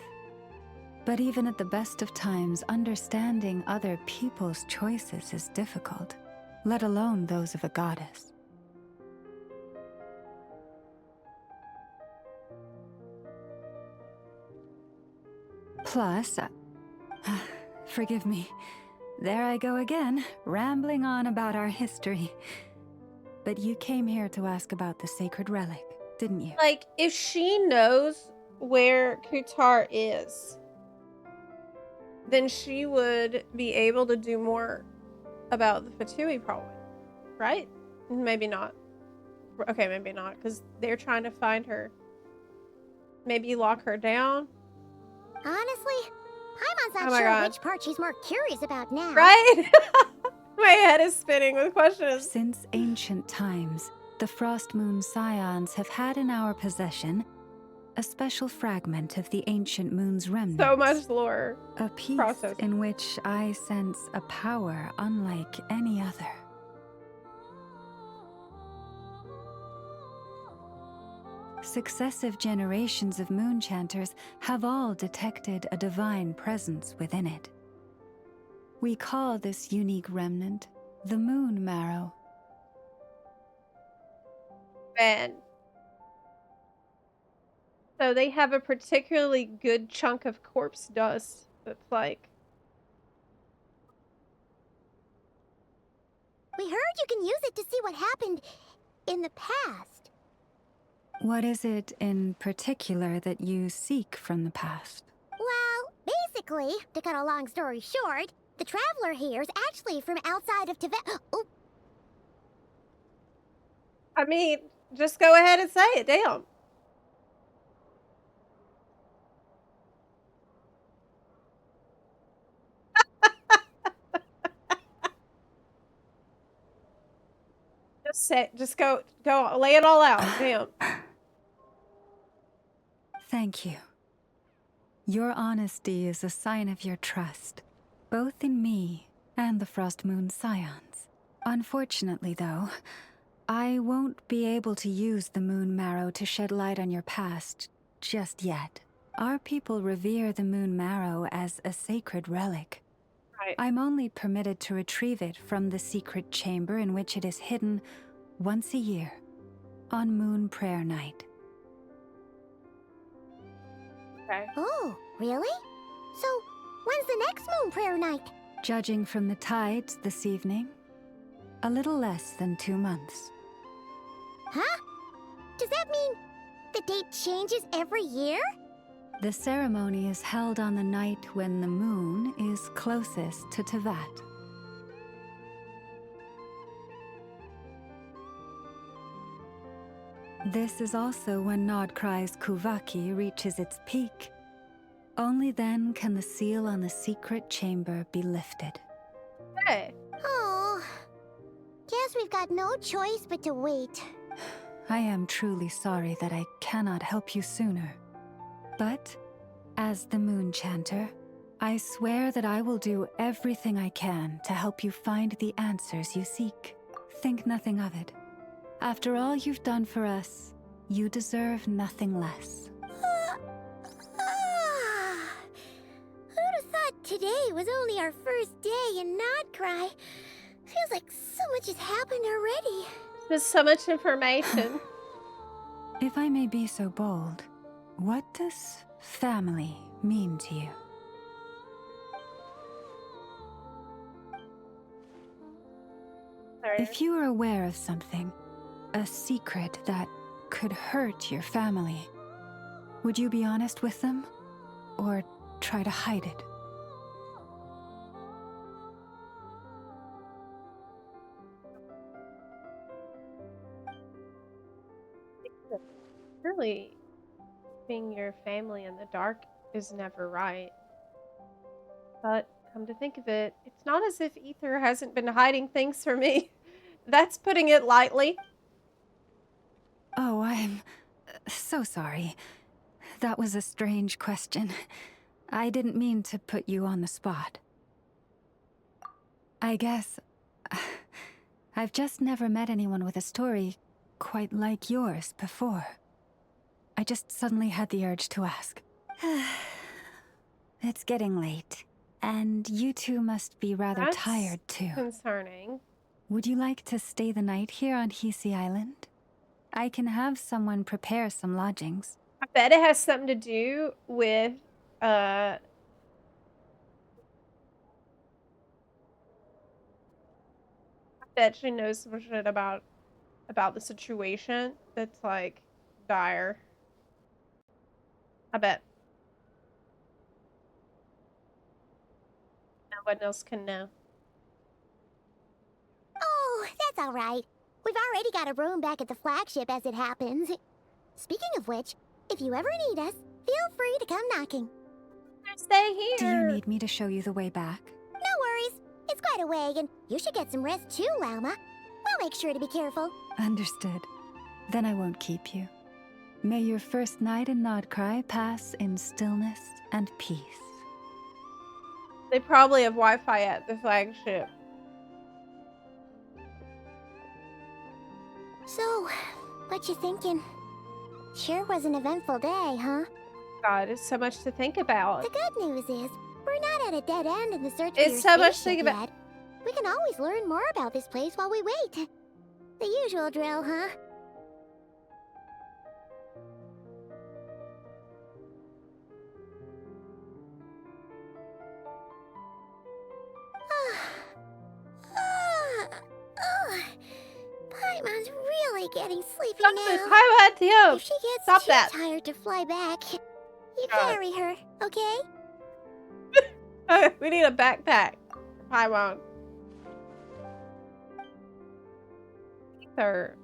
But even at the best of times, understanding other people's choices is difficult, let alone those of a goddess. Plus, forgive me, there I go again, rambling on about our history. But you came here to ask about the sacred relic, didn't you? Like, if she knows where Kutar is, then she would be able to do more about the Fatui, probably. Right? Maybe not. Okay, maybe not, because they're trying to find her. Maybe lock her down. Honestly, Paimon's not Oh my sure God. which part she's more curious about now. Right? My head is spinning with questions. Since ancient times, the Frost Moon Scions have had in our possession a special fragment of the ancient moon's remnants. So much lore. A piece in which I sense a power unlike any other. Successive generations of moon chanters have all detected a divine presence within it. We call this unique remnant the Moon Marrow. Man. So they have a particularly good chunk of corpse dust that's like... We heard you can use it to see what happened in the past. What is it in particular that you seek from the past? Well, basically, to cut a long story short, the traveler here is actually from outside of Tibet. Oh, I mean, just go ahead and say it, damn. Just say, just go, lay it all out, damn. Thank you. Your honesty is a sign of your trust, both in me and the Frost Moon Scions. Unfortunately, though, I won't be able to use the Moon Marrow to shed light on your past just yet. Our people revere the Moon Marrow as a sacred relic. Right. I'm only permitted to retrieve it from the secret chamber in which it is hidden once a year, on Moon Prayer Night. Okay. Oh, really? So, when's the next Moon Prayer Night? Judging from the tides this evening, a little less than 2 months. Huh? Does that mean the date changes every year? The ceremony is held on the night when the moon is closest to Tevat. This is also when Nodkrai's Kuvaki reaches its peak. Only then can the seal on the secret chamber be lifted. Hey. Oh, guess we've got no choice but to wait. I am truly sorry that I cannot help you sooner. But, as the Moon Chanter, I swear that I will do everything I can to help you find the answers you seek. Think nothing of it. After all you've done for us, you deserve nothing less. Who'd have thought today was only our first day in Nodcry? Feels like so much has happened already. There's so much information. If I may be so bold, what does family mean to you? If you are aware of something, a secret that could hurt your family, would you be honest with them, or try to hide it? Really, keeping your family in the dark is never right. But come to think of it, it's not as if Ether hasn't been hiding things from me. That's putting it lightly. Oh, I'm so sorry. That was a strange question. I didn't mean to put you on the spot. I guess I've just never met anyone with a story quite like yours before. I just suddenly had the urge to ask. It's getting late, and you two must be rather That's tired too. Concerning. Would you like to stay the night here on Hisi Island? I can have someone prepare some lodgings. I bet it has something to do with I bet she knows some shit about the situation that's like dire. I bet. No one else can know. Oh, that's all right. We've already got a room back at the flagship as it happens. Speaking of which, if you ever need us, feel free to come knocking. Stay here. Do you need me to show you the way back? No worries. It's quite a way, and you should get some rest too, Lauma. We'll make sure to be careful. Understood. Then I won't keep you. May your first night in Nodcry pass in stillness and peace. They probably have Wi-Fi at the flagship. So, what you thinking? Sure was an eventful day, huh? God, it's so much to think about. The good news is, we're not at a dead end in the search for It's your so much to spaceship think about. yet. We can always learn more about this place while we wait. The usual drill, huh? Paimon's really getting sleepy now. If she gets Stop too that. tired to fly back, you God. carry her, okay? We need a backpack. Paimon. Ether,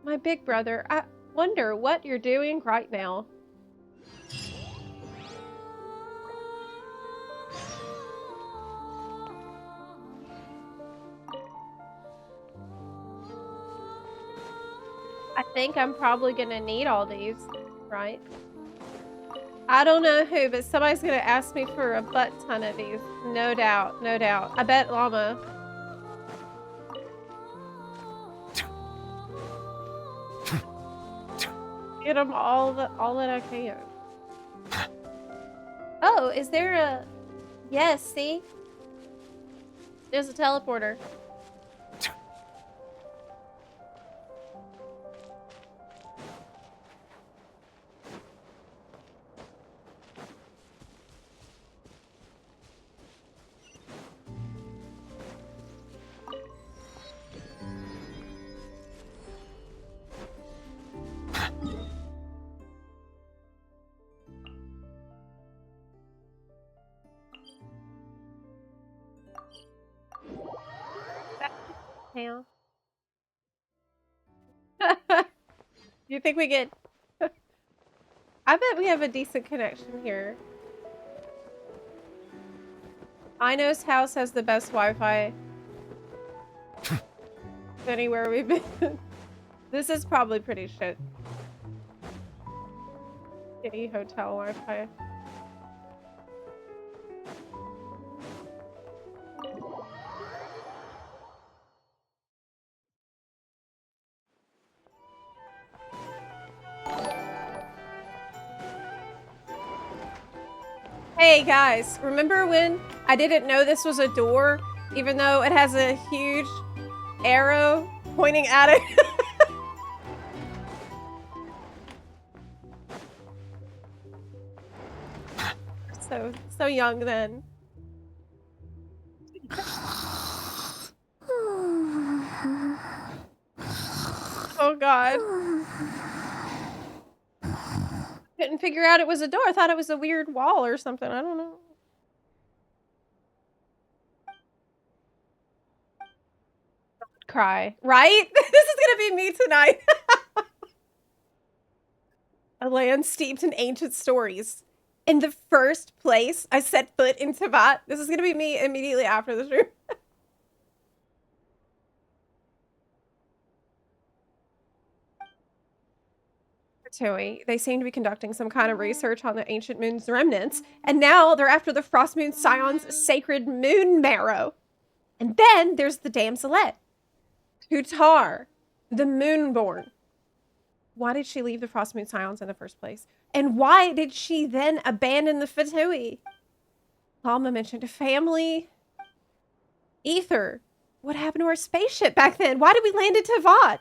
my big brother, I wonder what you're doing right now. I think I'm probably gonna need all these, right? I don't know who, but somebody's gonna ask me for a butt ton of these. No doubt, no doubt. I bet Llama. Get them all that I can. Oh, is there a... Yes, see? There's a teleporter. Hang on. You think we get... I bet we have a decent connection here. Ino's house has the best Wi-Fi anywhere we've been. This is probably pretty shit. Shitty hotel Wi-Fi. Hey guys, remember when I didn't know this was a door, even though it has a huge arrow pointing at it? So young then. Oh god. Couldn't figure out it was a door. I thought it was a weird wall or something. I don't know. Cry. Right? This is gonna be me tonight. A land steeped in ancient stories. In the first place I set foot in Tibet. This is gonna be me immediately after the stream. They seem to be conducting some kind of research on the ancient moon's remnants, and now they're after the Frost Moon Scion's sacred moon marrow. And then there's the damselette, Kutar, the Moonborn. Why did she leave the Frost Moon Scions in the first place? And why did she then abandon the Fatui? Alma mentioned a family. Ether. What happened to our spaceship back then? Why did we land in Tavat?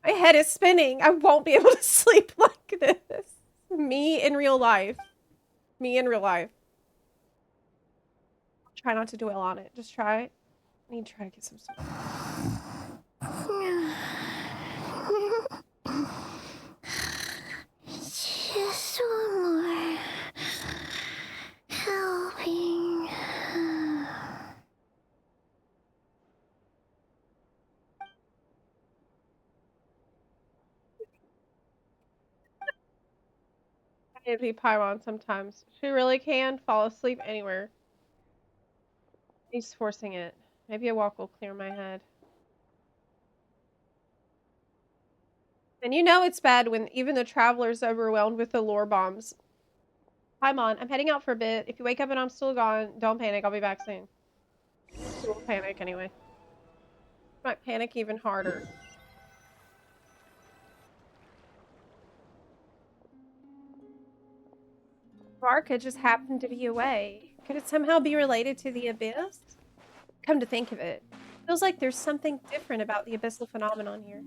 My head is spinning. I won't be able to sleep like this. Me in real life. Me in real life. Try not to dwell on it. Just try it. I need to try to get some sleep. Just one more helping. I need to be Paimon sometimes. She really can fall asleep anywhere. He's forcing it. Maybe a walk will clear my head. And you know it's bad when even the traveler's overwhelmed with the lore bombs. Paimon, I'm heading out for a bit. If you wake up and I'm still gone, don't panic. I'll be back soon. She will panic anyway. Might panic even harder. Varka just happened to be away. Could it somehow be related to the Abyss? Come to think of it, feels like there's something different about the abyssal phenomenon here.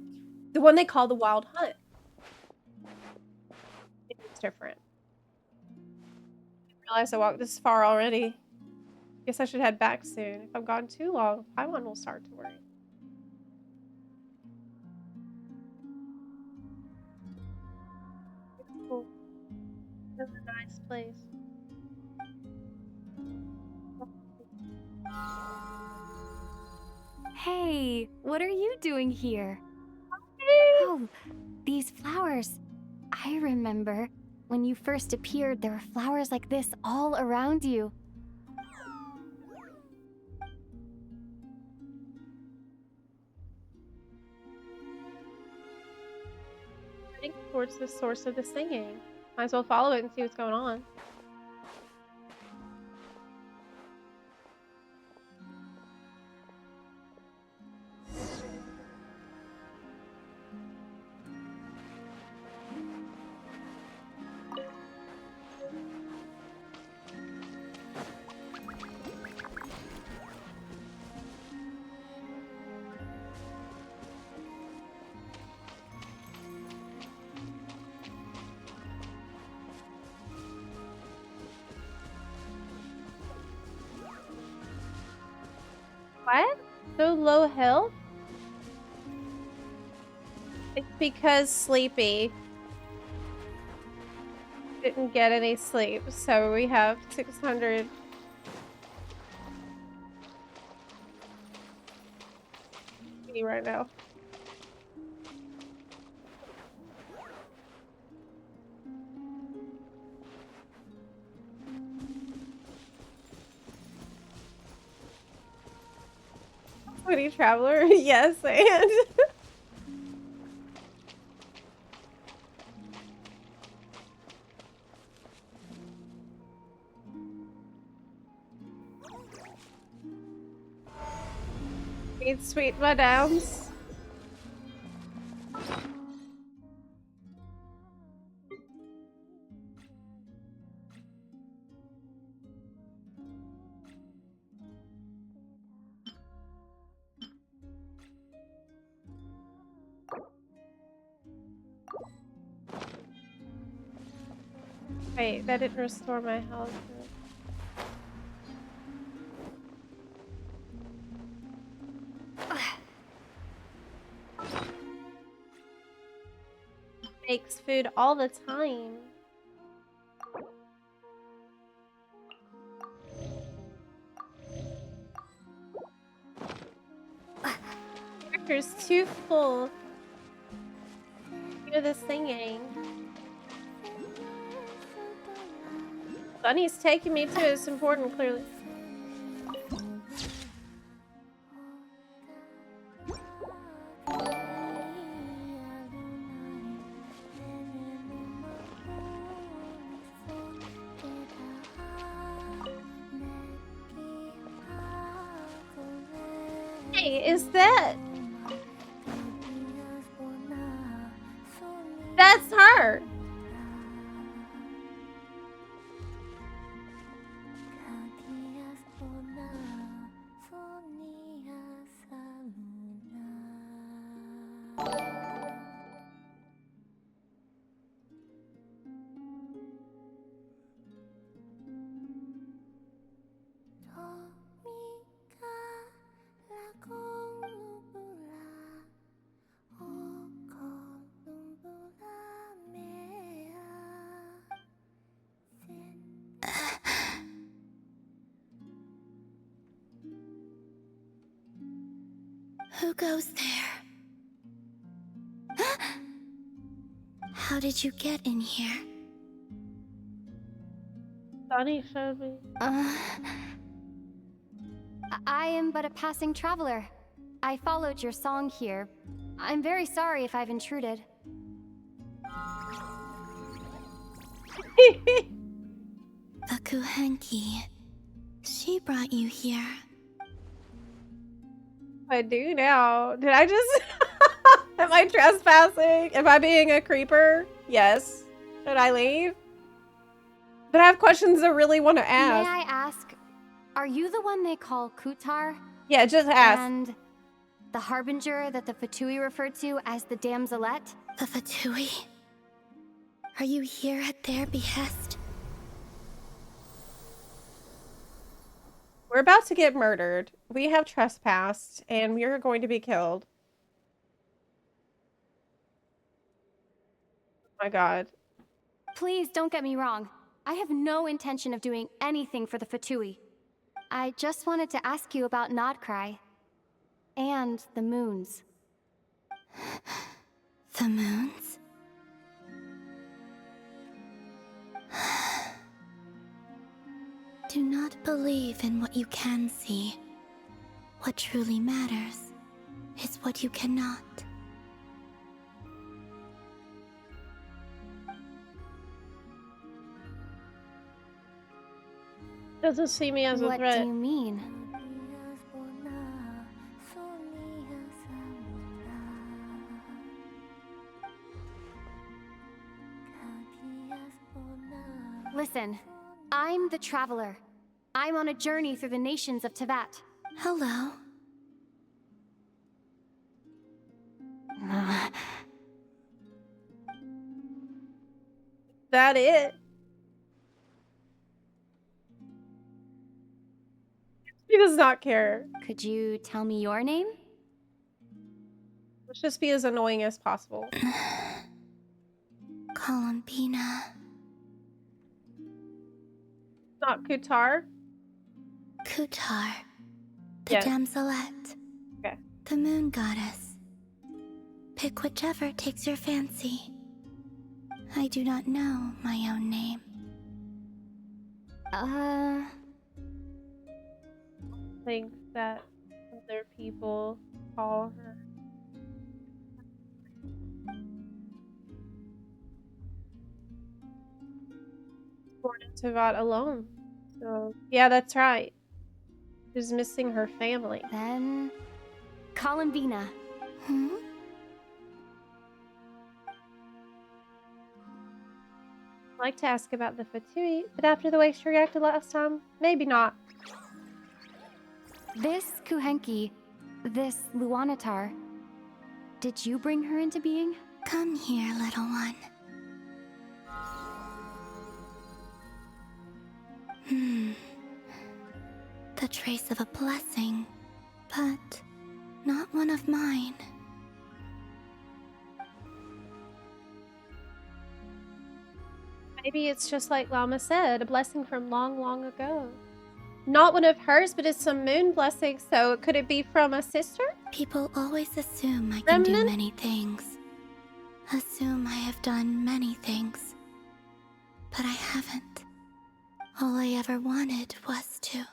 The one they call the Wild Hunt. It's different. I realize I walked this far already. Guess I should head back soon. If I'm gone too long, Paimon will start to worry. Cool. It's a nice place. Hey, what are you doing here? Oh, these flowers. I remember when you first appeared, there were flowers like this all around you. Heading towards the source of the singing. Might as well follow it and see what's going on. What? So low health? It's because sleepy. Didn't get any sleep, so we have 600. Right now. Sweetie Traveler, yes, and need sweet madams. Wait, that didn't restore my health. Makes food all the time. Character's too full. Hear the singing. Bunny's taking me to it's important, clearly. Hey, is that... That's her! Who goes there? How did you get in here? Bunny showed me. I am but a passing traveler. I followed your song here. I'm very sorry if I've intruded. Akuhenki. She brought you here. I do now. Did I just... Am I trespassing? Am I being a creeper? Yes. Should I leave? But I have questions I really want to ask. May I ask, are you the one they call Kutar? Yeah, just ask. And the harbinger that the Fatui referred to as the Damselette? The Fatui? Are you here at their behest? We're about to get murdered. We have trespassed, and we are going to be killed. Oh my god. Please don't get me wrong. I have no intention of doing anything for the Fatui. I just wanted to ask you about Krai. And the moons. The moons? Do not believe in what you can see. What truly matters is what you cannot. Doesn't see me as a What threat. do you mean? Listen, I'm the Traveler. I'm on a journey through the nations of Teyvat. Hello. That it? He does not care. Could you tell me your name? Let's just be as annoying as possible. Columbina. Not Kutar? Kutar. The Yes. damselette. Okay. The moon goddess. Pick whichever takes your fancy. I do not know my own name. Think that other people call her. Born in Teyvat alone. So yeah, that's right. She's missing her family. Then Columbina. Hmm? I'd like to ask about the Fatui, but after the way she reacted last time, maybe not. This Kuhenki, this Luanatar. Did you bring her into being? Come here, little one. The trace of a blessing, but not one of mine. Maybe it's just like Llama said, a blessing from long, long ago. Not one of hers, but it's a moon blessing, so could it be from a sister? People always assume I can do Remnant? many things. Assume I have done many things. But I haven't. All I ever wanted was to.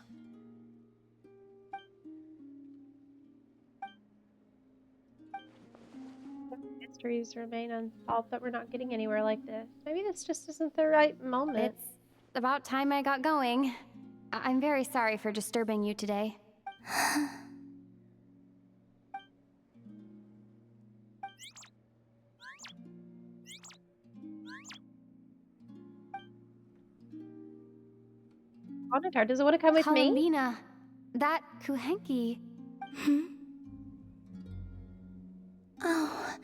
Mysteries remain unsolved, but we're not getting anywhere like this. Maybe this just isn't the right moment. It's about time I got going. I'm very sorry for disturbing you today. Onatar, does it want to come with me? Columbina, that Kuhenki. Oh,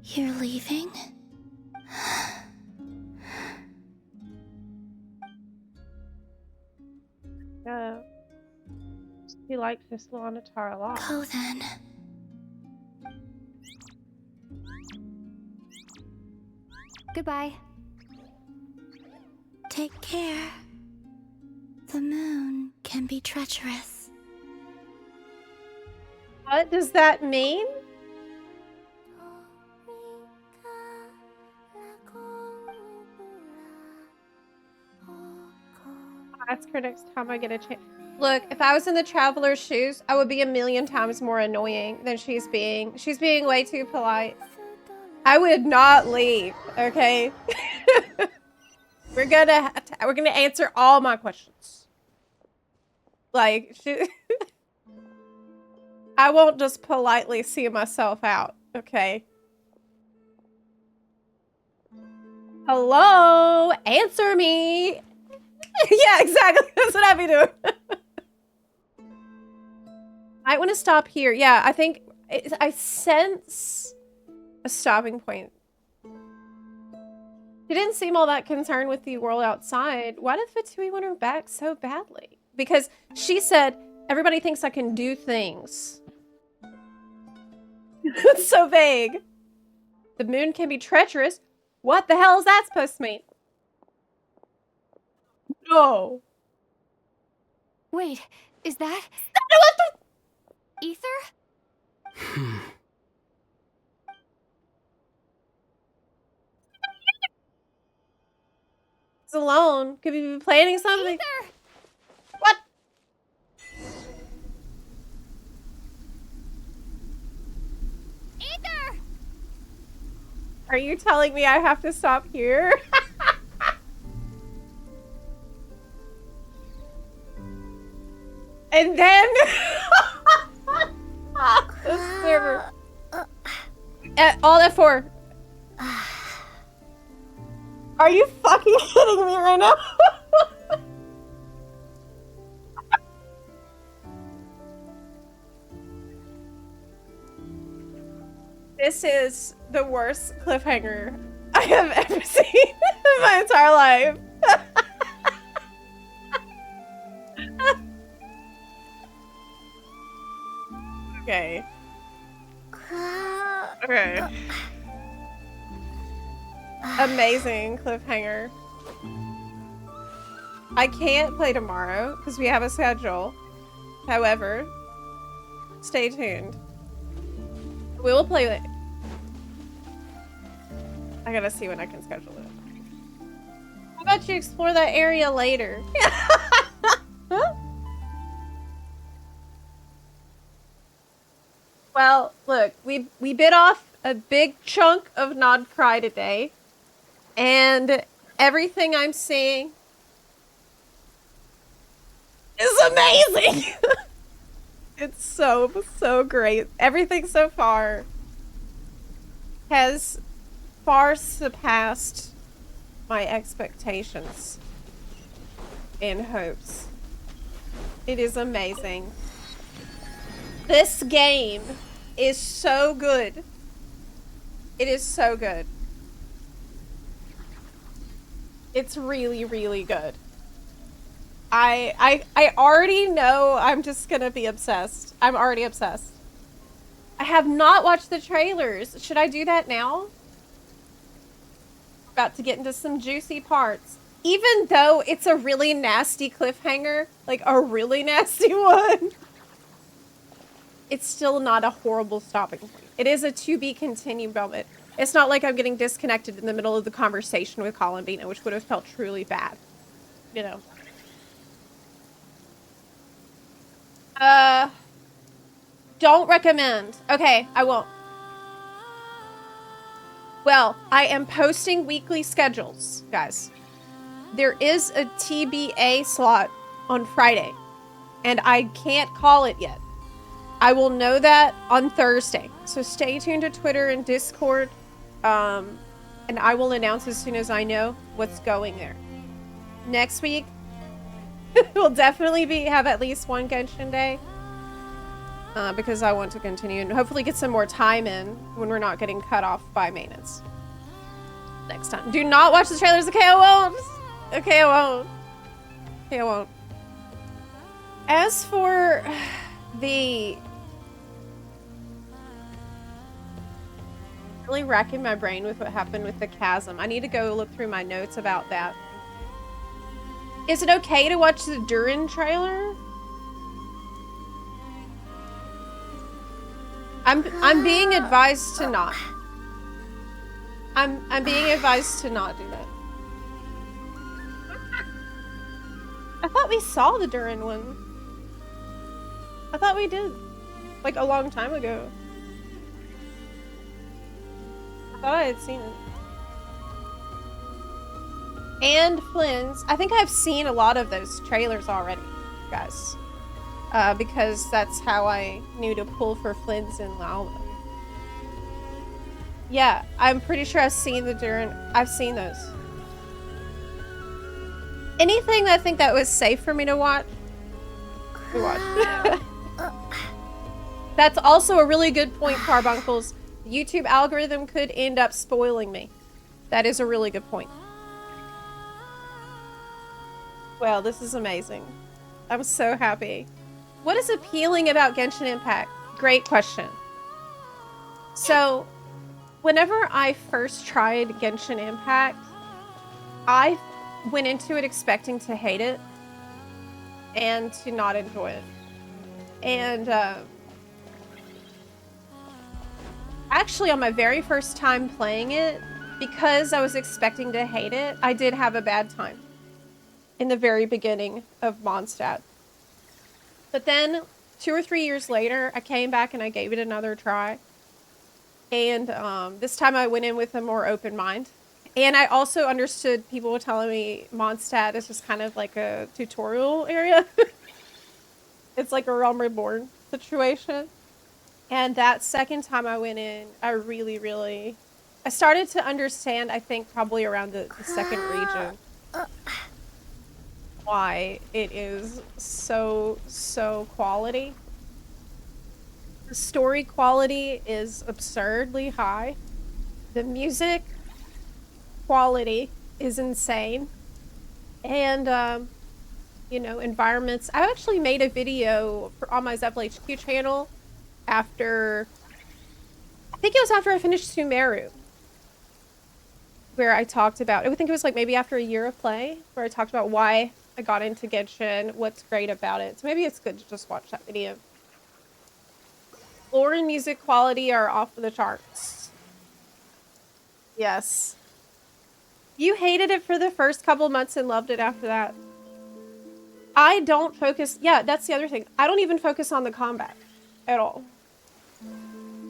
you're leaving? He likes this Luanatar a lot. Go then. Goodbye. Take care. The moon can be treacherous. What does that mean? I'll ask her next time I get a chance. Look, if I was in the Traveler's shoes, I would be a million times more annoying than she's being. She's being way too polite. I would not leave, okay? We're gonna answer all my questions. Like, I won't just politely see myself out, okay? Hello? Answer me! Yeah, exactly. That's what I'd be doing. I want to stop here. Yeah, I think I sense a stopping point. She didn't seem all that concerned with the world outside. Why did Fatui want her back so badly? Because she said, everybody thinks I can do things. It's so vague. The moon can be treacherous. What the hell is that supposed to mean? No. Wait, is that... What the... Ether? It's alone. Could we be planning something? Ether! What? Ether! Are you telling me I have to stop here? And then the server. All F4. Are you fucking kidding me right now? This is the worst cliffhanger I have ever seen in my entire life. Okay. Okay. Amazing cliffhanger. I can't play tomorrow because we have a schedule. However, stay tuned. We will play it. I gotta see when I can schedule it. How about you explore that area later? Well, look, we bit off a big chunk of Nod Krai today, and everything I'm seeing is amazing. It's so great. Everything so far has far surpassed my expectations and hopes. It is amazing. This game is so good. It is so good. It's really, really good. I already know I'm just gonna be obsessed. I'm already obsessed. I have not watched the trailers. Should I do that now? About to get into some juicy parts. Even though it's a really nasty cliffhanger, like a really nasty one, it's still not a horrible stopping point. It is a to be continued moment. It's not like I'm getting disconnected in the middle of the conversation with Columbina, which would have felt truly bad. You know. Don't recommend. Okay, I won't. Well, I am posting weekly schedules, guys. There is a TBA slot on Friday, and I can't call it yet. I will know that on Thursday. So stay tuned to Twitter and Discord, and I will announce as soon as I know what's going there. Next week, we'll definitely have at least one Genshin day. Because I want to continue and hopefully get some more time in when we're not getting cut off by maintenance. Next time. Do not watch the trailers. Okay, I won't. Okay, I won't. Okay, I won't. As for the... really racking my brain with what happened with the chasm. I need to go look through my notes about that. Is it okay to watch the Durin trailer? I'm being advised to not. I'm being advised to not do that. I thought we saw the Durin one. I thought we did. Like a long time ago. I thought I had seen it. And Flynn's. I think I've seen a lot of those trailers already, guys. Because that's how I knew to pull for Flynn's and Lauma. Yeah, I'm pretty sure I've seen the Durin. I've seen those. Anything that I think that was safe for me to watch, we watched. That's also a really good point, Carbuncles. The YouTube algorithm could end up spoiling me. That is a really good point. Well, this is amazing. I'm so happy. What is appealing about Genshin Impact? Great question. So, whenever I first tried Genshin Impact, I went into it expecting to hate it and to not enjoy it. And actually, on my very first time playing it, because I was expecting to hate it, I did have a bad time in the very beginning of Mondstadt. But then, 2 or 3 years later, I came back and I gave it another try. And this time I went in with a more open mind. And I also understood people were telling me Mondstadt is just kind of like a tutorial area. It's like a Realm Reborn situation. And that second time I went in, I really I started to understand, I think probably around the second region, why it is so quality. The story quality is absurdly high. The music quality is insane. And you know, environments. I actually made a video on my Zepla HQ channel after, I think it was after I finished Sumeru, where I talked about, I think it was like maybe after a year of play, where I talked about why I got into Genshin, what's great about it. So maybe it's good to just watch that video. Lore and music quality are off the charts. Yes. You hated it for the first couple months and loved it after that. I don't focus, yeah, that's the other thing. I don't even focus on the combat at all.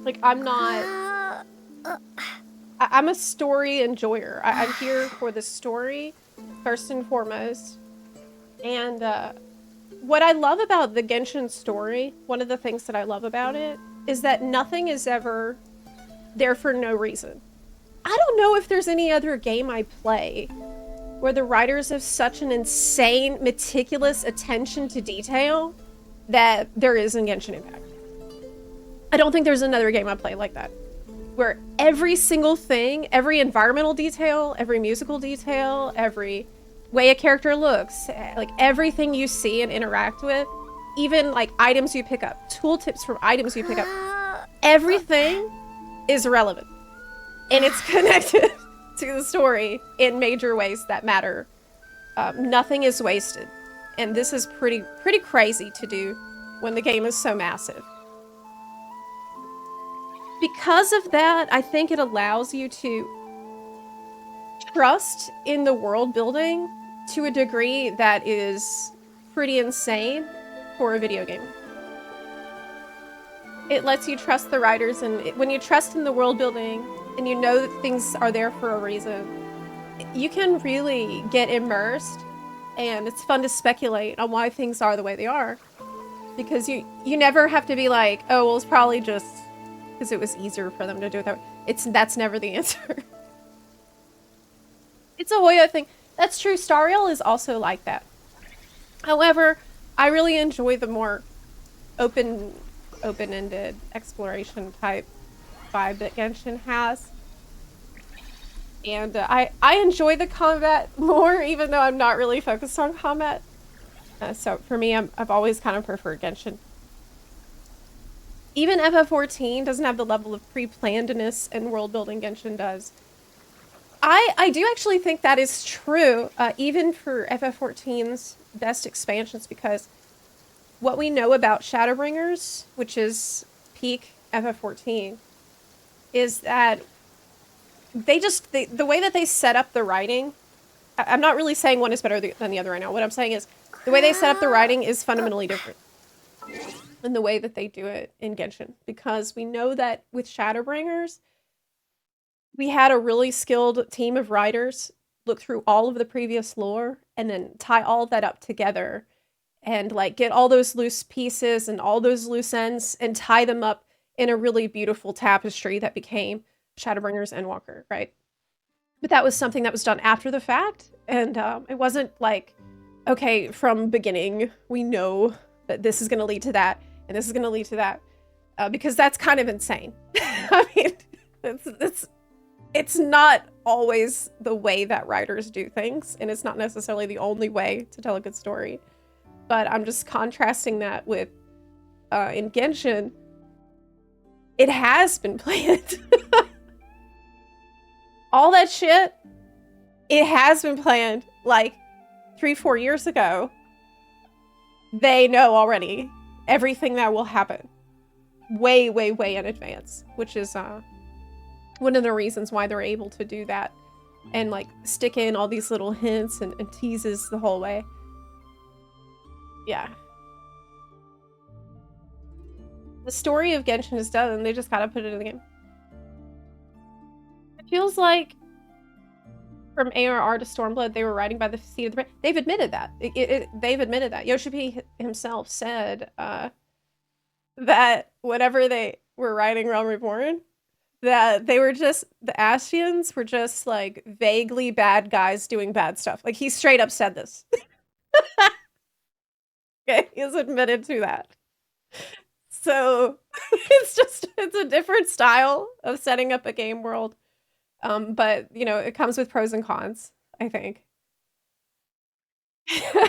Like, I'm not, I'm a story enjoyer. I'm here for the story, first and foremost. And what I love about the Genshin story, one of the things that I love about it, is that nothing is ever there for no reason. I don't know if there's any other game I play where the writers have such an insane, meticulous attention to detail that there is in Genshin Impact. I don't think there's another game I play like that, where every single thing, every environmental detail, every musical detail, every way a character looks, like everything you see and interact with, even like items you pick up, tooltips from items you pick up, everything is relevant. And it's connected to the story in major ways that matter. Nothing is wasted. And this is pretty crazy to do when the game is so massive. Because of that, I think it allows you to trust in the world building to a degree that is pretty insane for a video game. It lets you trust the writers, and when you trust in the world building and you know that things are there for a reason, you can really get immersed, and it's fun to speculate on why things are the way they are. Because you never have to be like, oh, well, it's probably just because it was easier for them to do it that way. That's never the answer. It's a Hoya thing. That's true. Star Rail is also like that. However, I really enjoy the more open-ended exploration type vibe that Genshin has. And I enjoy the combat more, even though I'm not really focused on combat. So for me, I've always kind of preferred Genshin. Even FF14 doesn't have the level of pre-plannedness and world building Genshin does. I do actually think that is true, even for FF14's best expansions, because what we know about Shadowbringers, which is peak FF14, is that the way that they set up the writing, I'm not really saying one is better than the other right now. What I'm saying is the way they set up the writing is fundamentally different than the way that they do it in Genshin, because we know that with Shadowbringers, we had a really skilled team of writers look through all of the previous lore and then tie all of that up together and like get all those loose pieces and all those loose ends and tie them up in a really beautiful tapestry that became Shadowbringers Endwalker, right? But that was something that was done after the fact, and it wasn't like, okay, from beginning, we know that this is going to lead to that, and this is going to lead to that, because that's kind of insane. I mean, it's not always the way that writers do things, and it's not necessarily the only way to tell a good story. But I'm just contrasting that with, in Genshin, it has been planned. All that shit, it has been planned like 3-4 years ago. They know already everything that will happen way in advance, which is one of the reasons why they're able to do that and like stick in all these little hints and teases the whole way. Yeah. The story of Genshin is done, and they just gotta put it in the game. It feels like from ARR to Stormblood, they were riding by the seat of the pants. They've admitted that. They've admitted that. Yoshi P himself said that whenever they were riding Realm Reborn, that they were just, the Ashians were just like vaguely bad guys doing bad stuff. Like he straight up said this. Okay, he's admitted to that. So it's a different style of setting up a game world. But you know, it comes with pros and cons, I think. Yeah.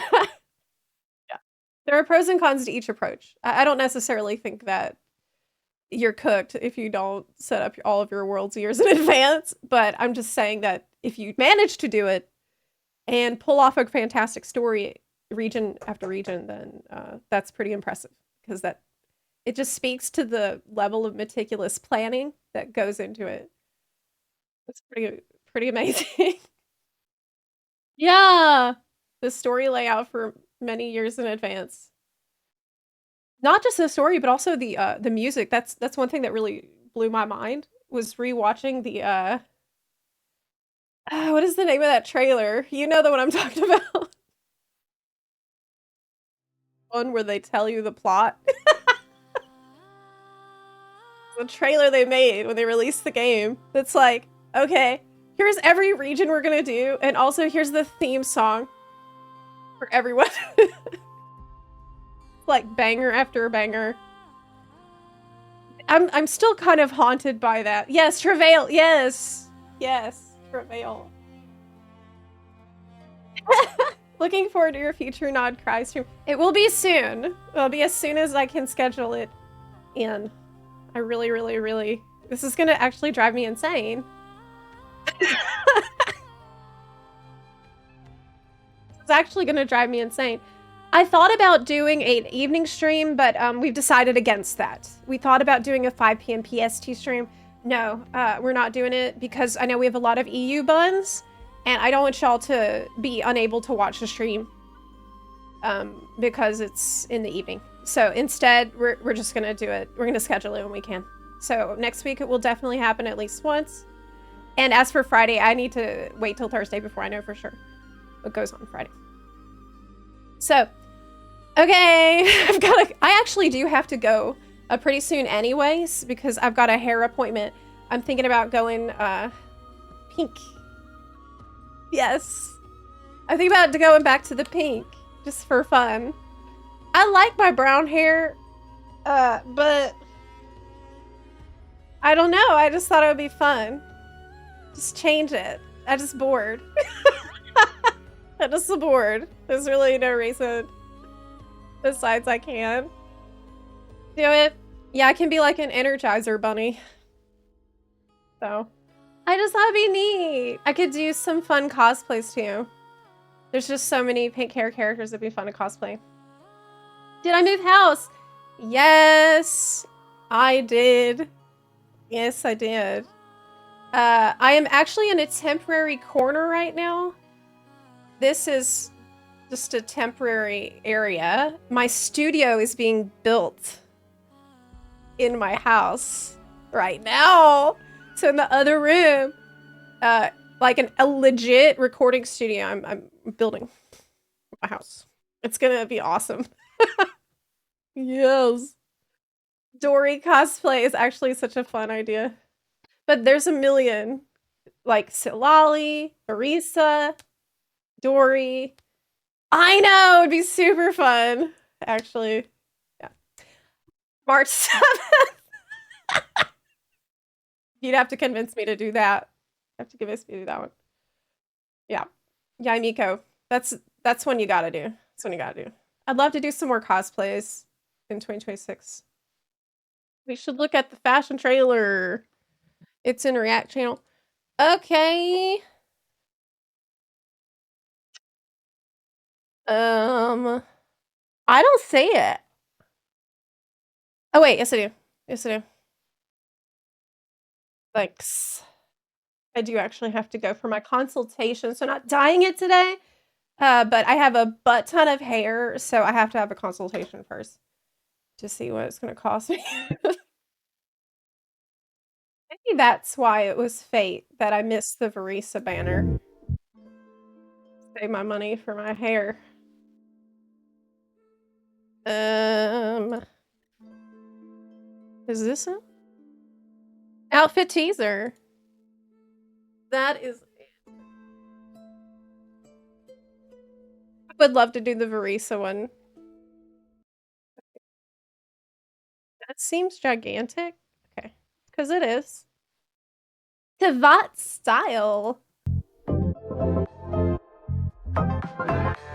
There are pros and cons to each approach. I don't necessarily think that you're cooked if you don't set up all of your worlds years in advance, but I'm just saying that if you manage to do it and pull off a fantastic story region after region, then that's pretty impressive, because that it just speaks to the level of meticulous planning that goes into it. It's pretty amazing. Yeah, the story layout for many years in advance. Not just the story, but also the music. That's one thing that really blew my mind, was rewatching the what is the name of that trailer? You know the one I'm talking about. One where they tell you the plot. The trailer they made when they released the game. That's like, okay, here's every region we're gonna do, and also here's the theme song for everyone. Like banger after banger. I'm still kind of haunted by that. Yes, Travail. Yes. Yes, Travail. Looking forward to your future Nod Cry stream. It will be soon. It'll be as soon as I can schedule it in. I really, this is gonna actually drive me insane. It's actually gonna drive me insane. I thought about doing an evening stream, but we've decided against that. We thought about doing a 5 p.m. PST stream. No, we're not doing it because I know we have a lot of EU buns, and I don't want y'all to be unable to watch the stream because it's in the evening. So instead, we're just gonna do it. We're gonna schedule it when we can. So next week it will definitely happen at least once. And as for Friday, I need to wait till Thursday before I know for sure what goes on Friday. So, okay, I actually do have to go pretty soon anyways, because I've got a hair appointment. I'm thinking about going pink. Yes. I'm thinking about going back to the pink, just for fun. I like my brown hair, but I don't know. I just thought it would be fun. Just change it. I'm just bored. I'm just bored. There's really no reason besides I can do it. Yeah, I can be like an Energizer bunny. So, I just thought it'd be neat. I could do some fun cosplays too. There's just so many pink hair characters that'd be fun to cosplay. Did I move house? Yes, I did. Yes, I did. I am actually in a temporary corner right now. This is just a temporary area. My studio is being built in my house right now. So in the other room, like a legit recording studio, I'm building my house. It's gonna be awesome. Yes. Dory cosplay is actually such a fun idea. But there's a million. Like Silali, Arisa, Dory. I know, it'd be super fun, actually. Yeah. March 7th. You'd have to convince me to do that. You have to convince me to do that one. Yeah. Yeah, Miko. That's one you gotta do. That's one you gotta do. I'd love to do some more cosplays in 2026. We should look at the fashion trailer. It's in React channel. Okay. I don't see it. Oh wait, yes I do. Yes I do. Thanks. I do actually have to go for my consultation, so not dyeing it today. But I have a butt ton of hair, so I have to have a consultation first to see what it's gonna cost me. Maybe that's why it was fate that I missed the Verisa banner. Save my money for my hair. Is this it? Outfit teaser. That is it. I would love to do the Verisa one. That seems gigantic. Okay. Because it is. Tevat style.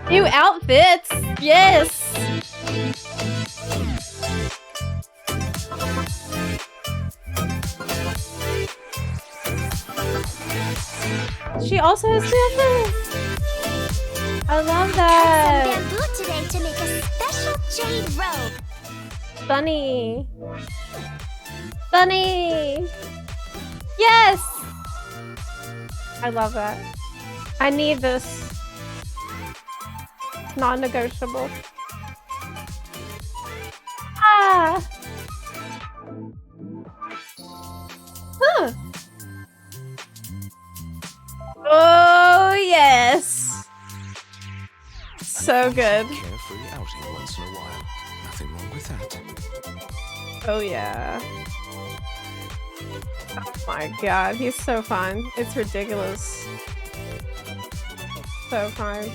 New outfits. Yes. She also has outfits. I love that. Cut some bamboo today to make a special jade robe. Bunny. Bunny. Yes. I love that. I need this. Non-negotiable. Ah. Huh. Oh, yes. So good. Carefree outing once in a while. Nothing wrong with that. Oh, yeah. Oh my god, he's so fun. It's ridiculous. So fun.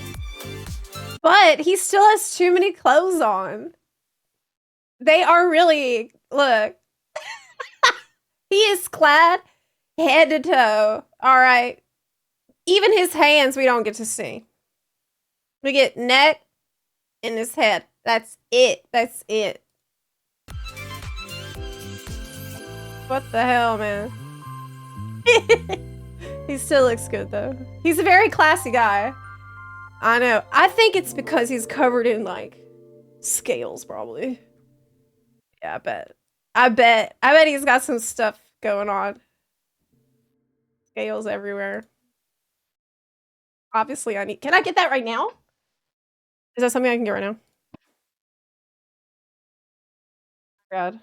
But he still has too many clothes on. They are really... Look. He is clad head to toe. Alright. Even his hands we don't get to see. We get neck and his head. That's it. That's it. What the hell, man? He still looks good, though. He's a very classy guy. I know. I think it's because he's covered in, like, scales, probably. Yeah, I bet he's got some stuff going on. Scales everywhere. Obviously, I need... Can I get that right now? Is that something I can get right now? God.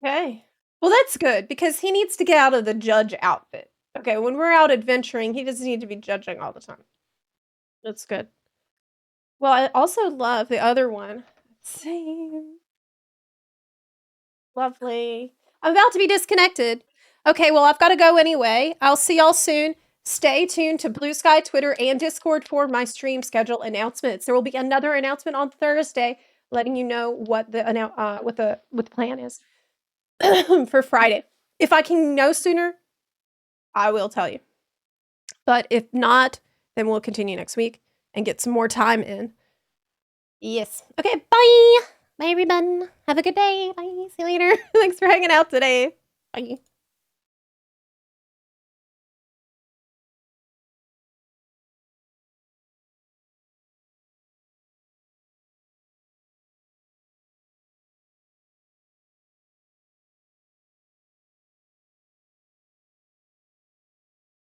Okay. Well, that's good, because he needs to get out of the judge outfit. Okay, when we're out adventuring, he doesn't need to be judging all the time. That's good. Well, I also love the other one. Same. Lovely. I'm about to be disconnected. Okay, well, I've got to go anyway. I'll see y'all soon. Stay tuned to Blue Sky, Twitter, and Discord for my stream schedule announcements. There will be another announcement on Thursday, letting you know what the plan is for Friday. If I can know sooner, I will tell you. But if not, then we'll continue next week and get some more time in. Yes. Okay, bye. Bye, everyone. Have a good day. Bye. See you later. Thanks for hanging out today. Bye.